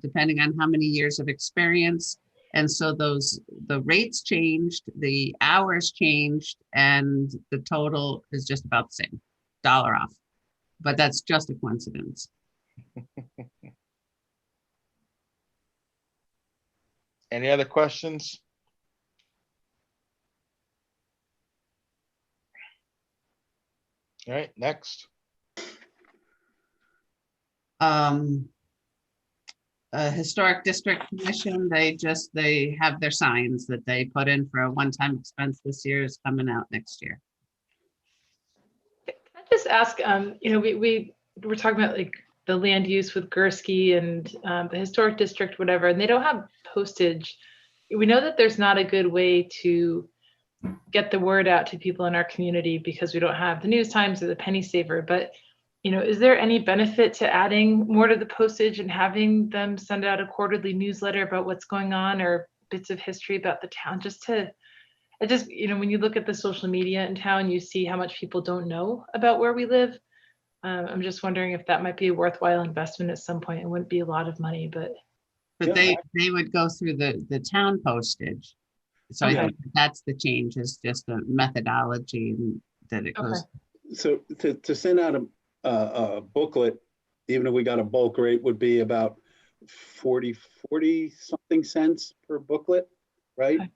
depending on how many years of experience. And so the rates changed, the hours changed, and the total is just about the same, $1 off. But that's just a coincidence. Any other questions? All right, next. Historic District Commission, they have their signs that they put in for a one-time expense this year is coming out next year. Can I just ask, we were talking about like the land use with Gursky and the historic district, whatever, and they don't have postage. We know that there's not a good way to get the word out to people in our community because we don't have the News Times or the Penny Saver, but is there any benefit to adding more to the postage and having them send out a quarterly newsletter about what's going on or bits of history about the town? When you look at the social media in town, you see how much people don't know about where we live. I'm just wondering if that might be a worthwhile investment at some point. It wouldn't be a lot of money, but. But they would go through the town postage. So I Okay. think that's the change, is just a methodology and that it Okay. goes. So to send out a booklet, even if we got a bulk rate, would be about 40 something cents per booklet, right? Okay.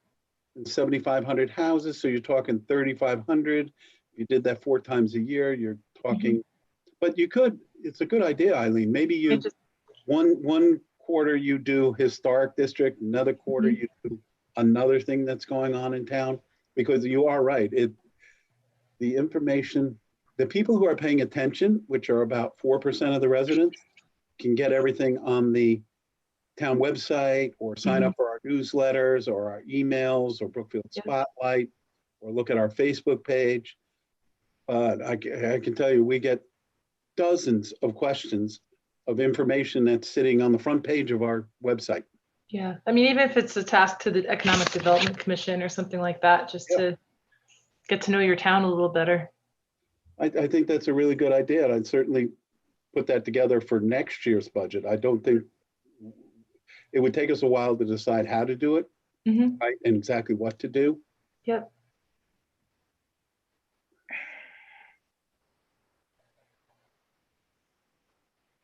And 7,500 houses, so you're talking 3,500. If you did that 4 times a year, you're talking, but you could, it's a good idea, Eileen. Maybe you, just- one quarter you do historic district, another quarter Mhm. you do another thing that's going on in town, because you are right. The information, the people who are paying attention, which are about 4% of the residents, can get everything on the town website or sign up for our newsletters or our emails or Brookfield Yeah. Spotlight or look at our Facebook page. But I can tell you, we get dozens of questions of information that's sitting on the front page of our website. Yeah, I mean, even if it's a task to the Economic Development Commission or something like that, just to get to know your town a little better. I think that's a really good idea, and I'd certainly put that together for next year's budget. I don't think it would take us a while to decide how to do it, right, and exactly what to do. Yep.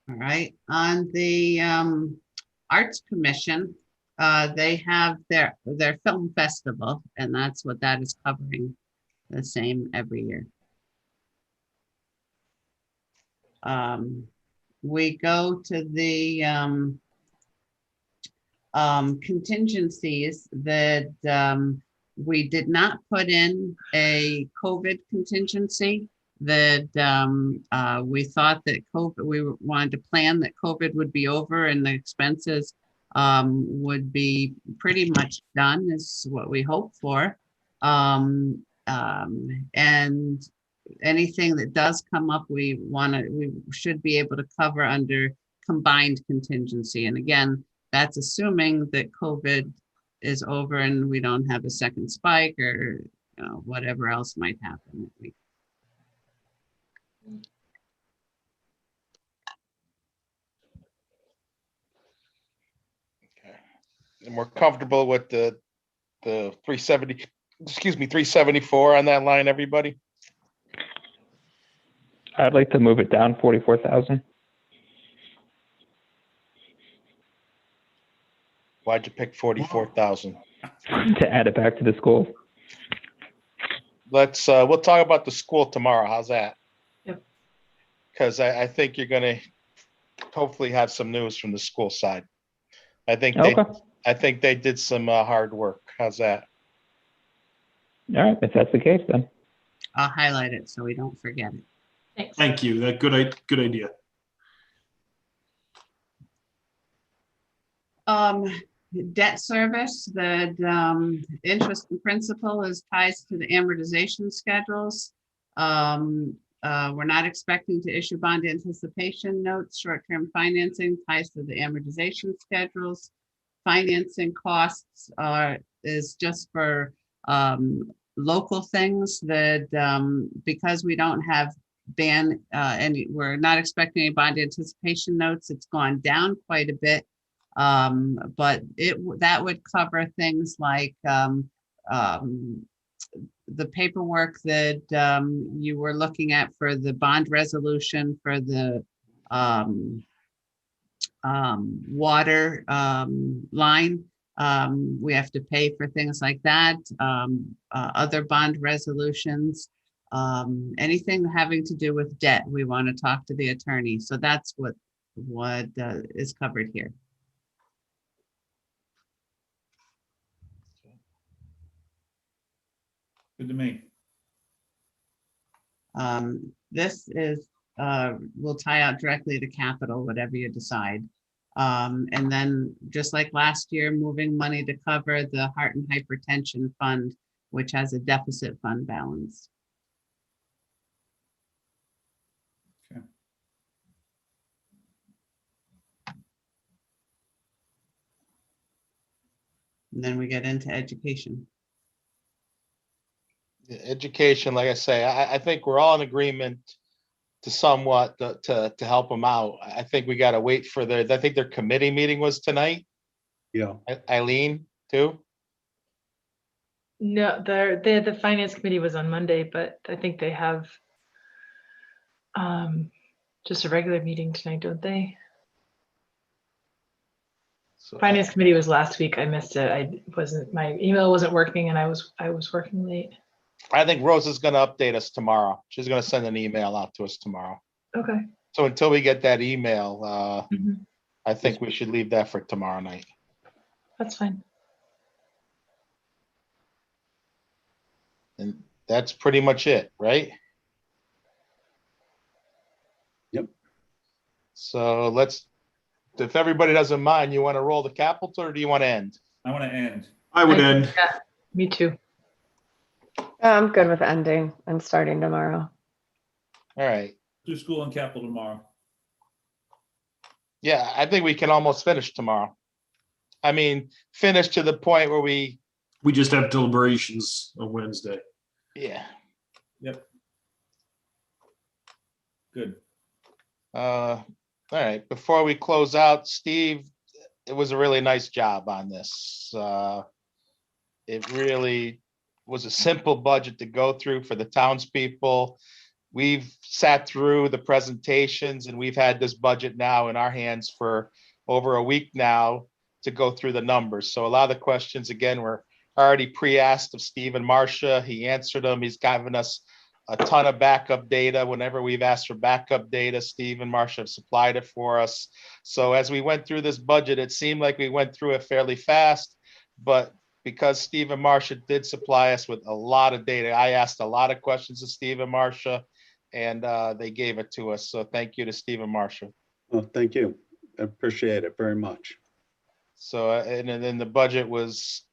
All right, on the Arts Commission, they have their film festival, and that's what that is covering, the same every year. We go to the contingencies that we did not put in a COVID contingency. That we thought that we wanted to plan that COVID would be over and the expenses would be pretty much done, is what we hope for. And anything that does come up, we should be able to cover under combined contingency. And again, that's assuming that COVID is over and we don't have a second spike or whatever else might happen. And we're comfortable with the 370, 374 on that line, everybody? I'd like to move it down 44,000. Why'd you pick 44,000? To add it back to the school. We'll talk about the school tomorrow. How's that? Yep. Because I think you're gonna hopefully have some news from the school side. I think they did some hard work. How's that? All right, if that's the case, then. I'll highlight it so we don't forget it. Thanks. Thank you. That good idea. Debt service, the interest and principal is ties to the amortization schedules. We're not expecting to issue bond anticipation notes. Short-term financing ties to the amortization schedules. Financing costs is just for local things that because we don't have and we're not expecting any bond anticipation notes, it's gone down quite a bit. But that would cover things like the paperwork that you were looking at for the bond resolution for the water line. We have to pay for things like that. Other bond resolutions, anything having to do with debt, we want to talk to the attorney. So that's what is covered here. Good to me. This is will tie out directly to capital, whatever you decide. And then just like last year, moving money to cover the heart and hypertension fund, which has a deficit fund balance. Okay. And then we get into education. Education, like I say, I think we're all in agreement to somewhat to help them out. I think we got to wait for I think their committee meeting was tonight. Yeah, Eileen too? No, the finance committee was on Monday, but I think they have just a regular meeting tonight, don't they? So, Finance committee was last week. I missed it. My email wasn't working and I was working late. I think Rose is gonna update us tomorrow. She's gonna send an email out to us tomorrow. Okay. So until we get that email, Mhm. I think we should leave that for tomorrow night. That's fine. And that's pretty much it, right? Yep. So if everybody doesn't mind, you want to roll the capital or do you want to end? I want to end. I would end. Yeah, me too. I'm good with ending and starting tomorrow. All right. Do school and capital tomorrow. Yeah, I think we can almost finish tomorrow. I mean, finish to the point where we, We just have deliberations on Wednesday. yeah. Yep. Good. All right, before we close out, Steve, it was a really nice job on this. It really was a simple budget to go through for the townspeople. We've sat through the presentations and we've had this budget now in our hands for over a week now to go through the numbers. So a lot of the questions, again, were already pre-asked of Steve and Marcia. He answered them. He's given us a ton of backup data. Whenever we've asked for backup data, Steve and Marcia have supplied it for us. So as we went through this budget, it seemed like we went through it fairly fast, but because Steve and Marcia did supply us with a lot of data, I asked a lot of questions of Steve and Marcia, and they gave it to us. So thank you to Steve and Marcia. well, thank you. I appreciate it very much. So, and then the budget was,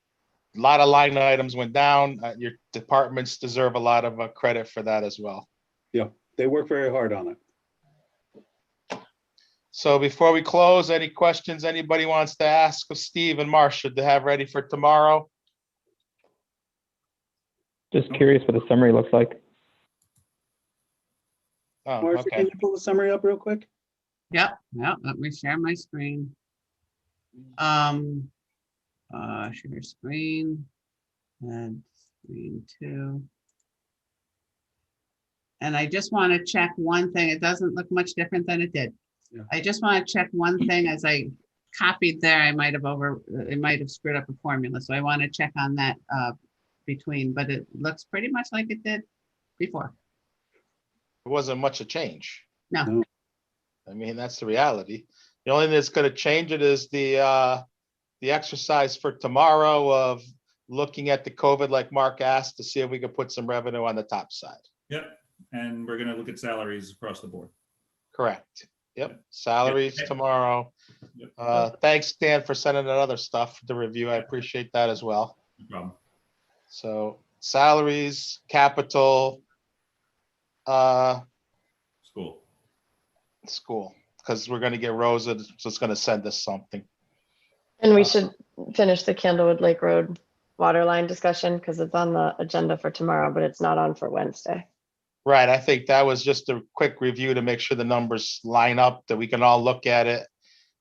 a lot of line items went down. Your departments deserve a lot of credit for that as well. Yeah, they work very hard on it. So before we close, any questions anybody wants to ask of Steve and Marcia to have ready for tomorrow? Just curious what the summary looks like. Oh, Marcia, okay. can you pull the summary up real quick? Yep, let me share my screen. Share screen and screen 2. And I just want to check one thing. It doesn't look much different than it did. Yeah. I just want to check one thing. As I copied there, it might have screwed up a formula. So I want to check on that but it looks pretty much like it did before. It wasn't much a change. No. I mean, that's the reality. The only thing that's going to change it is the exercise for tomorrow of looking at the COVID, like Mark asked, to see if we could put some revenue on the top side. Yep. And we're going to look at salaries across the board. Correct. Yep. Salaries Yep. tomorrow. Yep. Thanks, Dan, for sending that other stuff to review. I appreciate that as well. No problem. So salaries, capital, School. because we're going to get Rosa, so it's going to send us something. And we should finish the Candlewood Lake Road water line discussion because it's on the agenda for tomorrow, but it's not on for Wednesday. Right. I think that was just a quick review to make sure the numbers line up, that we can all look at it.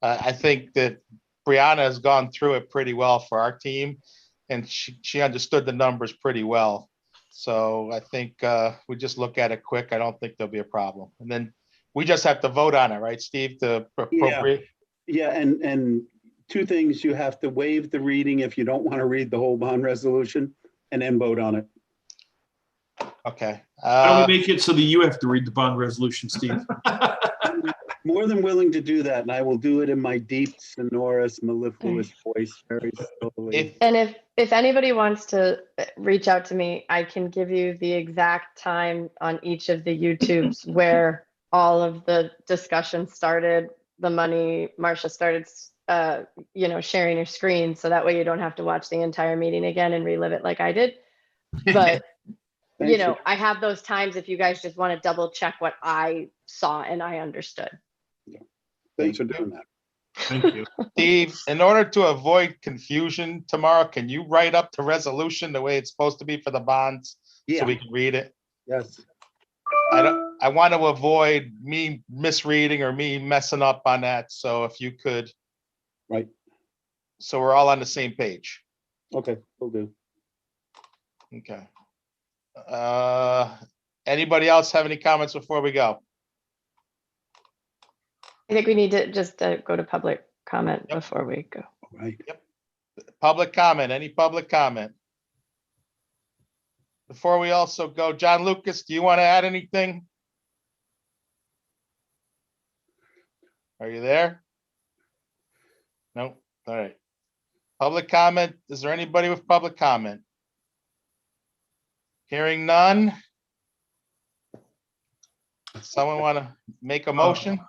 I think that Brianna has gone through it pretty well for our team, and she understood the numbers pretty well. So I think we just look at it quick. I don't think there'll be a problem. And then we just have to vote on it, right, Steve, to appropriate? Yeah, and 2 things: you have to waive the reading if you don't want to read the whole bond resolution, and then vote on it. Okay. How do we make it so that you have to read the bond resolution, Steve? More than willing to do that, and I will do it in my deep, sonorous, mellifluous voice, very slowly. And if anybody wants to reach out to me, I can give you the exact time on each of the YouTubes where all of the discussion started, the money, Marcia started, sharing her screen. So that way you don't have to watch the entire meeting again and relive it like I did. But, I have those times if you guys just want to double check what I saw and I understood. Thanks for doing that. Thank you. Steve, in order to avoid confusion tomorrow, can you write up the resolution the way it's supposed to be for the bonds? Yeah. So we can read it? Yes. I want to avoid me misreading or me messing up on that. So if you could. Right. so we're all on the same page. Okay, will do. Okay. Anybody else have any comments before we go? I think we need to just go to public comment Yep. before we go. All right. Public comment, any public comment? Before we also go, John Lucas, do you want to add anything? Are you there? No, all right. Public comment, is there anybody with public comment? Hearing none? Someone want to make a motion?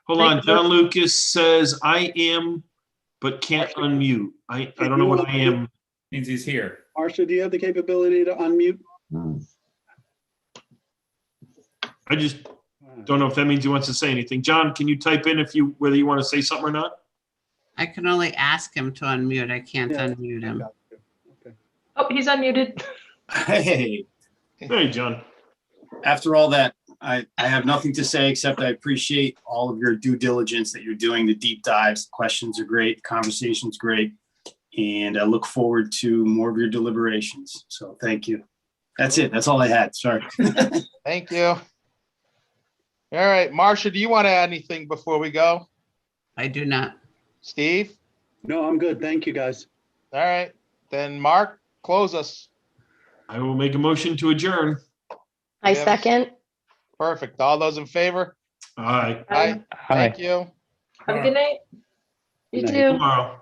Hold on, John Lucas says, I am, but can't unmute. I don't know what I am. Means he's here. Marcia, do you have the capability to unmute? I just don't know if that means he wants to say anything. John, can you type in whether you want to say something or not? I can only ask him to unmute. I can't Yeah. unmute him. Okay. Oh, he's unmuted. Hey, Hey, John. after all that, I have nothing to say except I appreciate all of your due diligence that you're doing, the deep dives. Questions are great, conversation's great, and I look forward to more of your deliberations. So thank you. That's it. That's all I had. Sorry. Thank you. All right, Marcia, do you want to add anything before we go? I do not. Steve? No, I'm good. Thank you, guys. All right, then Mark, close us. I will make a motion to adjourn. I Yes. second. Perfect. All those in favor? Aye. Aye. Hi. Thank you. Have a good night. You Good night. too. Tomorrow.